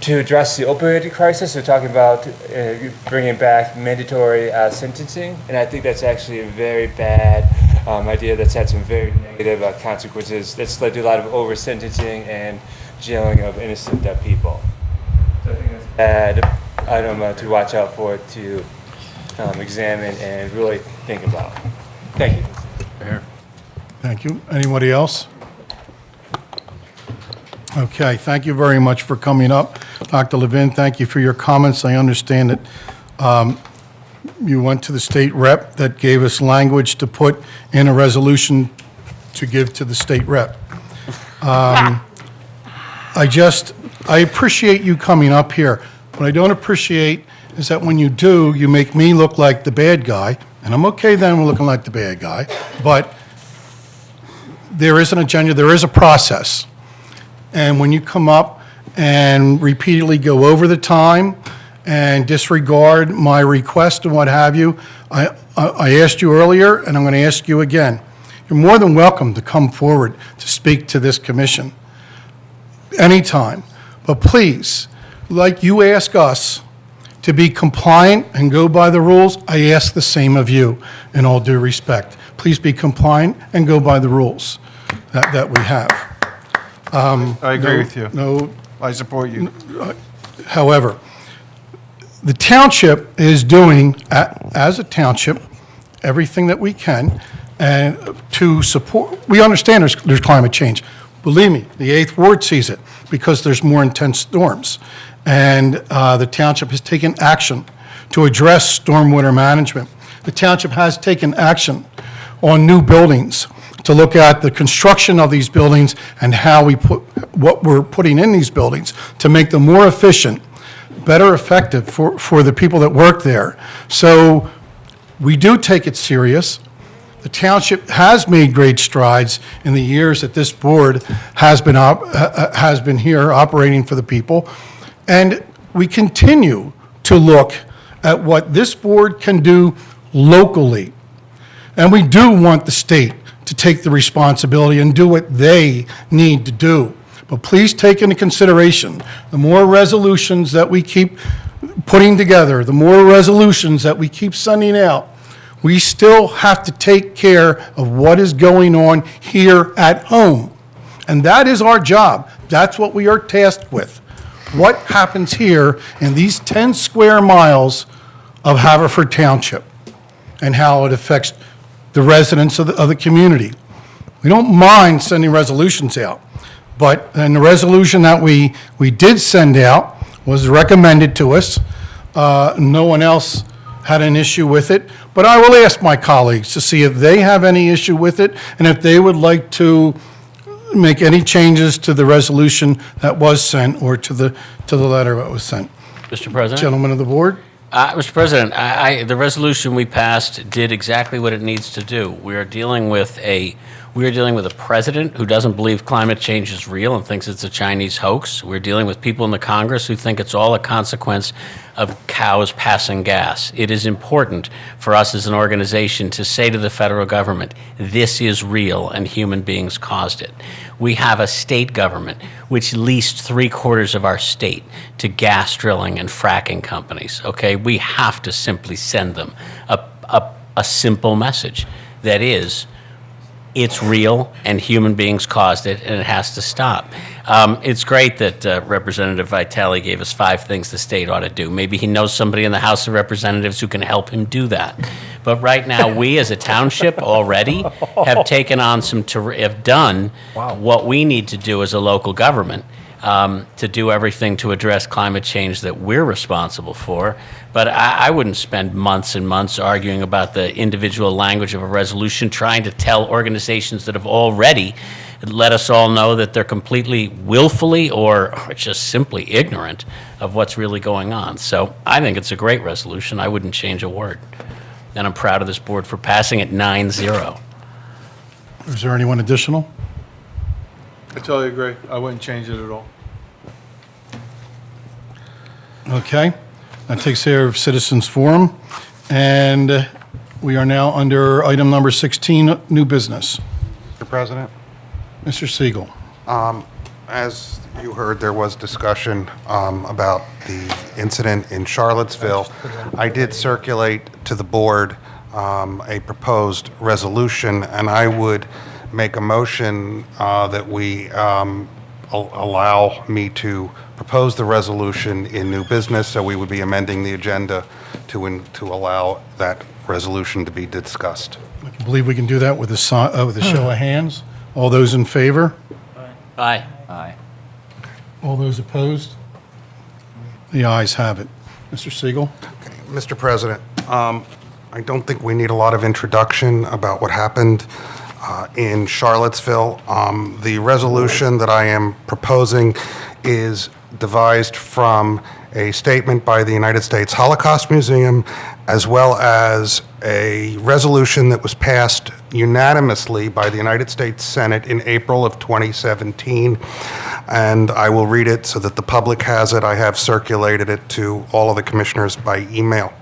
to address the opioid crisis, they're talking about bringing back mandatory sentencing, and I think that's actually a very bad idea that's had some very negative consequences. That's led to a lot of over-sentencing and jailing of innocent people. So I think that's bad item to watch out for, to examine and really think about. Thank you. Thank you. Anybody else? Okay, thank you very much for coming up. Dr. Levin, thank you for your comments. I understand that you went to the state rep that gave us language to put in a resolution to give to the state rep. I appreciate you coming up here. What I don't appreciate is that when you do, you make me look like the bad guy, and I'm okay then with looking like the bad guy, but there is an agenda, there is a process. And when you come up and repeatedly go over the time and disregard my request and what have you, I asked you earlier, and I'm going to ask you again. You're more than welcome to come forward to speak to this commission anytime. But please, like you ask us to be compliant and go by the rules, I ask the same of you in all due respect. Please be compliant and go by the rules that we have. I agree with you. I support you. However, the township is doing, as a township, everything that we can and to support. We understand there's climate change. Believe me, the 8th Ward sees it because there's more intense storms. And the township has taken action to address stormwater management. The township has taken action on new buildings to look at the construction of these buildings and how we put what we're putting in these buildings to make them more efficient, better effective for the people that work there. So we do take it serious. The township has made great strides in the years that this board has been here operating for the people. And we continue to look at what this board can do locally. And we do want the state to take the responsibility and do what they need to do. But please take into consideration, the more resolutions that we keep putting together, the more resolutions that we keep sending out, we still have to take care of what is going on here at home. And that is our job. That's what we are tasked with. What happens here in these 10 square miles of Haverford Township and how it affects the residents of the community. We don't mind sending resolutions out, but and the resolution that we did send out was recommended to us. No one else had an issue with it, but I will ask my colleagues to see if they have any issue with it and if they would like to make any changes to the resolution that was sent or to the letter that was sent. Mr. President? Gentlemen of the board? Mr. President, the resolution we passed did exactly what it needs to do. We are dealing with a president who doesn't believe climate change is real and thinks it's a Chinese hoax. We're dealing with people in the Congress who think it's all a consequence of cows passing gas. It is important for us as an organization to say to the federal government, this is real and human beings caused it. We have a state government which leased 3/4 of our state to gas drilling and fracking companies, okay? We have to simply send them a simple message that is, it's real and human beings caused it and it has to stop. It's great that Representative Vitale gave us 5 things the state ought to do. Maybe he knows somebody in the House of Representatives who can help him do that. But right now, we as a township already have taken on have done what we need to do as a local government to do everything to address climate change that we're responsible for. But I wouldn't spend months and months arguing about the individual language of a resolution, trying to tell organizations that have already let us all know that they're completely willfully or just simply ignorant of what's really going on. So I think it's a great resolution. I wouldn't change a word. And I'm proud of this board for passing it 9-0. Is there anyone additional? I totally agree. I wouldn't change it at all. Okay, that takes care of citizens forum. And we are now under item number 16, new business. Mr. President? Mr. Siegel. As you heard, there was discussion about the incident in Charlottesville. I did circulate to the board a proposed resolution, and I would make a motion that we allow me to propose the resolution in new business, so we would be amending the agenda to allow that resolution to be discussed. I believe we can do that with a show of hands. All those in favor? Aye. Aye. All those opposed? The ayes have it. Mr. Siegel? Mr. President, I don't think we need a lot of introduction about what happened in Charlottesville. The resolution that I am proposing is devised from a statement by the United States Holocaust Museum, as well as a resolution that was passed unanimously by the United States Senate in April of 2017. And I will read it so that the public has it. I have circulated it to all of the commissioners by email.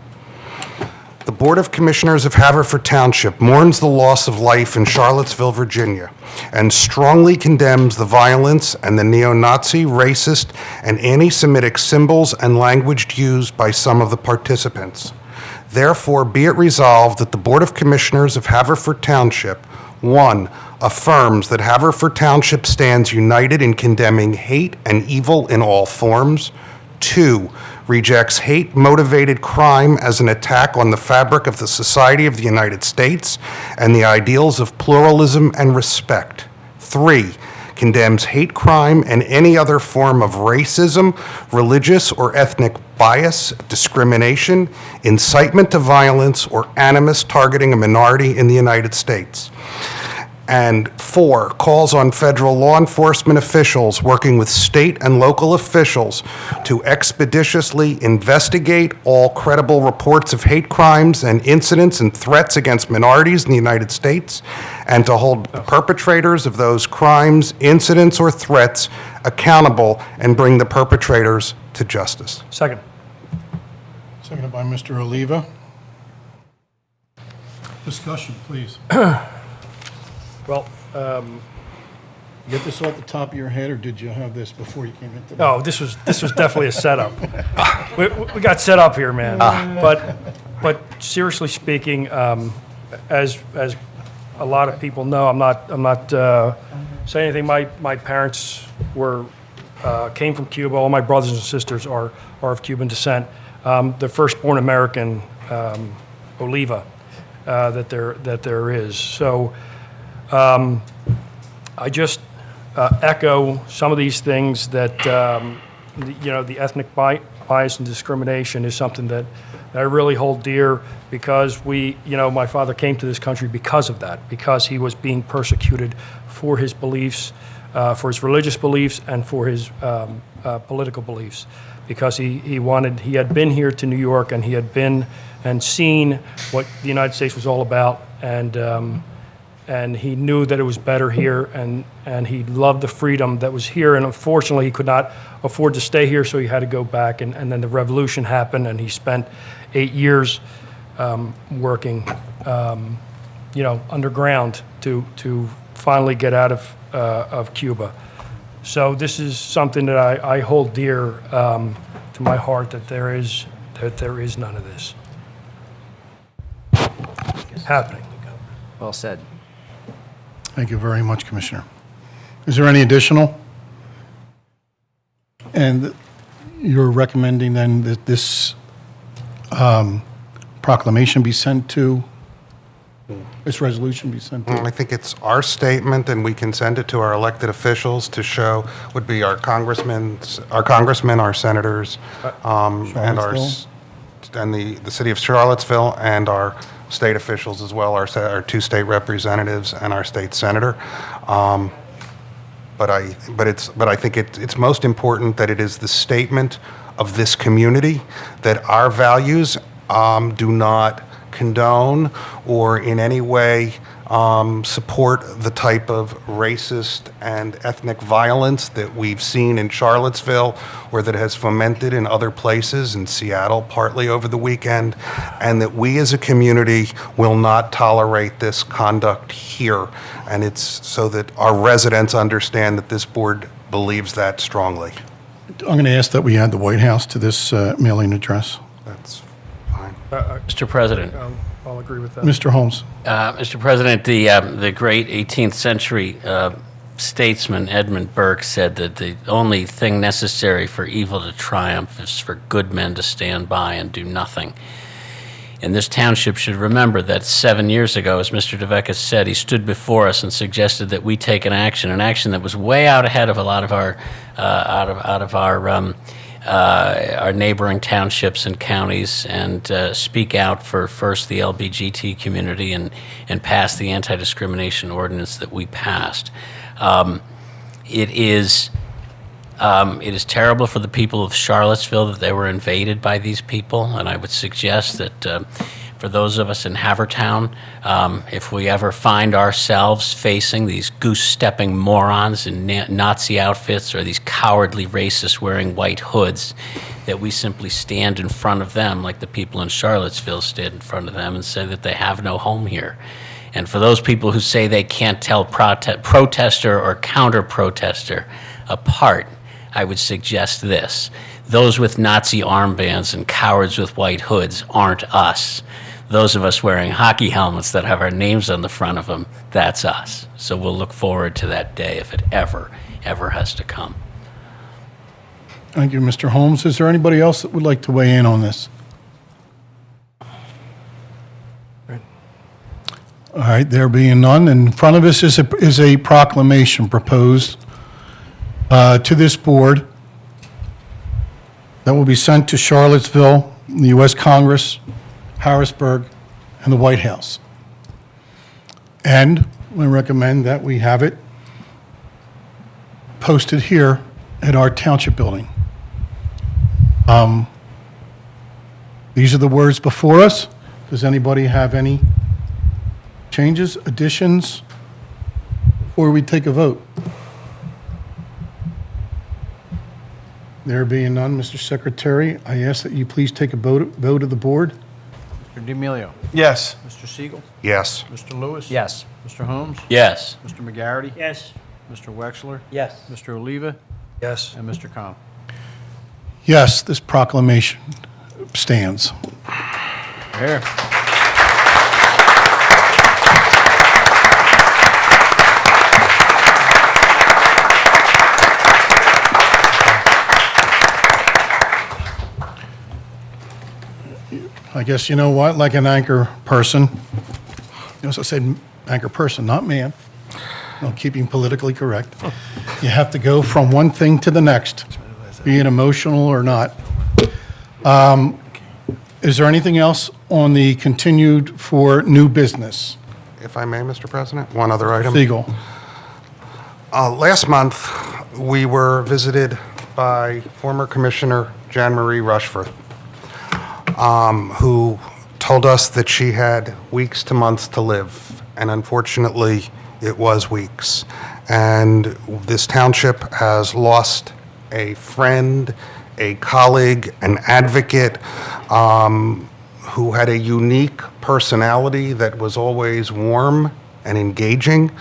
The Board of Commissioners of Haverford Township mourns the loss of life in Charlottesville, Virginia, and strongly condemns the violence and the neo-Nazi, racist, and anti-Semitic symbols and language used by some of the participants. Therefore, be it resolved that the Board of Commissioners of Haverford Township, 1, affirms that Haverford Township stands united in condemning hate and evil in all forms. 2, rejects hate-motivated crime as an attack on the fabric of the society of the United States and the ideals of pluralism and respect. 3, condemns hate crime and any other form of racism, religious or ethnic bias, discrimination, incitement to violence, or animus targeting a minority in the United States. And 4, calls on federal law enforcement officials working with state and local officials to expeditiously investigate all credible reports of hate crimes and incidents and threats against minorities in the United States, and to hold perpetrators of those crimes, incidents, or threats accountable and bring the perpetrators to justice. Second. Seconded by Mr. Oliva. Discussion, please. Well, You get this off the top of your head, or did you have this before you came into? no, this was definitely a setup. We got set up here, man. But seriously speaking, as a lot of people know, I'm not saying anything. My parents came from Cuba. All my brothers and sisters are of Cuban descent. The firstborn American Oliva that there is. So I just echo some of these things that the ethnic bias and discrimination is something that I really hold dear, because my father came to this country because of that, because he was being persecuted for his beliefs, for his religious beliefs, and for his political beliefs, because he had been here to New York, and he had been and seen what the United States was all about, and he knew that it was better here, and he loved the freedom that was here, and unfortunately he could not afford to stay here, so he had to go back, and then the revolution happened, and he spent 8 years working underground to finally get out of Cuba. So this is something that I hold dear to my heart, that there is none of this happening. Well said. Thank you very much, Commissioner. Is there any additional? And you're recommending then that this proclamation be sent to, this resolution be sent to? I think it's our statement, and we can send it to our elected officials to show, would be our congressmen, our senators, and the city of Charlottesville, and our state officials as well, our 2 state representatives and our state senator. But I think it's most important that it is the statement of this community that our values do not condone or in any way support the type of racist and ethnic violence that we've seen in Charlottesville, or that has fomented in other places, in Seattle partly over the weekend, and that we as a community will not tolerate this conduct here. And it's so that our residents understand that this board believes that strongly. I'm going to ask that we add the White House to this mailing address. That's fine. Mr. President. I'll agree with that. Mr. Holmes. Mr. President, the great 18th century statesman Edmund Burke said that the only thing necessary for evil to triumph is for good men to stand by and do nothing. And this township should remember that 7 years ago, as Mr. DeVecca said, he stood before us and suggested that we take an action that was way out ahead of a lot of our our neighboring townships and counties, and speak out for first the LBGT community and pass the anti-discrimination ordinance that we passed. It is terrible for the people of Charlottesville that they were invaded by these people, and I would suggest that for those of us in Havertown, if we ever find ourselves facing these goose-stepping morons in Nazi outfits or these cowardly racists wearing white hoods, that we simply stand in front of them like the people in Charlottesville stood in front of them and say that they have no home here. And for those people who say they can't tell protester or counter-protester apart, I would suggest this. Those with Nazi armbands and cowards with white hoods aren't us. Those of us wearing hockey helmets that have our names on the front of them, that's us. So we'll look forward to that day if it ever has to come. Thank you, Mr. Holmes. Is there anybody else that would like to weigh in on this? All right, there being none, in front of us is a proclamation proposed to this board that will be sent to Charlottesville, the U.S. Congress, Harrisburg, and the White House. And we recommend that we have it posted here at our township building. These are the words before us. Does anybody have any changes, additions, before we take a vote? There being none, Mr. Secretary, I ask that you please take a vote of the board. Mr. D'Amelio. Yes. Mr. Siegel. Yes. Mr. Lewis. Yes. Mr. Holmes. Yes. Mr. McGarity. Yes. Mr. Wexler. Yes. Mr. Oliva. Yes. And Mr. Khan. Yes, this proclamation stands. Here. I guess you know what, like an anchor person, notice I said anchor person, not man, no, keeping politically correct. You have to go from one thing to the next, be it emotional or not. Is there anything else on the continued for new business? If I may, Mr. President, one other item. Siegel. Last month, we were visited by former Commissioner Jan Marie Rushforth, who told us that she had weeks to months to live, and unfortunately, it was weeks. And this township has lost a friend, a colleague, an advocate, who had a unique personality that was always warm and engaging.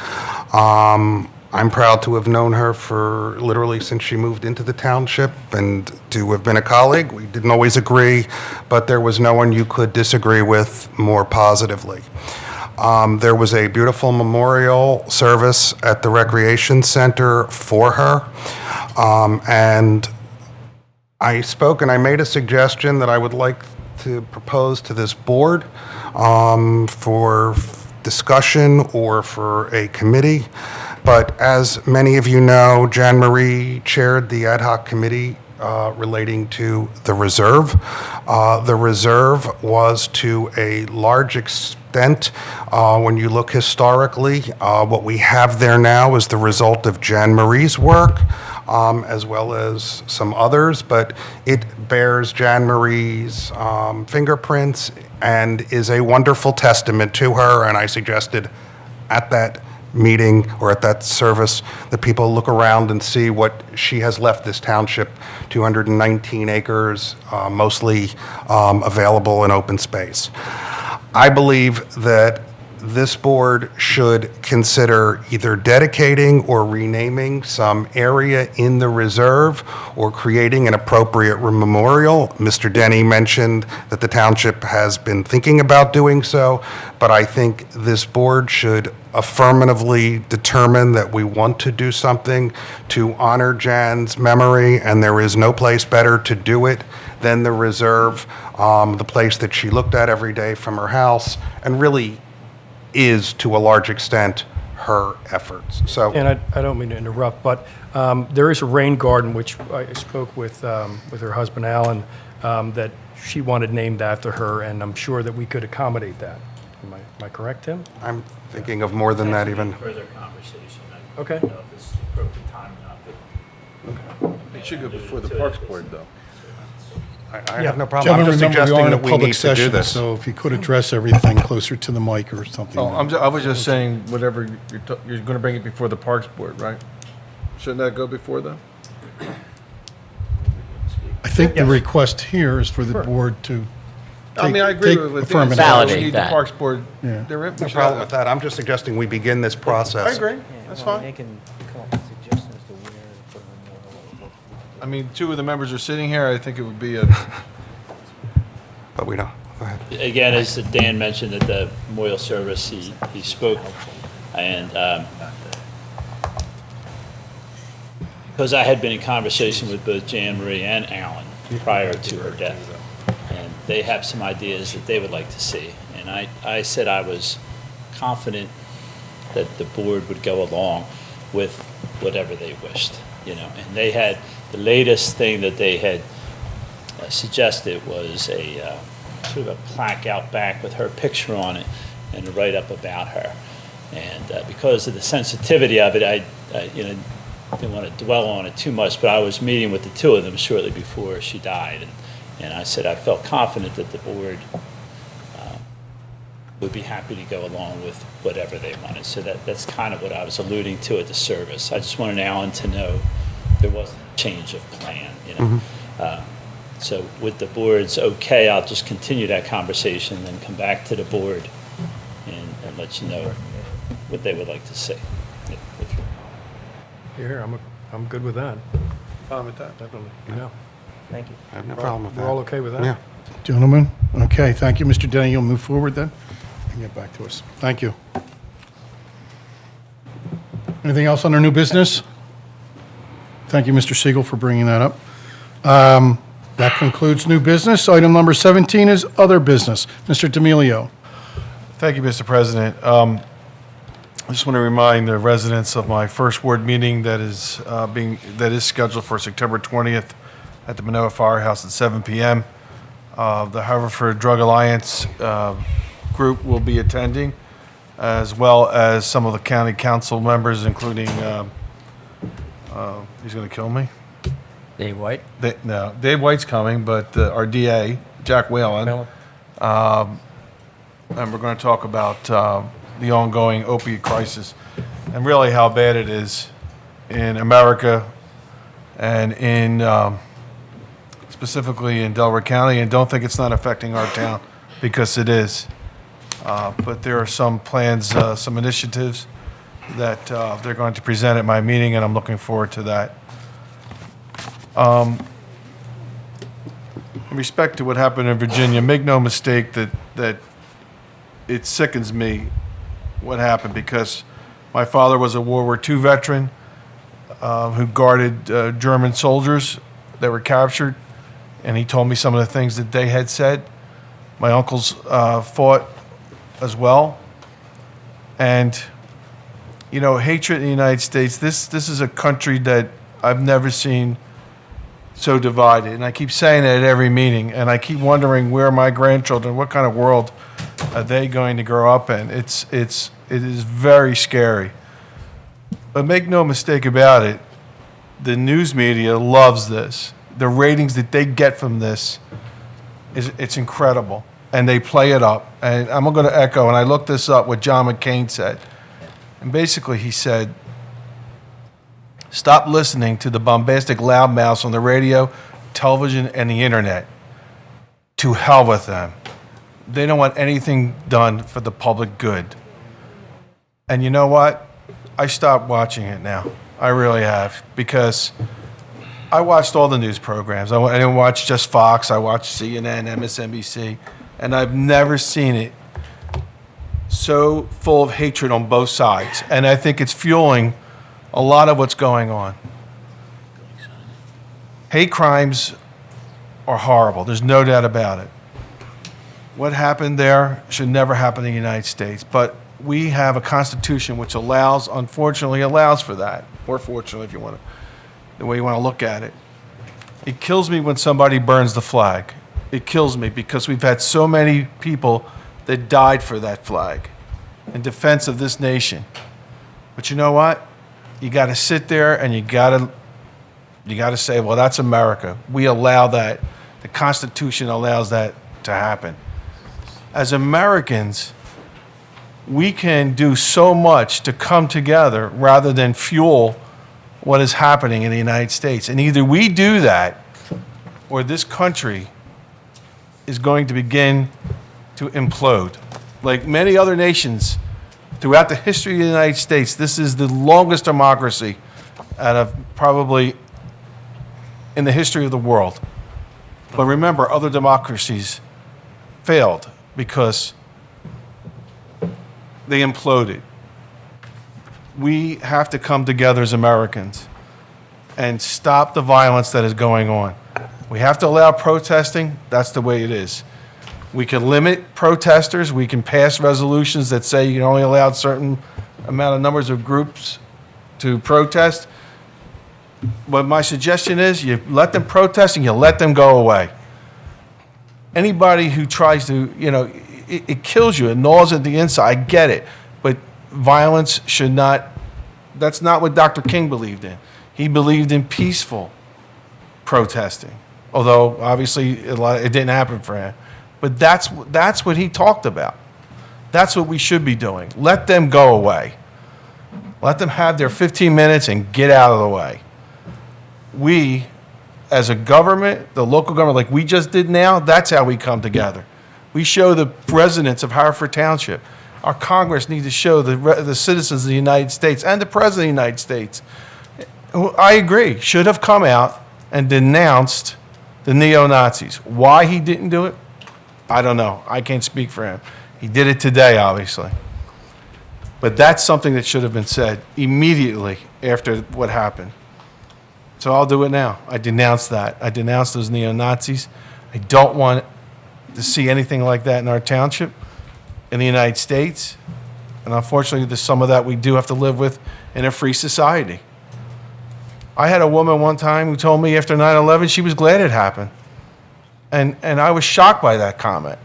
I'm proud to have known her for literally since she moved into the township and to have been a colleague. We didn't always agree, but there was no one you could disagree with more positively. There was a beautiful memorial service at the Recreation Center for her, and I spoke and I made a suggestion that I would like to propose to this board for discussion or for a committee. But as many of you know, Jan Marie chaired the ad hoc committee relating to the reserve. The reserve was to a large extent, when you look historically, what we have there now is the result of Jan Marie's work, as well as some others, but it bears Jan Marie's fingerprints and is a wonderful testament to her, and I suggested at that meeting or at that service that people look around and see what she has left this township, 219 acres, mostly available in open space. I believe that this board should consider either dedicating or renaming some area in the reserve or creating an appropriate memorial. Mr. Denny mentioned that the township has been thinking about doing so, but I think this board should affirmatively determine that we want to do something to honor Jan's memory, and there is no place better to do it than the reserve, the place that she looked at every day from her house, and really is, to a large extent, her efforts. So, And I don't mean to interrupt, but there is a rain garden, which I spoke with her husband, Alan, that she wanted named after her, and I'm sure that we could accommodate that. Am I correct, Tim? I'm thinking of more than that even. Further conversation. I Okay. don't know if it's the appropriate time or not, but It should go before the Parks Board, though. I have no problem. I'm just Gentlemen, remember, we suggesting are in a that we public need to do session, this. so if you could address everything closer to the mic or something. Oh, I was just saying, whatever, you're going to bring it before the Parks Board, right? Shouldn't that go before them? I think the request here is for the board to I mean, I agree take with affirmative. Dan. Validate We need the that. Parks Board. Yeah. They're in. No problem with that. I'm just suggesting we begin this process. I agree. That's fine. They can come up with suggestions to where to put a memorial. I mean, two of the members are sitting here. I think it would be a, But we don't. Go ahead. again, as Dan mentioned at the memorial service, he spoke, and because I had been in conversation with both Jan Marie and Alan prior to her death, and they have some ideas that they would like to see. And I said I was confident that the board would go along with whatever they wished, you know. And they had, the latest thing that they had suggested was a sort of a plaque out back with her picture on it and a write-up about her. And because of the sensitivity of it, I didn't want to dwell on it too much, but I was meeting with the two of them shortly before she died, and I said I felt confident that the board would be happy to go along with whatever they wanted. So that's kind of what I was alluding to at the service. I just wanted Alan to know there wasn't a change of plan, you know. So with the board's okay, I'll just continue that conversation, then come back to the board and let you know what they would like to see. Here, I'm good with that. fine with that. Definitely, yeah. Thank you. I have no problem with that. We're all okay with that? Yeah. Gentlemen, okay, thank you, Mr. Denny. You'll move forward then and get back to us. Thank you. Anything else under new business? Thank you, Mr. Siegel, for bringing that up. That concludes new business. Item number 17 is other business. Mr. D'Amelio. Thank you, Mr. President. I just want to remind the residents of my first ward meeting that is scheduled for September 20th at the Manoa Firehouse at 7 p.m. The Haverford Drug Alliance group will be attending, as well as some of the county council members, including, he's going to kill me. Dave White? No, Dave White's coming, but our DA, Jack Whalen. And we're going to talk about the ongoing opiate crisis and really how bad it is in America and in specifically in Delaware County. And don't think it's not affecting our town, because it is. But there are some plans, some initiatives that they're going to present at my meeting, and I'm looking forward to that. In respect to what happened in Virginia, make no mistake that it sickens me what happened, because my father was a World War II veteran who guarded German soldiers that were captured, and he told me some of the things that they had said. My uncles fought as well. And, you know, hatred in the United States, this is a country that I've never seen so divided. And I keep saying it at every meeting, and I keep wondering where my grandchildren, what kind of world are they going to grow up in? It is very scary. But make no mistake about it, the news media loves this. The ratings that they get from this, it's incredible. And they play it up. And I'm going to echo, and I looked this up, what John McCain said. And basically he said, stop listening to the bombastic loudmouths on the radio, television, and the internet. To hell with them. They don't want anything done for the public good. And you know what? I stopped watching it now. I really have, because I watched all the news programs. I didn't watch just Fox. I watched CNN, MSNBC, and I've never seen it so full of hatred on both sides. And I think it's fueling a lot of what's going on. Hate crimes are horrible. There's no doubt about it. What happened there should never happen in the United States. But we have a constitution which unfortunately allows for that. Or fortunately, if you want to, the way you want to look at it. It kills me when somebody burns the flag. It kills me because we've had so many people that died for that flag in defense of this nation. But you know what? You got to sit there and you got to say, well, that's America. We allow that. The Constitution allows that to happen. As Americans, we can do so much to come together rather than fuel what is happening in the United States. And either we do that or this country is going to begin to implode. Like many other nations throughout the history of the United States, this is the longest democracy out of probably in the history of the world. But remember, other democracies failed because they imploded. We have to come together as Americans and stop the violence that is going on. We have to allow protesting. That's the way it is. We can limit protesters. We can pass resolutions that say you can only allow a certain amount of numbers of groups to protest. But my suggestion is you let them protest and you let them go away. Anybody who tries to, it kills you. It gnaws at the inside. I get it. But violence should not, that's not what Dr. King believed in. He believed in peaceful protesting. Although, obviously, it didn't happen for him. But that's what he talked about. That's what we should be doing. Let them go away. Let them have their 15 minutes and get out of the way. We, as a government, the local government, like we just did now, that's how we come together. We show the residents of Haverford Township. Our Congress needs to show the citizens of the United States and the President of the United States, who I agree, should have come out and denounced the neo-Nazis. Why he didn't do it, I don't know. I can't speak for him. He did it today, obviously. But that's something that should have been said immediately after what happened. So I'll do it now. I denounce that. I denounce those neo-Nazis. I don't want to see anything like that in our township, in the United States. And unfortunately, there's some of that we do have to live with in a free society. I had a woman one time who told me after 9/11 she was glad it happened. And I was shocked by that comment.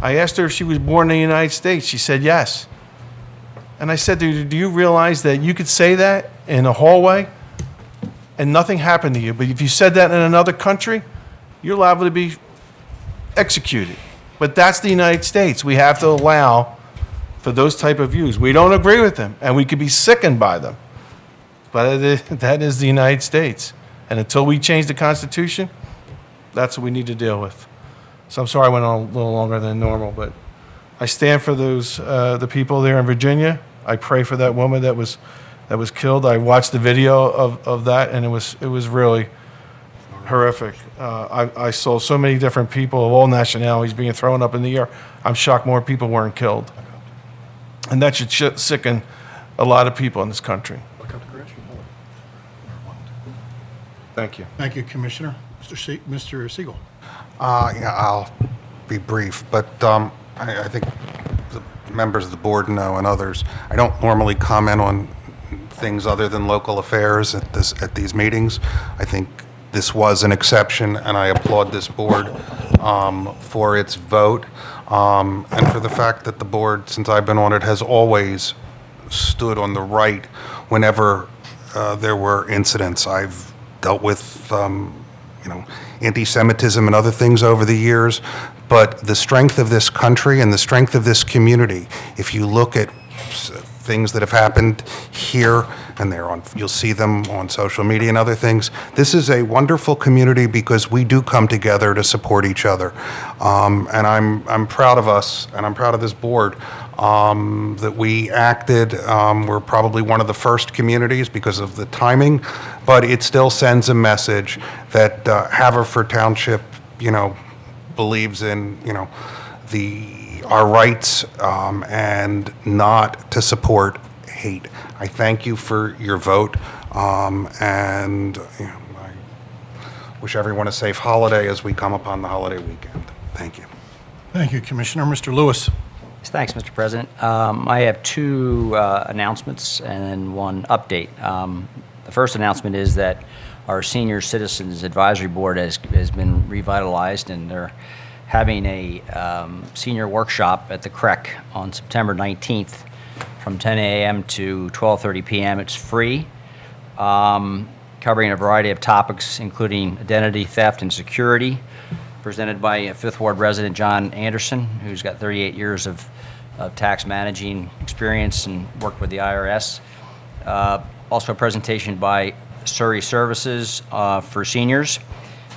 I asked her if she was born in the United States. She said yes. And I said to her, do you realize that you could say that in a hallway and nothing happened to you? But if you said that in another country, you're liable to be executed. But that's the United States. We have to allow for those type of views. We don't agree with them, and we could be sickened by them. But that is the United States. And until we change the Constitution, that's what we need to deal with. So I'm sorry I went on a little longer than normal, but I stand for those the people there in Virginia. I pray for that woman that was killed. I watched the video of that, and it was really horrific. I saw so many different people of all nationalities being thrown up in the air. I'm shocked more people weren't killed. And that should sicken a lot of people in this country. Thank you. Thank you, Commissioner. Mr. Siegel. Yeah, I'll be brief, but I think the members of the board know and others, I don't normally comment on things other than local affairs at these meetings. I think this was an exception, and I applaud this board for its vote and for the fact that the board, since I've been on it, has always stood on the right whenever there were incidents. I've dealt with anti-Semitism and other things over the years, but the strength of this country and the strength of this community, if you look at things that have happened here, and you'll see them on social media and other things. This is a wonderful community because we do come together to support each other. And I'm proud of us, and I'm proud of this board, that we acted. We're probably one of the first communities because of the timing, but it still sends a message that Haverford Township, believes in, our rights, and not to support hate. I thank you for your vote, and I wish everyone a safe holiday as we come upon the holiday weekend. Thank you. Thank you, Commissioner. Mr. Lewis. Thanks, Mr. President. I have two announcements and one update. The first announcement is that our Senior Citizens Advisory Board has been revitalized, and they're having a senior workshop at the CREC on September 19th from 10 a.m. to 12:30 p.m. It's free, covering a variety of topics, including identity theft and security, presented by a Fifth Ward resident, John Anderson, who's got 38 years of tax managing experience and worked with the IRS. Also a presentation by Surrey Services for seniors.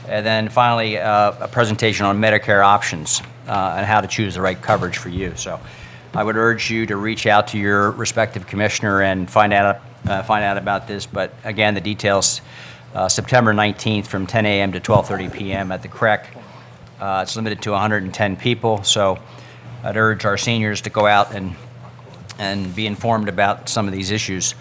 And then finally, a presentation on Medicare options and how to choose the right coverage for you. So I would urge you to reach out to your respective commissioner and find out about this. But again, the details, September 19th from 10 a.m. to 12:30 p.m. at the CREC. It's limited to 110 people, so I'd urge our seniors to go out and be informed about some of these issues.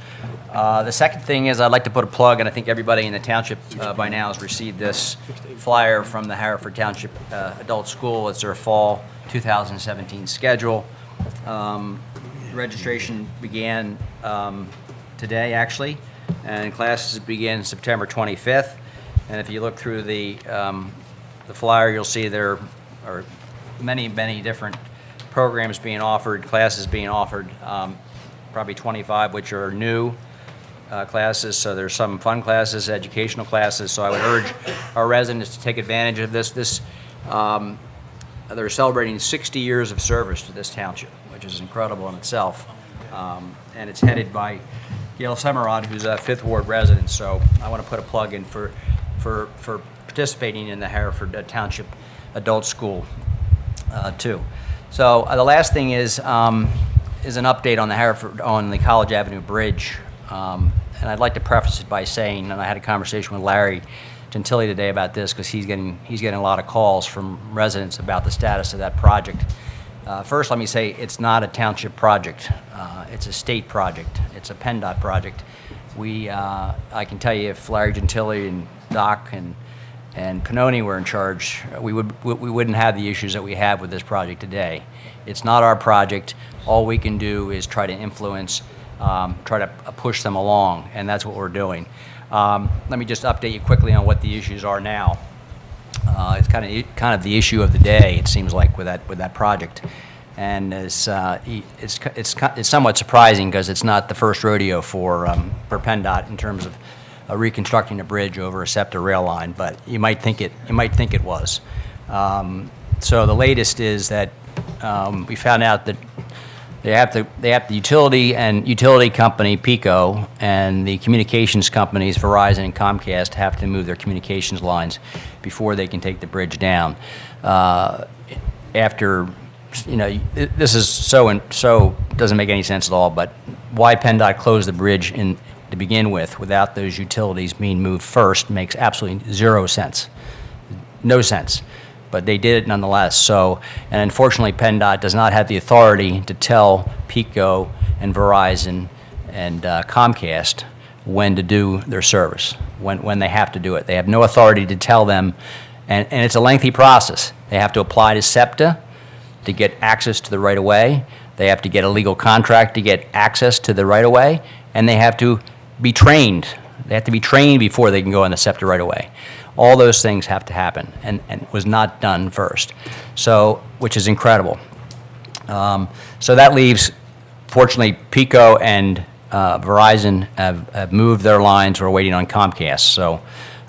The second thing is I'd like to put a plug, and I think everybody in the township by now has received this flyer from the Haverford Township Adult School. It's their fall 2017 schedule. Registration began today, actually, and classes begin September 25th. And if you look through the flyer, you'll see there are many, many different programs being offered, classes being offered, probably 25 which are new classes. So there's some fun classes, educational classes. So I would urge our residents to take advantage of this. They're celebrating 60 years of service to this township, which is incredible in itself. And it's headed by Gail Semerod, who's a Fifth Ward resident. So I want to put a plug in for participating in the Haverford Township Adult School too. So the last thing is an update on the College Avenue Bridge, and I'd like to preface it by saying, and I had a conversation with Larry Gentili today about this because he's getting a lot of calls from residents about the status of that project. First, let me say it's not a township project. It's a state project. It's a PennDOT project. I can tell you, if Larry Gentili and Doc and Pannoni were in charge, we wouldn't have the issues that we have with this project today. It's not our project. All we can do is try to influence, try to push them along, and that's what we're doing. Let me just update you quickly on what the issues are now. It's kind of the issue of the day, it seems like, with that project, and it's somewhat surprising because it's not the first rodeo for PennDOT in terms of reconstructing a bridge over a SEPTA rail line, but you might think it was. So the latest is that we found out that they have the utility company PECO and the communications companies Verizon and Comcast have to move their communications lines before they can take the bridge down. After, this is so doesn't make any sense at all. But why PennDOT closed the bridge to begin with without those utilities being moved first makes absolutely zero sense. No sense. But they did it nonetheless. So, and unfortunately, PennDOT does not have the authority to tell PECO and Verizon and Comcast when to do their service, when they have to do it. They have no authority to tell them, and it's a lengthy process. They have to apply to SEPTA to get access to the right-of-way. They have to get a legal contract to get access to the right-of-way, and they have to be trained. They have to be trained before they can go on the SEPTA right-of-way. All those things have to happen, and was not done first, so, which is incredible. So that leaves, fortunately, PECO and Verizon have moved their lines. We're waiting on Comcast, so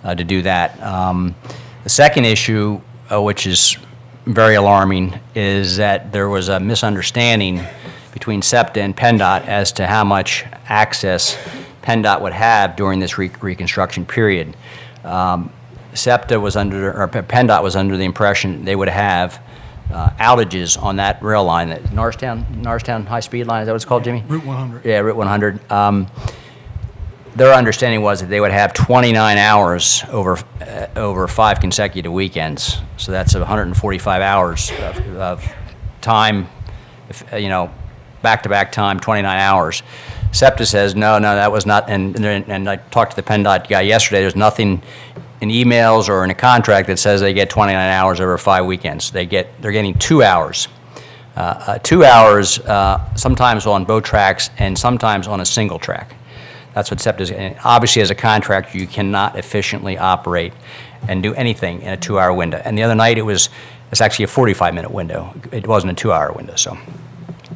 to do that. The second issue, which is very alarming, is that there was a misunderstanding between SEPTA and PennDOT as to how much access PennDOT would have during this reconstruction period. SEPTA was under, or PennDOT was under the impression they would have outages on that rail line, that Norristown high-speed line, is that what it's called, Jimmy? Route 100. Yeah, Route 100. Their understanding was that they would have 29 hours over 5 consecutive weekends. So that's 145 hours of time, back-to-back time, 29 hours. SEPTA says, no, that was not, and I talked to the PennDOT guy yesterday, there's nothing in emails or in a contract that says they get 29 hours over 5 weekends. They're getting 2 hours. 2 hours sometimes on both tracks and sometimes on a single track. That's what SEPTA is. And obviously, as a contractor, you cannot efficiently operate and do anything in a 2-hour window. And the other night, it's actually a 45-minute window. It wasn't a 2-hour window. So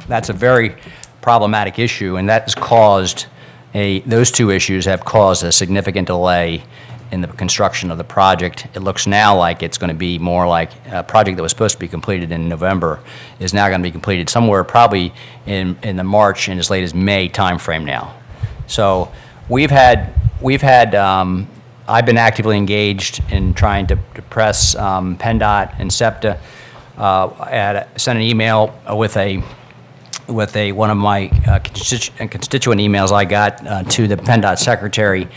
that's a very problematic issue, and that has caused those two issues have caused a significant delay in the construction of the project. It looks now like it's going to be more like a project that was supposed to be completed in November is now going to be completed somewhere probably in the March and as late as May timeframe now. So I've been actively engaged in trying to press PennDOT and SEPTA. I sent an email with one of my constituent emails I got to the PennDOT secretary,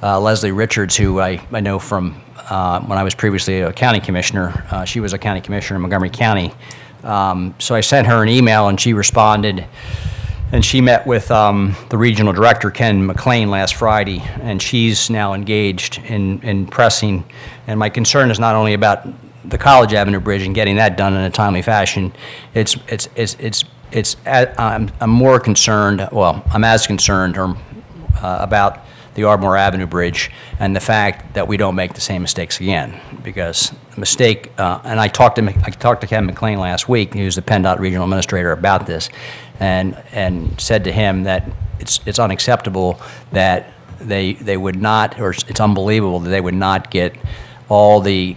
Leslie Richards, who I know from when I was previously a county commissioner. She was a county commissioner in Montgomery County. So I sent her an email, and she responded. And she met with the regional director, Ken McLean, last Friday, and she's now engaged in pressing. And my concern is not only about the College Avenue Bridge and getting that done in a timely fashion. I'm more concerned. Well, I'm as concerned about the Ardmore Avenue Bridge and the fact that we don't make the same mistakes again. Because the mistake, and I talked to Ken McLean last week, who's the PennDOT regional administrator, about this, and said to him that it's unacceptable that they would not, or it's unbelievable that they would not get all the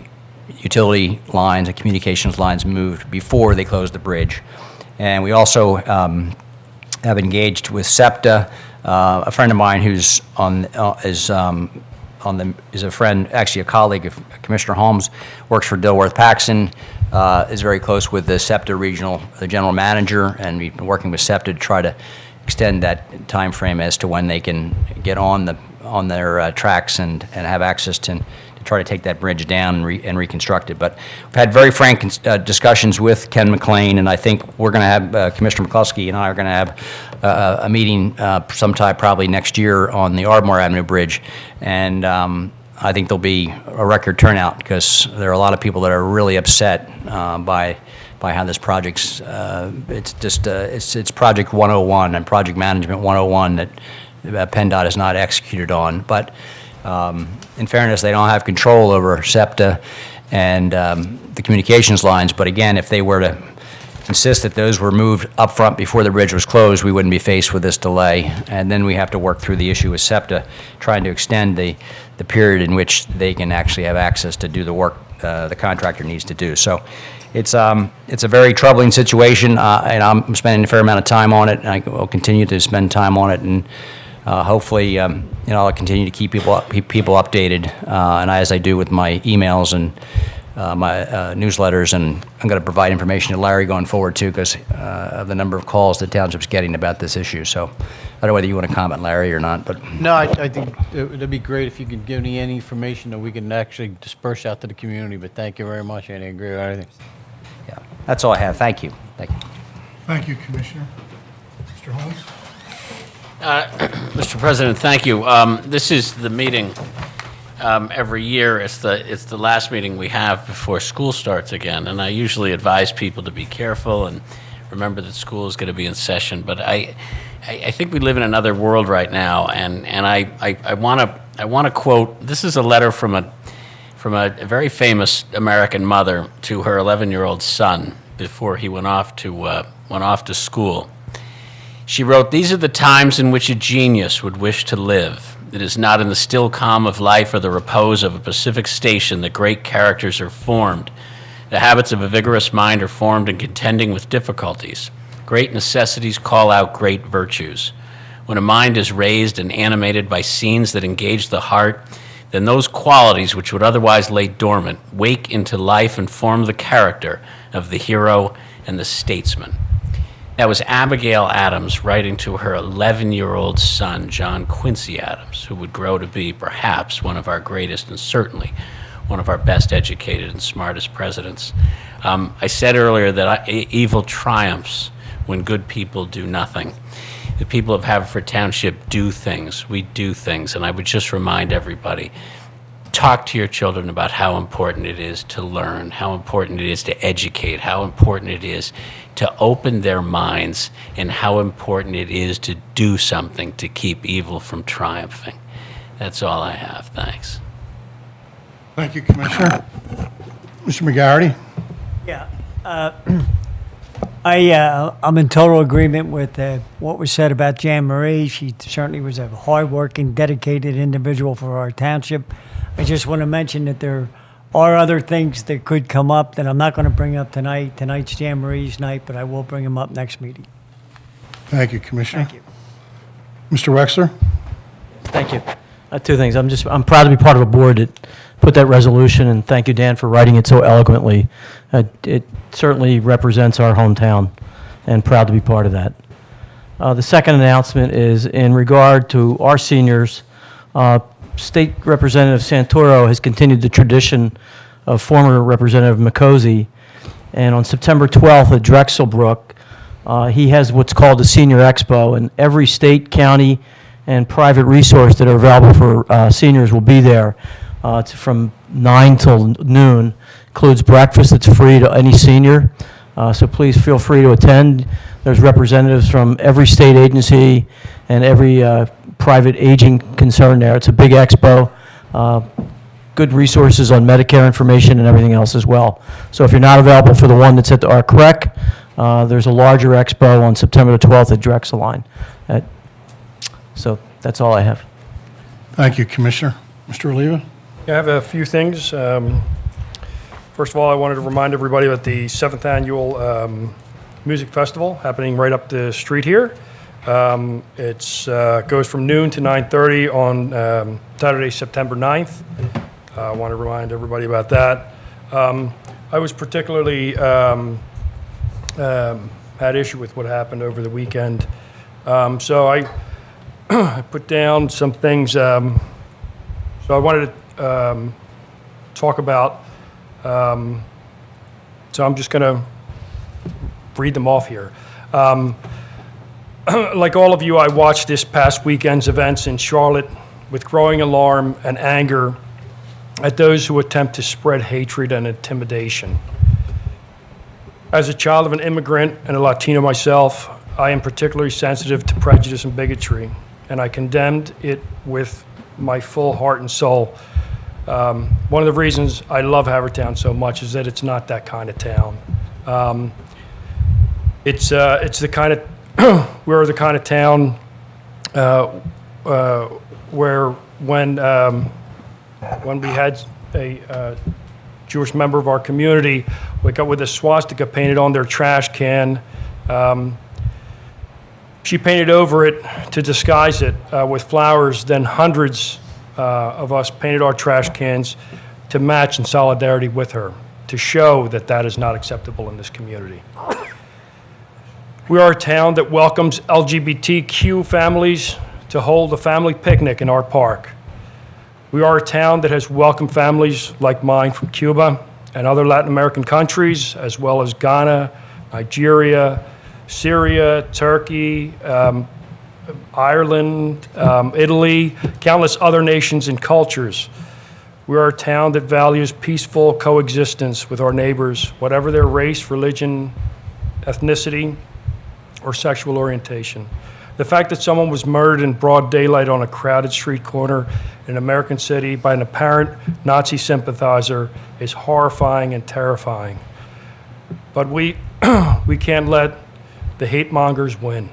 utility lines and communications lines moved before they closed the bridge. And we also have engaged with SEPTA. A friend of mine who's is a friend, actually a colleague of Commissioner Holmes, works for Dilworth Paxson, is very close with the SEPTA the general manager, and we've been working with SEPTA to try to extend that time frame as to when they can get on their tracks and have access to try to take that bridge down and reconstruct it. But we've had very frank discussions with Ken McLean, and I think we're going to have, Commissioner McCluskey and I are going to have a meeting sometime probably next year on the Ardmore Avenue Bridge. And I think there'll be a record turnout because there are a lot of people that are really upset by how this project's, it's Project 101 and Project Management 101 that PennDOT has not executed on. But in fairness, they don't have control over SEPTA and the communications lines. But again, if they were to insist that those were moved up front before the bridge was closed, we wouldn't be faced with this delay. And then we have to work through the issue with SEPTA, trying to extend the period in which they can actually have access to do the work the contractor needs to do. So it's a very troubling situation, and I'm spending a fair amount of time on it, and I will continue to spend time on it. And hopefully, I'll continue to keep people updated, and as I do with my emails and my newsletters, and I'm going to provide information to Larry going forward too, because of the number of calls the township's getting about this issue. So I don't know whether you want to comment, Larry, or not, but No, I think it'd be great if you could give me any information that we can actually disperse out to the community. But thank you very much. I didn't agree with everything. yeah, that's all I have. Thank you. Thank you. Thank you, Commissioner. Mr. Holmes? Mr. President, thank you. This is the meeting every year. It's the last meeting we have before school starts again, and I usually advise people to be careful and remember that school is going to be in session. But I think we live in another world right now, and I want to quote. This is a letter from a very famous American mother to her 11-year-old son before he went off to school. She wrote, "These are the times in which a genius would wish to live. It is not in the still calm of life or the repose of a Pacific station that great characters are formed. The habits of a vigorous mind are formed in contending with difficulties. Great necessities call out great virtues. When a mind is raised and animated by scenes that engage the heart, then those qualities which would otherwise lay dormant wake into life and form the character of the hero and the statesman. That was Abigail Adams writing to her 11-year-old son, John Quincy Adams, who would grow to be perhaps one of our greatest and certainly one of our best educated and smartest presidents. I said earlier that evil triumphs when good people do nothing. The people of Haverford Township do things. We do things. And I would just remind everybody, talk to your children about how important it is to learn, how important it is to educate, how important it is to open their minds, and how important it is to do something to keep evil from triumphing. That's all I have. Thanks. Thank you, Commissioner. Mr. McGarity? Yeah. I'm in total agreement with what was said about Jan Marie. She certainly was a hardworking, dedicated individual for our township. I just want to mention that there are other things that could come up that I'm not going to bring up tonight. Tonight's Jan Marie's night, but I will bring them up next meeting. Thank you, Commissioner. Thank you. Mr. Wexler? Thank you. Two things. I'm proud to be part of a board that put that resolution, and thank you, Dan, for writing it so eloquently. It certainly represents our hometown, and proud to be part of that. The second announcement is in regard to our seniors. State Representative Santoro has continued the tradition of former Representative McCosey, and on September 12th at Drexel Brook, he has what's called a Senior Expo, and every state, county, and private resource that are available for seniors will be there. It's from 9 till noon. Includes breakfast that's free to any senior, so please feel free to attend. There's representatives from every state agency and every private aging concern there. It's a big expo. Good resources on Medicare information and everything else as well. So if you're not available for the one that's at the Arc Rec, there's a larger expo on September the 12th at Drexel Line. So that's all I have. Thank you, Commissioner. Mr. Oliva? I have a few things. First of all, I wanted to remind everybody about the 7th annual music festival happening right up the street here. It goes from noon to 9:30 on Saturday, September 9th. I want to remind everybody about that. I was particularly had issue with what happened over the weekend. So I put down some things. So I wanted to talk about. So I'm just going to read them off here. Like all of you, I watched this past weekend's events in Charlotte with growing alarm and anger at those who attempt to spread hatred and intimidation. As a child of an immigrant and a Latino myself, I am particularly sensitive to prejudice and bigotry, and I condemned it with my full heart and soul. One of the reasons I love Havertown so much is that it's not that kind of town. It's the kind of we're the kind of town where when we had a Jewish member of our community wake up with a swastika painted on their trash can, she painted over it to disguise it with flowers. Then hundreds of us painted our trash cans to match in solidarity with her, to show that that is not acceptable in this community. We are a town that welcomes LGBTQ families to hold a family picnic in our park. We are a town that has welcomed families like mine from Cuba and other Latin American countries, as well as Ghana, Nigeria, Syria, Turkey, Ireland, Italy, countless other nations and cultures. We are a town that values peaceful coexistence with our neighbors, whatever their race, religion, ethnicity, or sexual orientation. The fact that someone was murdered in broad daylight on a crowded street corner in an American city by an apparent Nazi sympathizer is horrifying and terrifying. But we can't let the hate mongers win.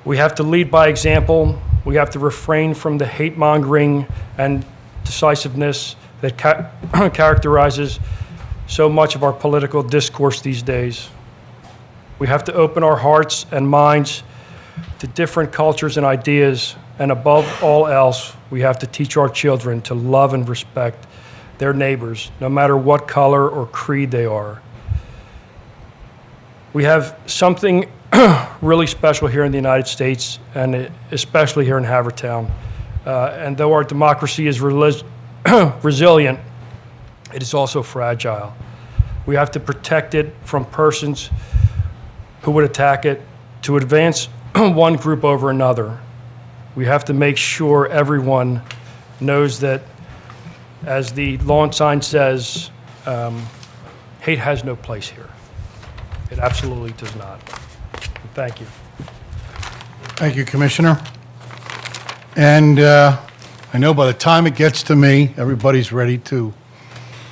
We have to lead by example. We have to refrain from the hate mongering and decisiveness that characterizes so much of our political discourse these days. We have to open our hearts and minds to different cultures and ideas, and above all else, we have to teach our children to love and respect their neighbors, no matter what color or creed they are. We have something really special here in the United States, and especially here in Havertown. And though our democracy is resilient, it is also fragile. We have to protect it from persons who would attack it to advance one group over another. We have to make sure everyone knows that, as the lawn sign says, hate has no place here. It absolutely does not. Thank you. Thank you, Commissioner. And I know by the time it gets to me, everybody's ready to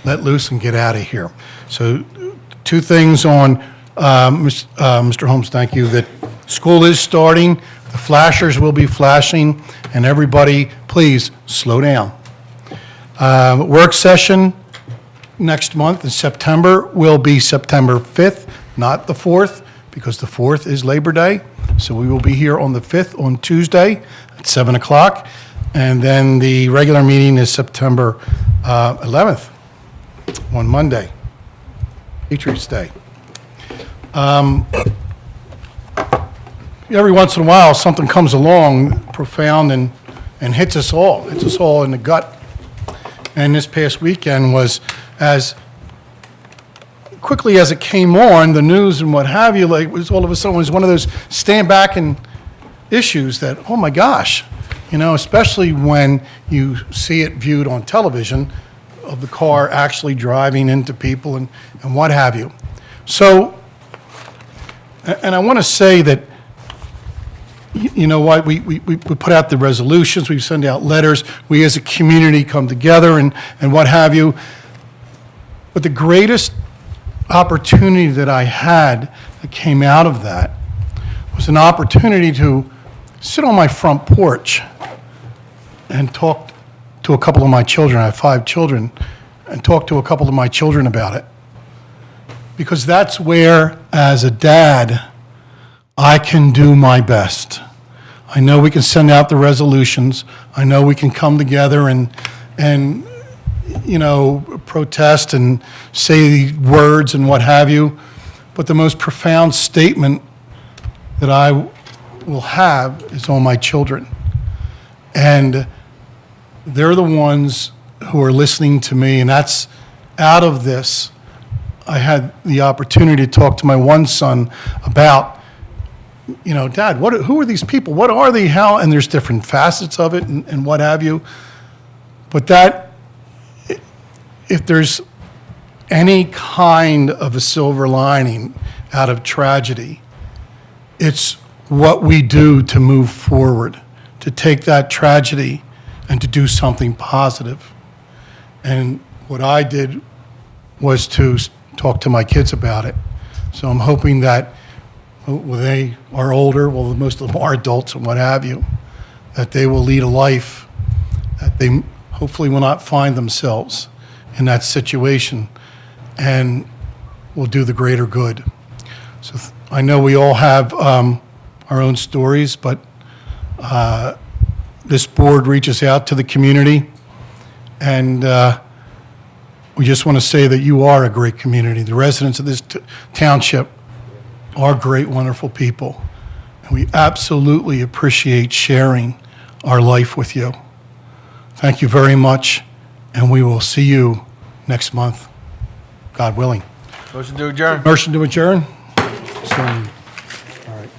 let loose and get out of here. So 2 things on, Mr. Holmes, thank you, that school is starting, the flashers will be flashing, and everybody, please, slow down. Work session next month in September will be September 5th, not the 4th, because the 4th is Labor Day. So we will be here on the 5th, on Tuesday at 7 o'clock. And then the regular meeting is September 11th, on Monday, Patriots Day. Every once in a while, something comes along profound and hits us all in the gut. And this past weekend was, as quickly as it came on, the news and what have you, like, was all of a sudden was one of those stand back and issues that, oh my gosh, you know, especially when you see it viewed on television of the car actually driving into people and what have you. So, and I want to say that, you know what, we put out the resolutions, we send out letters, we as a community come together and what have you. But the greatest opportunity that I had that came out of that was an opportunity to sit on my front porch and talk to a couple of my children. I have 5 children, and talk to a couple of my children about it. Because that's where, as a dad, I can do my best. I know we can send out the resolutions. I know we can come together and you know, protest and say words and what have you. But the most profound statement that I will have is on my children. And they're the ones who are listening to me, and that's out of this. I had the opportunity to talk to my one son about, you know, Dad, who are these people? What are they? How? And there's different facets of it and what have you. But that, if there's any kind of a silver lining out of tragedy, it's what we do to move forward, to take that tragedy and to do something positive. And what I did was to talk to my kids about it. So I'm hoping that when they are older, well, most of them are adults and what have you, that they will lead a life that they hopefully will not find themselves in that situation and will do the greater good. So I know we all have our own stories, but this board reaches out to the community, and we just want to say that you are a great community. The residents of this township are great, wonderful people, and we absolutely appreciate sharing our life with you. Thank you very much, and we will see you next month, God willing. Motion to adjourn. Motion to adjourn? So, all right.